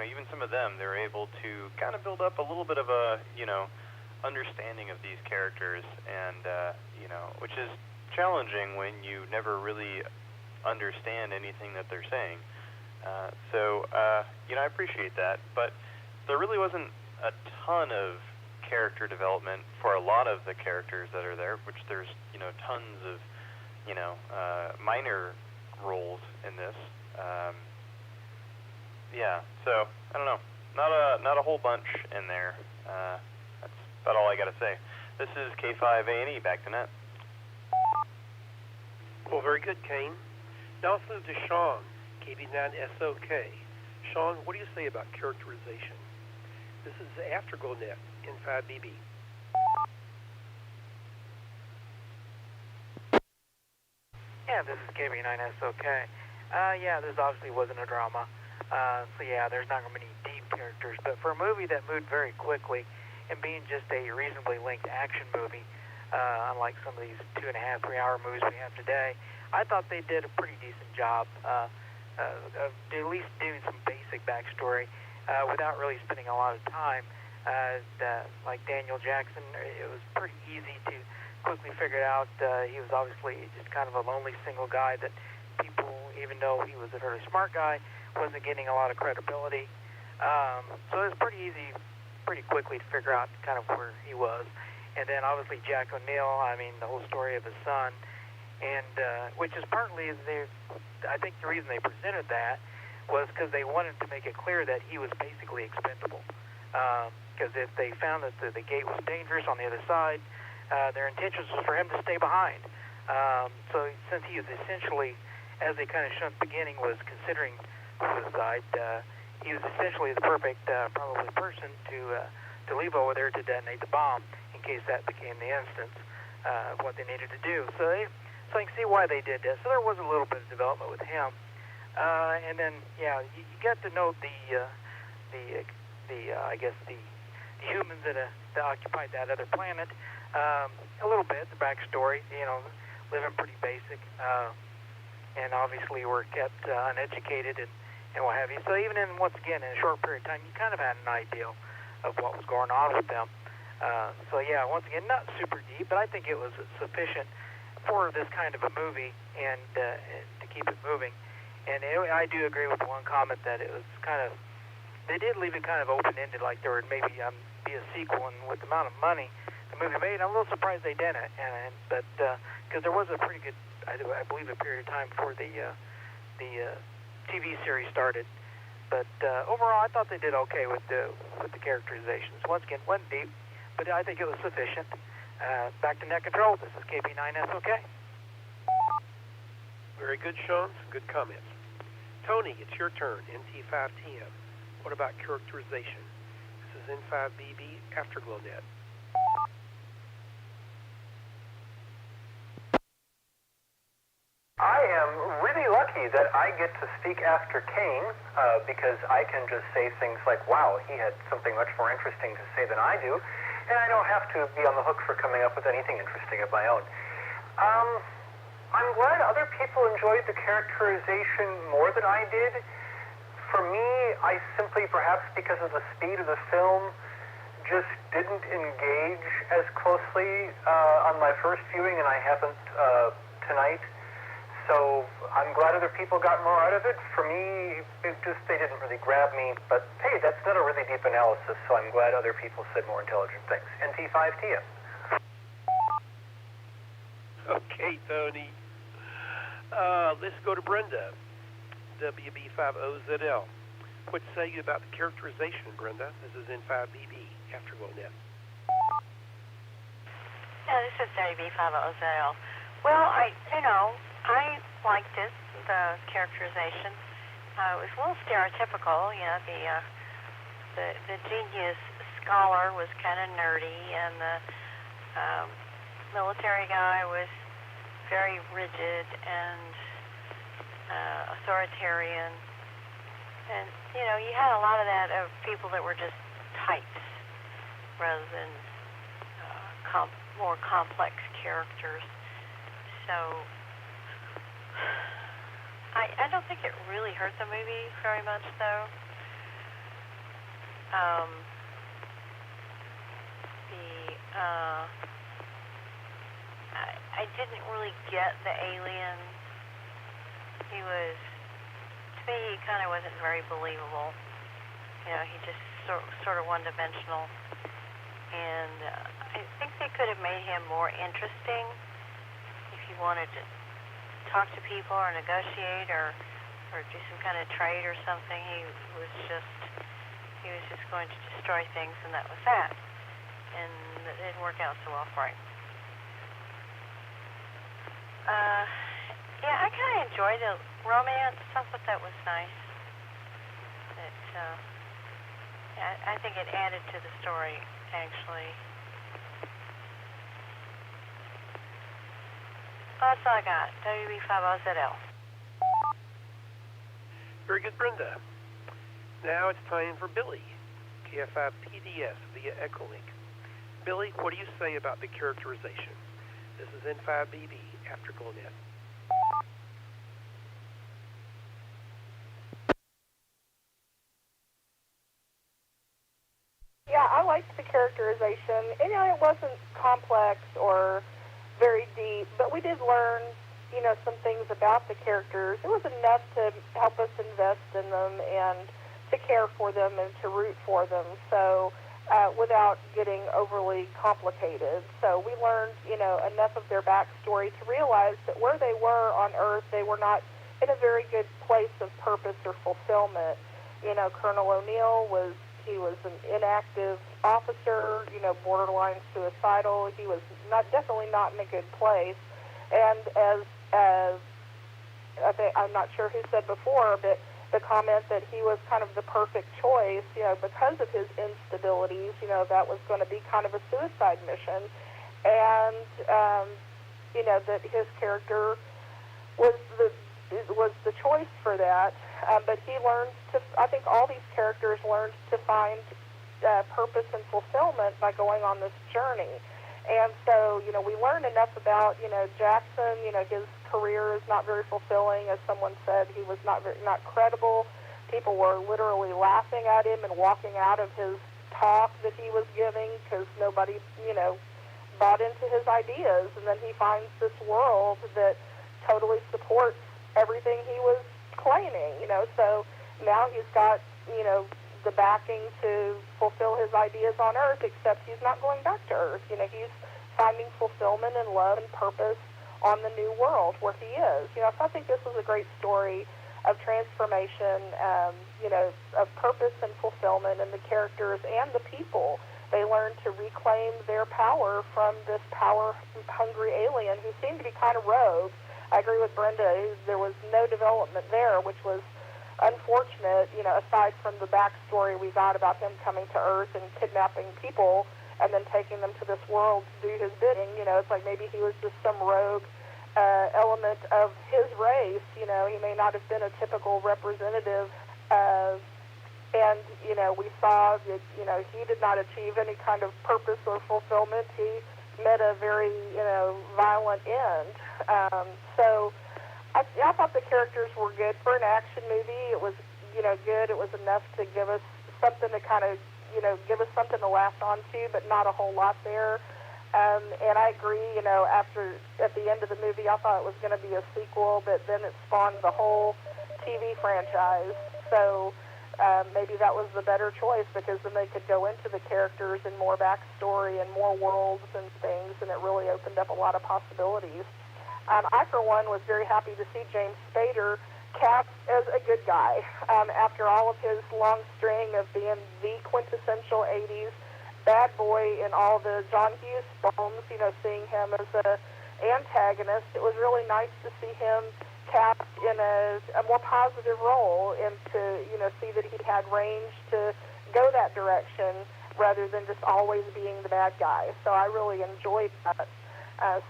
I: even some of them, they were able to kind of build up a little bit of a, understanding of these characters, and, which is challenging when you never really understand anything that they're saying. I appreciate that, but there really wasn't a ton of character development for a lot of the characters that are there, which there's, tons of, minor roles in this. So I don't know, not a whole bunch in there. That's about all I got to say. This is K5A&E, back to net.
Q: Well, very good, Kane. Now let's move to Sean, KB9SOK. Sean, what do you say about characterization? This is AftergloNet in 5BB.
P: Yeah, this is KB9SOK. This obviously wasn't a drama. There's not going to be any deep characters. But for a movie that moved very quickly and being just a reasonably length action movie, unlike some of these 2.5, 3-hour movies we have today, I thought they did a pretty decent job of at least doing some basic backstory without really spending a lot of time. Like Daniel Jackson, it was pretty easy to quickly figure out he was obviously just kind of a lonely single guy that people, even though he was a very smart guy, wasn't getting a lot of credibility. So it was pretty easy, pretty quickly to figure out kind of where he was. And then obviously Jack O'Neill, the whole story of his son, and which is partly, I think the reason they presented that was because they wanted to make it clear that he was basically expendable. Because if they found that the gate was dangerous on the other side, their intentions was for him to stay behind. So since he was essentially, as they kind of showed at the beginning, was considering suicide, he was essentially the perfect probably person to leave over there to detonate the bomb in case that became the instance of what they needed to do. So I can see why they did that. So there was a little bit of development with him. And then, you got to know the humans that occupied that other planet a little bit, the backstory, living pretty basic, and obviously were kept uneducated and what have you. So even in a short period of time, you kind of had an idea of what was going on with them. Once again, not super deep, but I think it was sufficient for this kind of a movie and to keep it moving. And I do agree with the one comment that it was they did leave it kind of open-ended, like there would maybe be a sequel, and with the amount of money the movie made, I'm a little surprised they didn't. But because there was a pretty good, I believe, a period of time before the TV series started. But overall, I thought they did okay with the characterizations. Once again, wasn't deep, but I think it was sufficient. Back to net control. This is KB9SOK.
Q: Very good, Sean. Some good comments. Tony, it's your turn. NT510. What about characterization? This is N5BB AftergloNet.
T: I am really lucky that I get to speak after Kane because I can just say things like, wow, he had something much more interesting to say than I do, and I don't have to be on the hook for coming up with anything interesting of my own. I'm glad other people enjoyed the characterization more than I did. For me, I simply, perhaps because of the speed of the film, just didn't engage as closely on my first viewing, and I haven't tonight. So I'm glad other people got more out of it. For me, they didn't really grab me. But hey, that's not a really deep analysis, so I'm glad other people said more intelligent things. NT5TM.
Q: Okay, Tony. Let's go to Brenda, WB50ZL. What say you about the characterization, Brenda? This is N5BB, AftergloNet.
G: Yeah, this is WB50ZL. Well, I liked it, the characterization. It was a little stereotypical, the the genius scholar was kind of nerdy, and the military guy was very rigid and authoritarian. And, you had a lot of that of people that were just types rather than more complex characters. So I don't think it really hurt the movie very much, though. I didn't really get the alien. He was, to me, he kind of wasn't very believable. He just sort of one-dimensional. And I think they could have made him more interesting if you wanted to talk to people or negotiate or do some kind of trade or something. He was just going to destroy things, and that was that. And it didn't work out so well for him. Yeah, I kind of enjoyed the romance. I thought that was nice. I think it added to the story, actually. That's all I got. WB50ZL.
Q: Very good, Brenda. Now it's time for Billy, KF5 PDS via Echolink. Billy, what do you say about the characterization? This is N5BB after Glenette.
L: Yeah, I liked the characterization. It wasn't complex or very deep, but we did learn, some things about the characters. It was enough to help us invest in them and to care for them and to root for them, so without getting overly complicated. So we learned, enough of their backstory to realize that where they were on Earth, they were not in a very good place of purpose or fulfillment. Colonel O'Neill was an inactive officer, borderline suicidal. He was definitely not in a good place. And as I'm not sure who said before, but the comment that he was kind of the perfect choice, because of his instabilities, that was going to be kind of a suicide mission. And, that his character was the choice for that. But he learned I think all these characters learned to find purpose and fulfillment by going on this journey. And so, we learned enough about, Jackson, his career is not very fulfilling. As someone said, he was not credible. People were literally laughing at him and walking out of his talk that he was giving because nobody, bought into his ideas. And then he finds this world that totally supports everything he was claiming, So now he's got, the backing to fulfill his ideas on Earth, except he's not going back to Earth. He's finding fulfillment and love and purpose on the new world where he is. So I think this was a great story of transformation, of purpose and fulfillment, and the characters and the people. They learned to reclaim their power from this power-hungry alien who seemed to be kind of rogue. I agree with Brenda. There was no development there, which was unfortunate, aside from the backstory we got about him coming to Earth and kidnapping people and then taking them to this world to do his bidding. It's like maybe he was just some rogue element of his race. He may not have been a typical representative. And, we saw that, he did not achieve any kind of purpose or fulfillment. He met a very, violent end. So I thought the characters were good for an action movie. It was, good. It was enough to give us something to kind of, give us something to laugh onto, but not a whole lot there. And I agree, at the end of the movie, I thought it was going to be a sequel, but then it spawned the whole TV franchise. So maybe that was the better choice, because then they could go into the characters and more backstory and more worlds and things, and it really opened up a lot of possibilities. I, for one, was very happy to see James Spader cast as a good guy. After all of his long string of being the quintessential 80s bad boy in all the John Hughes films, seeing him as an antagonist, it was really nice to see him cast in a more positive role and to, see that he had range to go that that direction rather than just always being the bad guy. So I really enjoyed that,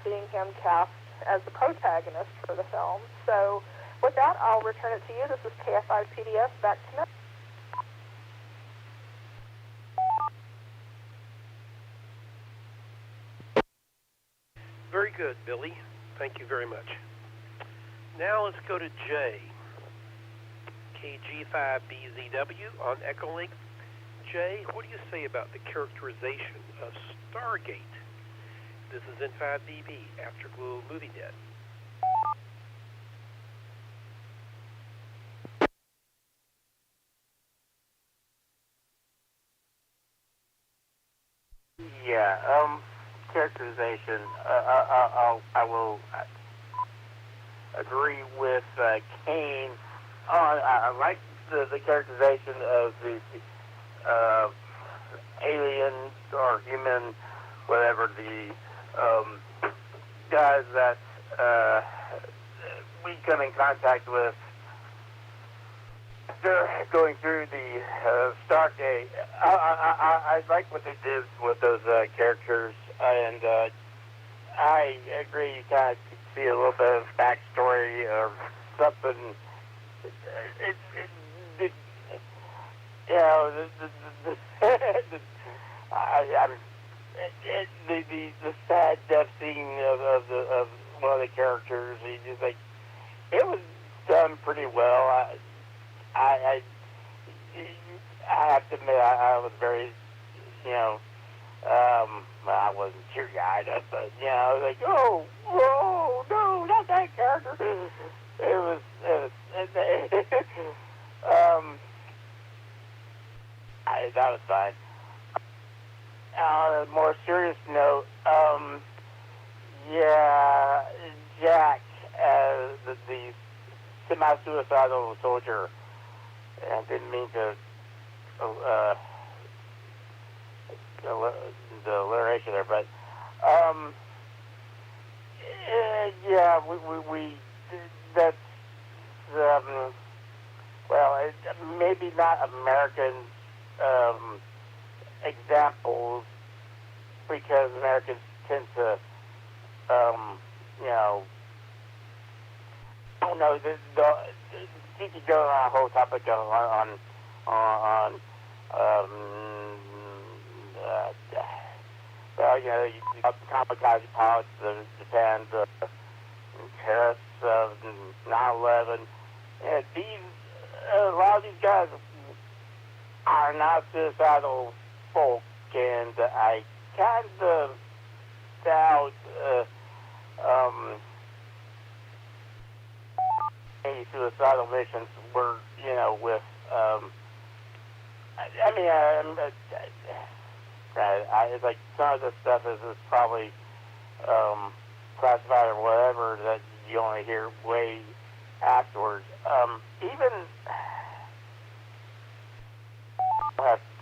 L: seeing him cast as the protagonist for the film. So with that, I'll return it to you. This is KF5 PDF. Back to Nick.
Q: Very good, Billy. Thank you very much. Now let's go to Jay. KG5BZW on Echolink. Jay, what do you say about the characterization of Stargate? This is in 5BB, Afterglow MovieNet.
S: Yeah, characterization. I will agree with Kane. I like the characterization of the alien or human, whatever, the guys that we come in contact with. They're going through the Stargate. I like what they did with those characters, and I agree. You kind of see a little bit of backstory or something. You know, the sad death scene of one of the characters. He just like, it was done pretty well. I have to admit, I was very, you know, I wasn't teary-eyed, but, you know, I was like, oh, whoa, no, not that character. That was fine. On a more serious note, yeah, Jack, the semi-suicidal soldier, I didn't mean to the alliteration there, but yeah, we that's well, maybe not American examples, because Americans tend to you know, I don't know, you could go on a whole topic on well, you know, kamikaze pilots of Japan, the terrorists of 9/11. And a lot of these guys are not suicidal folk, and I kind of doubt any suicidal missions were, you know, with it's like some of this stuff is probably classified or whatever that you only hear way afterwards. Even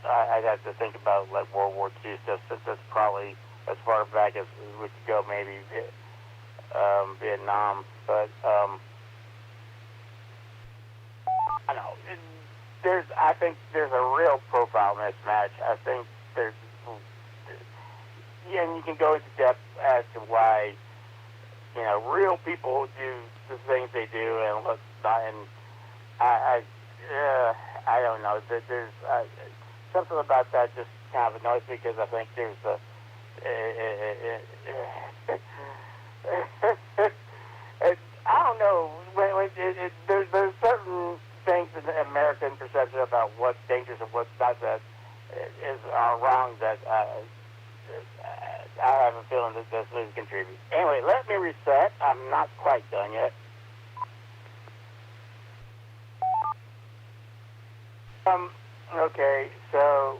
S: I'd have to think about like World War II stuff, since that's probably as far back as we could go, maybe Vietnam. But I don't know. I think there's a real profile mismatch. I think there's, and you can go into depth as to why, you know, real people do the things they do, and I don't know. There's something about that just kind of annoys me, because I think there's I don't know. There's certain things in the American perception about what's dangerous and what's not that are wrong that I have a feeling that this movie contributes. Anyway, let me reset. I'm not quite done yet. Okay, so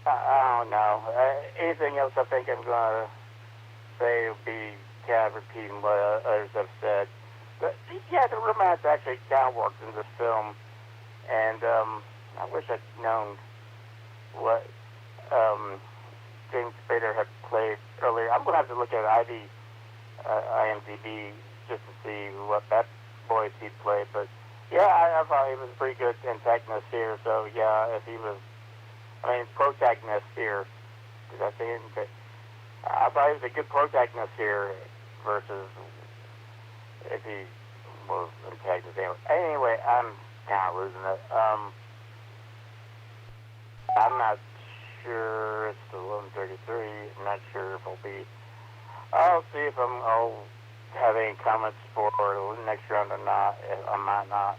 S: I don't know. Anything else I think I'm going to say would be kind of repeating what others have said. But yeah, the romance actually kind of works in this film, and I wish I'd known what James Spader had played earlier. I'm going to have to look at IMDb just to see what that boy he played, but Yeah, I thought he was a pretty good antagonist here. So yeah, if he was, protagonist here. Did I say it? I thought he was a good protagonist here versus if he was antagonist. Anyway, I'm kind of losing it. I'm not sure. It's 11:33. I'm not sure if I'll see if I'll have any comments for the next round or not. I might not.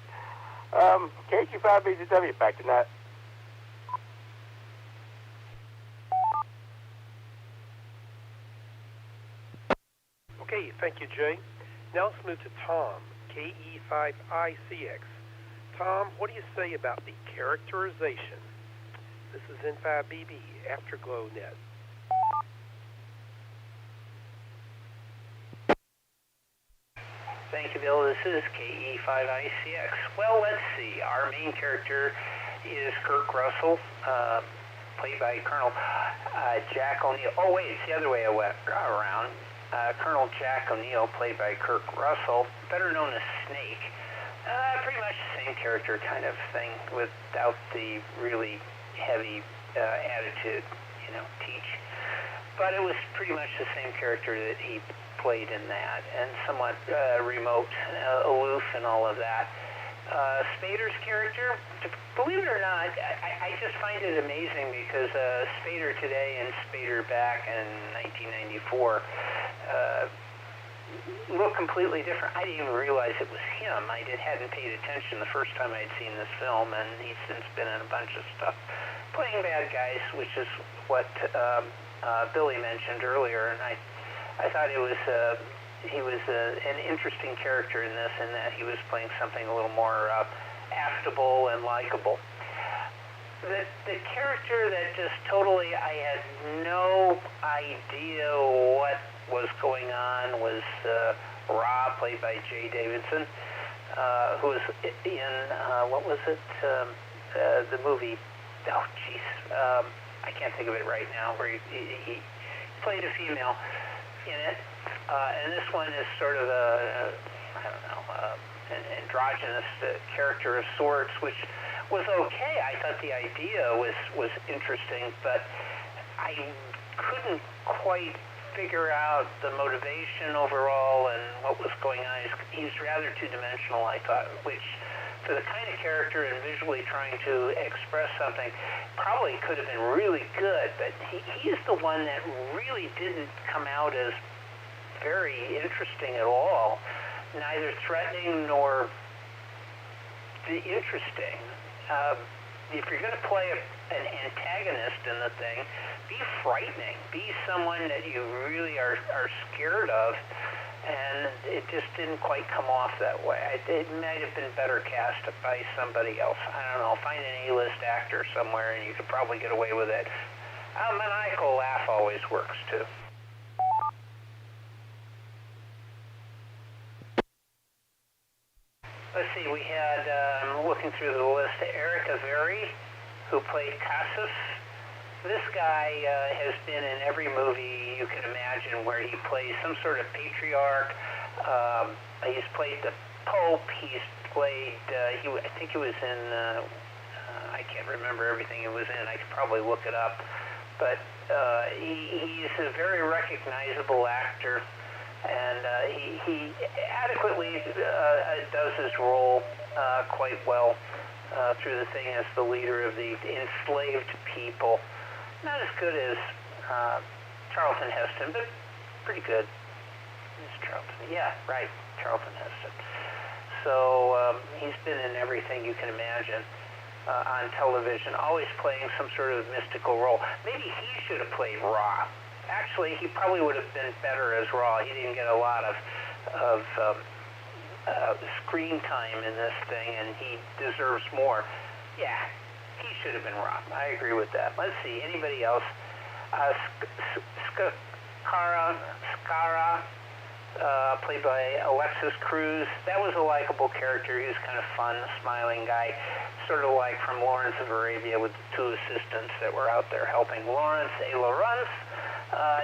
S: KQ5BGW, back to that.
Q: Okay, thank you, Jay. Now let's move to Tom, KE5ICX. Tom, what do you say about the characterization? This is N5BB, Afterglow Net.
O: Thank you, Bill. This is KE5ICX. Well, let's see. Our main character is Kirk Russell, played by Colonel Jack O'Neill. Oh, wait, it's the other way around. Colonel Jack O'Neill, played by Kirk Russell, better known as Snake. Pretty much the same character kind of thing without the really heavy attitude, teach. But it was pretty much the same character that he played in that, and somewhat remote, aloof, and all of that. Spader's character, believe it or not, I just find it amazing because Spader today and Spader back in 1994 look completely different. I didn't even realize it was him. I hadn't paid attention the first time I'd seen this film, and he's since been in a bunch of stuff playing bad guys, which is what Billy mentioned earlier, and I thought he was an interesting character in this, in that he was playing something a little more affable and likable. The character that just totally, I had no idea what was going on was Ra, played by Jay Davidson, who was in, what was it, the movie, oh jeez, I can't think of it right now, where he played a female in it. And this one is sort of an androgynous character of sorts, which was okay. I thought the idea was interesting, but I couldn't quite figure out the motivation overall and what was going on. He's rather two-dimensional, I thought, which for the kind of character and visually trying to express something probably could have been really good, but he's the one that really didn't come out as very interesting at all, neither threatening nor interesting. If you're going to play an antagonist in the thing, be frightening. Be someone that you really are scared of, and it just didn't quite come off that way. It might have been better cast by somebody else. I don't know. Find an A-list actor somewhere, and you could probably get away with it. A maniacal laugh always works, too. Let's see, we had, I'm looking through the list, Eric Avery, who played Cassus. This guy has been in every movie you can imagine where he plays some sort of patriarch. He's played the Pope. He's played, I think he was in, I can't remember everything he was in. I could probably look it up. But he's a very recognizable actor. And he adequately does his role quite well through the thing as the leader of the enslaved people. Not as good as Charlton Heston, but pretty good. It's Charlton. Yeah, right, Charlton Heston. So he's been in everything you can imagine on television, always playing some sort of mystical role. Maybe he should have played Ra. Actually, he probably would have been better as Ra. He didn't get a lot of screen time in this thing, and he deserves more. Yeah, he should have been Ra. I agree with that. Let's see, anybody else? Skara, played by Alexis Cruz. That was a likable character. He was kind of fun, smiling guy, sort of like from Lawrence of Arabia with the two assistants that were out there helping Lawrence.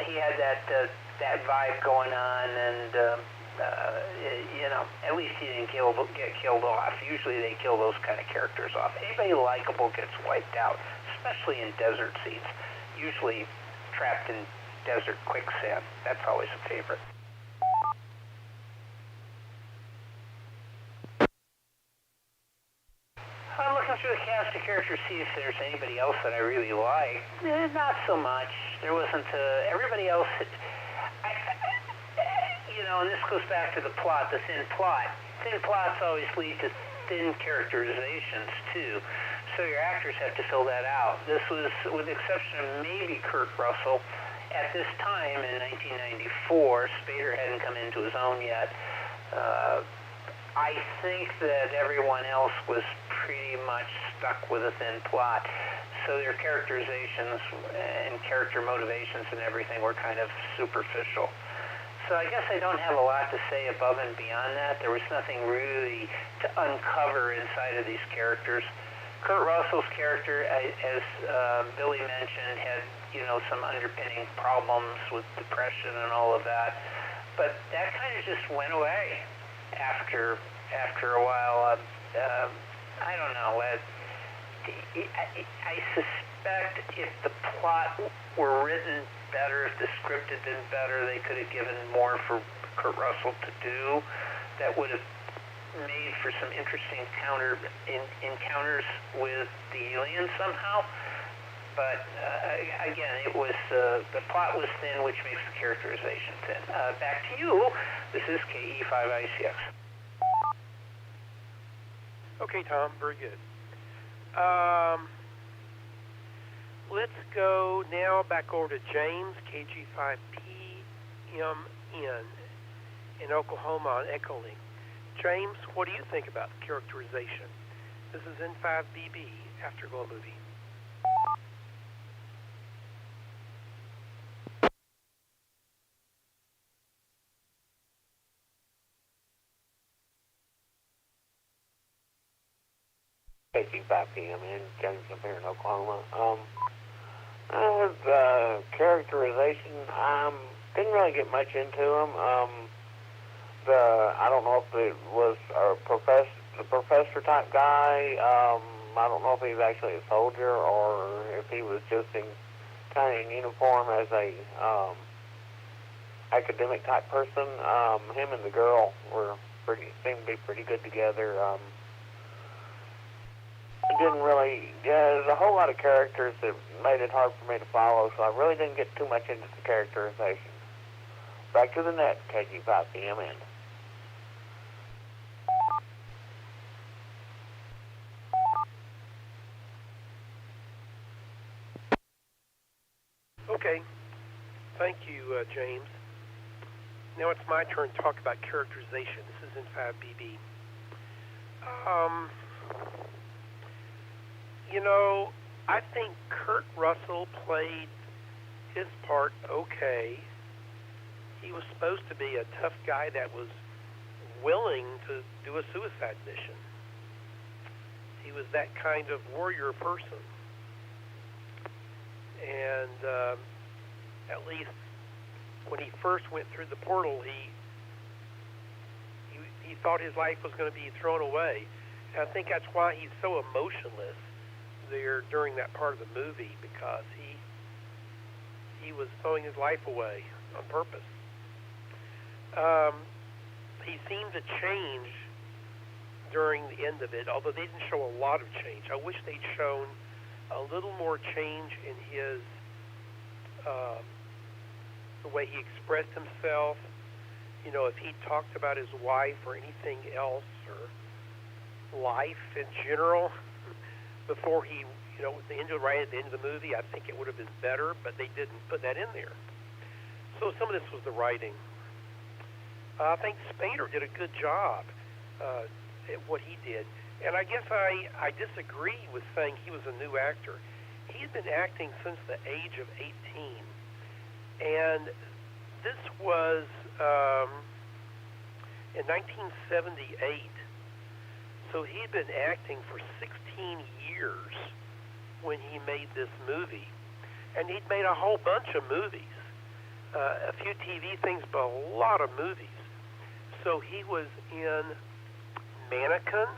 O: He had that vibe going on, and At least he didn't get killed off. Usually they kill those kind of characters off. Anybody likable gets wiped out, especially in desert scenes. Usually trapped in desert quicksand. That's always a favorite. I'm looking through the cast of characters to see if there's anybody else that I really like. Not so much. There wasn't. Everybody else. And this goes back to the plot, the thin plot. Thin plots always lead to thin characterizations, too. So your actors have to fill that out. This was, with the exception of maybe Kurt Russell, at this time in 1994, Spader hadn't come into his own yet. I think that everyone else was pretty much stuck with a thin plot. So their characterizations and character motivations and everything were kind of superficial. So I guess I don't have a lot to say above and beyond that. There was nothing really to uncover inside of these characters. Kurt Russell's character, as Billy mentioned, had some underpinning problems with depression and all of that. But that kind of just went away after a while. I don't know. I suspect if the plot were written better, if the script had been better, they could have given more for Kurt Russell to do. That would have made for some interesting encounters with the aliens somehow. But again, it was the plot was thin, which makes the characterization thin. Back to you. This is KE5ICX.
Q: Okay, Tom, very good. Let's go now back over to James, KG5PMN in Oklahoma on Echolink. James, what do you think about characterization? This is N5BB, Afterglow movie.
K: KG5PMN, James up here in Oklahoma. With characterization, didn't really get much into him. I don't know if it was the professor type guy. I don't know if he was actually a soldier or if he was just in uniform as a academic type person. Him and the girl seemed to be pretty good together. Didn't really, there's a whole lot of characters that made it hard for me to follow, so I really didn't get too much into the characterization. Back to the net, KG5PMN.
Q: Okay. Thank you, James. Now it's my turn to talk about characterization. This is N5BB. I think Kurt Russell played his part okay. He was supposed to be a tough guy that was willing to do a suicide mission. He was that kind of warrior person. And at least when he first went through the portal, he thought his life was going to be thrown away. And I think that's why he's so emotionless there during that part of the movie, because he was throwing his life away on purpose. He seemed to change during the end of it, although they didn't show a lot of change. I wish they'd shown a little more change in his the way he expressed himself. If he talked about his wife or anything else, or life in general, before he, right at the end of the movie, I think it would have been better, but they didn't put that in there. So some of this was the writing. I think Spader did a good job at what he did. And I guess I disagree with saying he was a new actor. He had been acting since the age of 18. And this was in 1978. So he had been acting for 16 years when he made this movie. And he'd made a whole bunch of movies. A few TV things, but a lot of movies. So he was in Mannequin.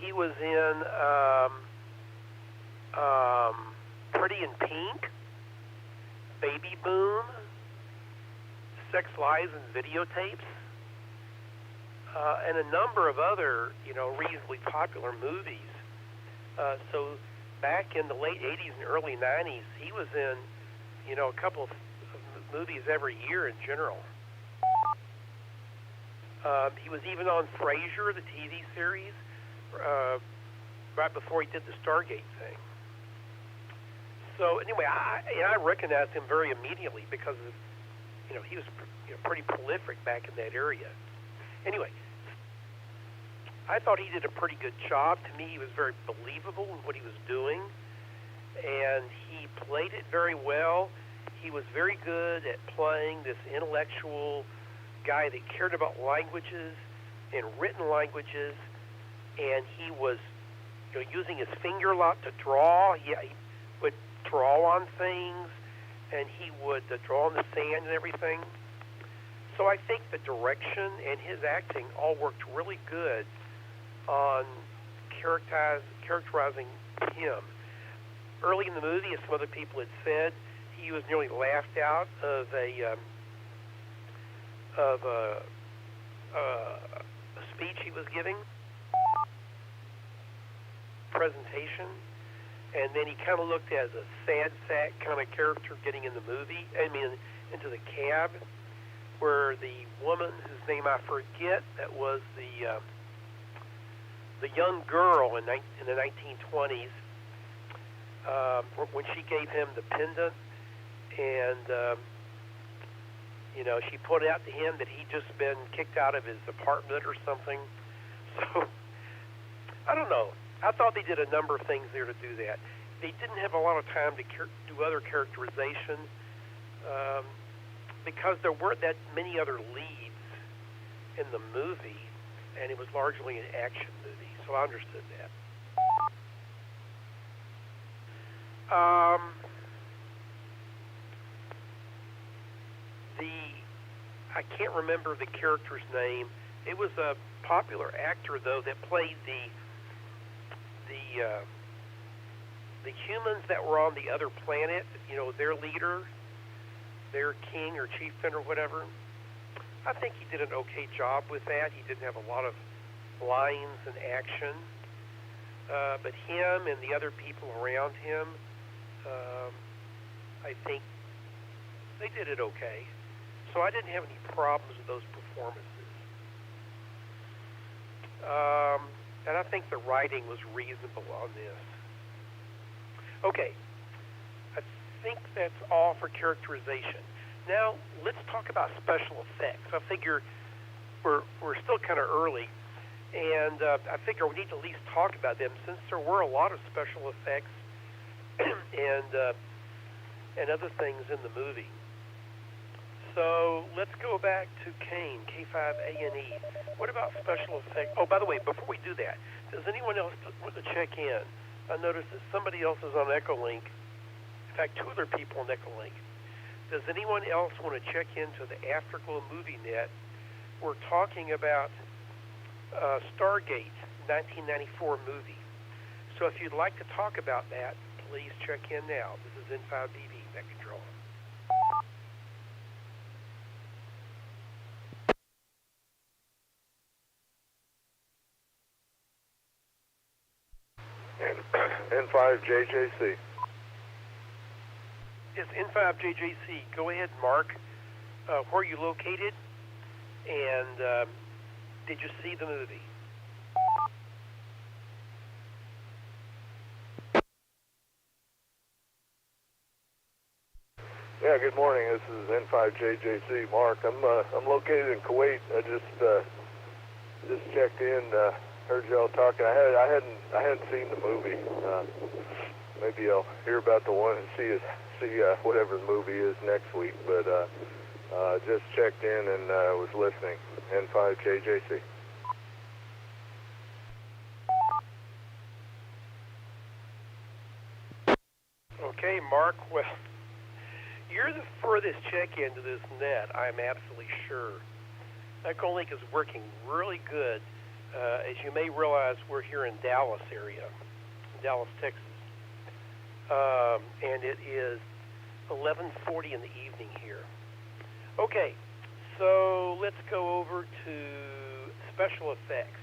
Q: He was in Pretty in Pink, Baby Boom, Sex, Lies, and Videotapes, and a number of other, reasonably popular movies. So back in the late 80s and early 90s, he was in, a couple of movies every year in general. He was even on Frasier, the TV series, right before he did the Stargate thing. So anyway, I recognized him very immediately because of, he was pretty prolific back in that area. Anyway, I thought he did a pretty good job. To me, he was very believable in what he was doing, and he played it very well. He was very good at playing this intellectual guy that cared about languages and written languages, and he was using his finger a lot to draw. He would draw on things, and he would draw on the sand and everything. So I think the direction and his acting all worked really good on characterizing him. Early in the movie, as some other people had said, he was nearly laughed out of a speech he was giving, presentation, and then he kind of looked as a sad sack kind of character getting in the movie. Into the cab, where the woman whose name I forget, that was the young girl in the 1920s, when she gave him the pendant, and she pointed out to him that he'd just been kicked out of his apartment or something. So I don't know. I thought they did a number of things there to do that. They didn't have a lot of time to do other characterization because there weren't that many other leads in the movie, and it was largely an action movie, so I understood that. I can't remember the character's name. It was a popular actor, though, that played the humans that were on the other planet, their leader, their king or chieftain or whatever. I think he did an okay job with that. He didn't have a lot of lines and action. But him and the other people around him, I think they did it okay. So I didn't have any problems with those performances. And I think the writing was reasonable on this. Okay, I think that's all for characterization. Now, let's talk about special effects. I figure we're still kind of early, and I figure we need to at least talk about them since there were a lot of special effects and other things in the movie. So let's go back to Kane, K5A&E. What about special effects? Oh, by the way, before we do that, does anyone else want to check in? I noticed that somebody else is on Echolink. In fact, two other people on Echolink. Does anyone else want to check into the Afterglow Movie Net? We're talking about Stargate, 1994 movie. So if you'd like to talk about that, please check in now. This is N5BB, Net Control.
H: N5JJC.
Q: It's N5JJC. Go ahead, Mark. Where are you located? And did you see the movie?
H: Yeah, good morning. This is N5JJC, Mark. I'm located in Kuwait. I just checked in. Heard y'all talking. I hadn't seen the movie. Maybe I'll hear about the one and see whatever the movie is next week. But just checked in and was listening. N5JJC.
Q: Okay, Mark. Well, You're the furthest check-in to this net, I'm absolutely sure. Echolink is working really good. As you may realize, we're here in Dallas area, Dallas, Texas. And it is 11:40 in the evening here. Okay, so let's go over to special effects.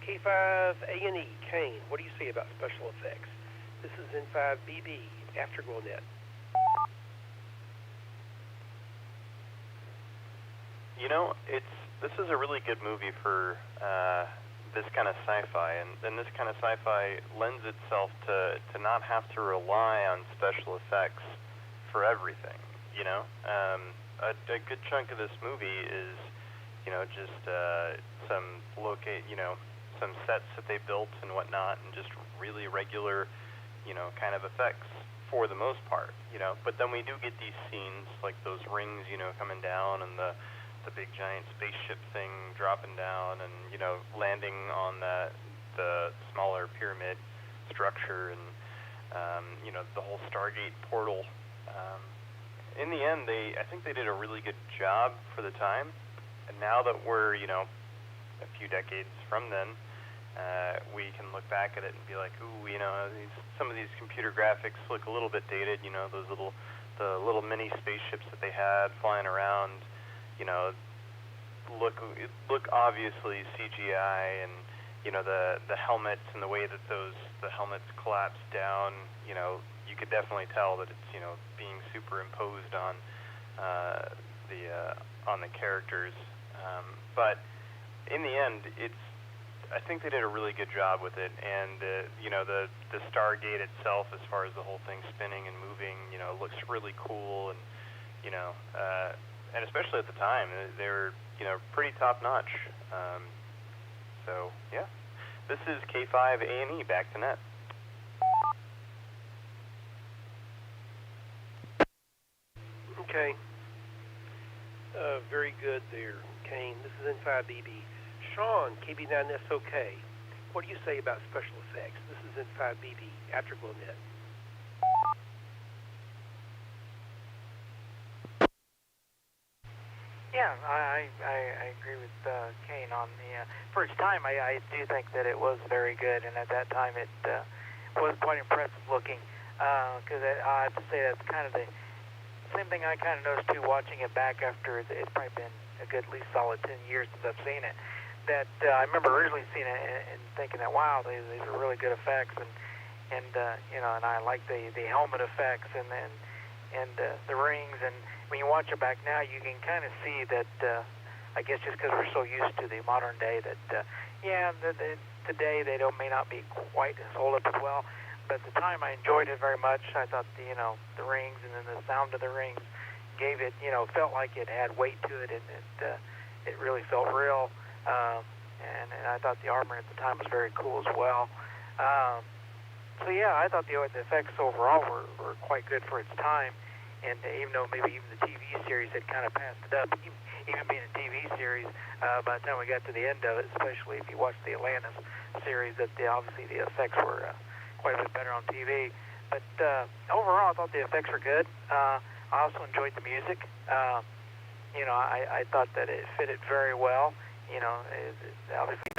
Q: K5A&E, Kane, what do you say about special effects? This is N5BB, Afterglow Net.
I: You know, this is a really good movie for this kind of sci-fi, and this kind of sci-fi lends itself to not have to rely on special effects for everything. You know, a good chunk of this movie is, you know, just some some sets that they built and whatnot, and just really regular, you know, kind of effects for the most part. You know, but then we do get these scenes like those rings, you know, coming down, and the big giant spaceship thing dropping down, and you know, landing on the smaller pyramid structure, and you know, the whole Stargate portal. In the end, I think they did a really good job for the time. And now that we're, you know, a few decades from then, we can look back at it and be like, ooh, you know, some of these computer graphics look a little bit dated. You know, the little mini spaceships that they had flying around, you know, look obviously CGI, and you know, the helmets and the way that the helmets collapse down, you know, you could definitely tell that it's, you know, being superimposed on the characters. But in the end, I think they did a really good job with it, and you know, the Stargate itself, as far as the whole thing spinning and moving, you know, looks really cool, and you know, and especially at the time, they were, you know, pretty top notch. So yeah, this is K5A&E, back to net.
Q: Okay. Very good there, Kane. This is N5BB. Sean, KB9SOK. What do you say about special effects? This is N5BB, Afterglow Net.
P: Yeah, I agree with Kane on the first time. I do think that it was very good, and at that time it was quite impressive looking. Because I have to say that's kind of the same thing I kind of noticed too, watching it back after it's probably been a good, at least solid 10 years since I've seen it. That I remember originally seeing it and thinking that, wow, these are really good effects, and you know, and I like the helmet effects and the rings. And when you watch it back now, you can kind of see that. I guess just because we're so used to the modern day, that today they may not be quite as hold up as well. But at the time, I enjoyed it very much. I thought the rings and then the sound of the rings gave it, you know, felt like it had weight to it, and it really felt real. And I thought the armor at the time was very cool as well. So yeah, I thought the effects overall were quite good for its time. And even though maybe even the TV series had kind of passed it up, even being a TV series, by the time we got to the end of it, especially if you watched the Atlantis series, that obviously the effects were quite a bit better on TV. But overall, I thought the effects were good. I also enjoyed the music. You know, I thought that it fitted very well. You know, obviously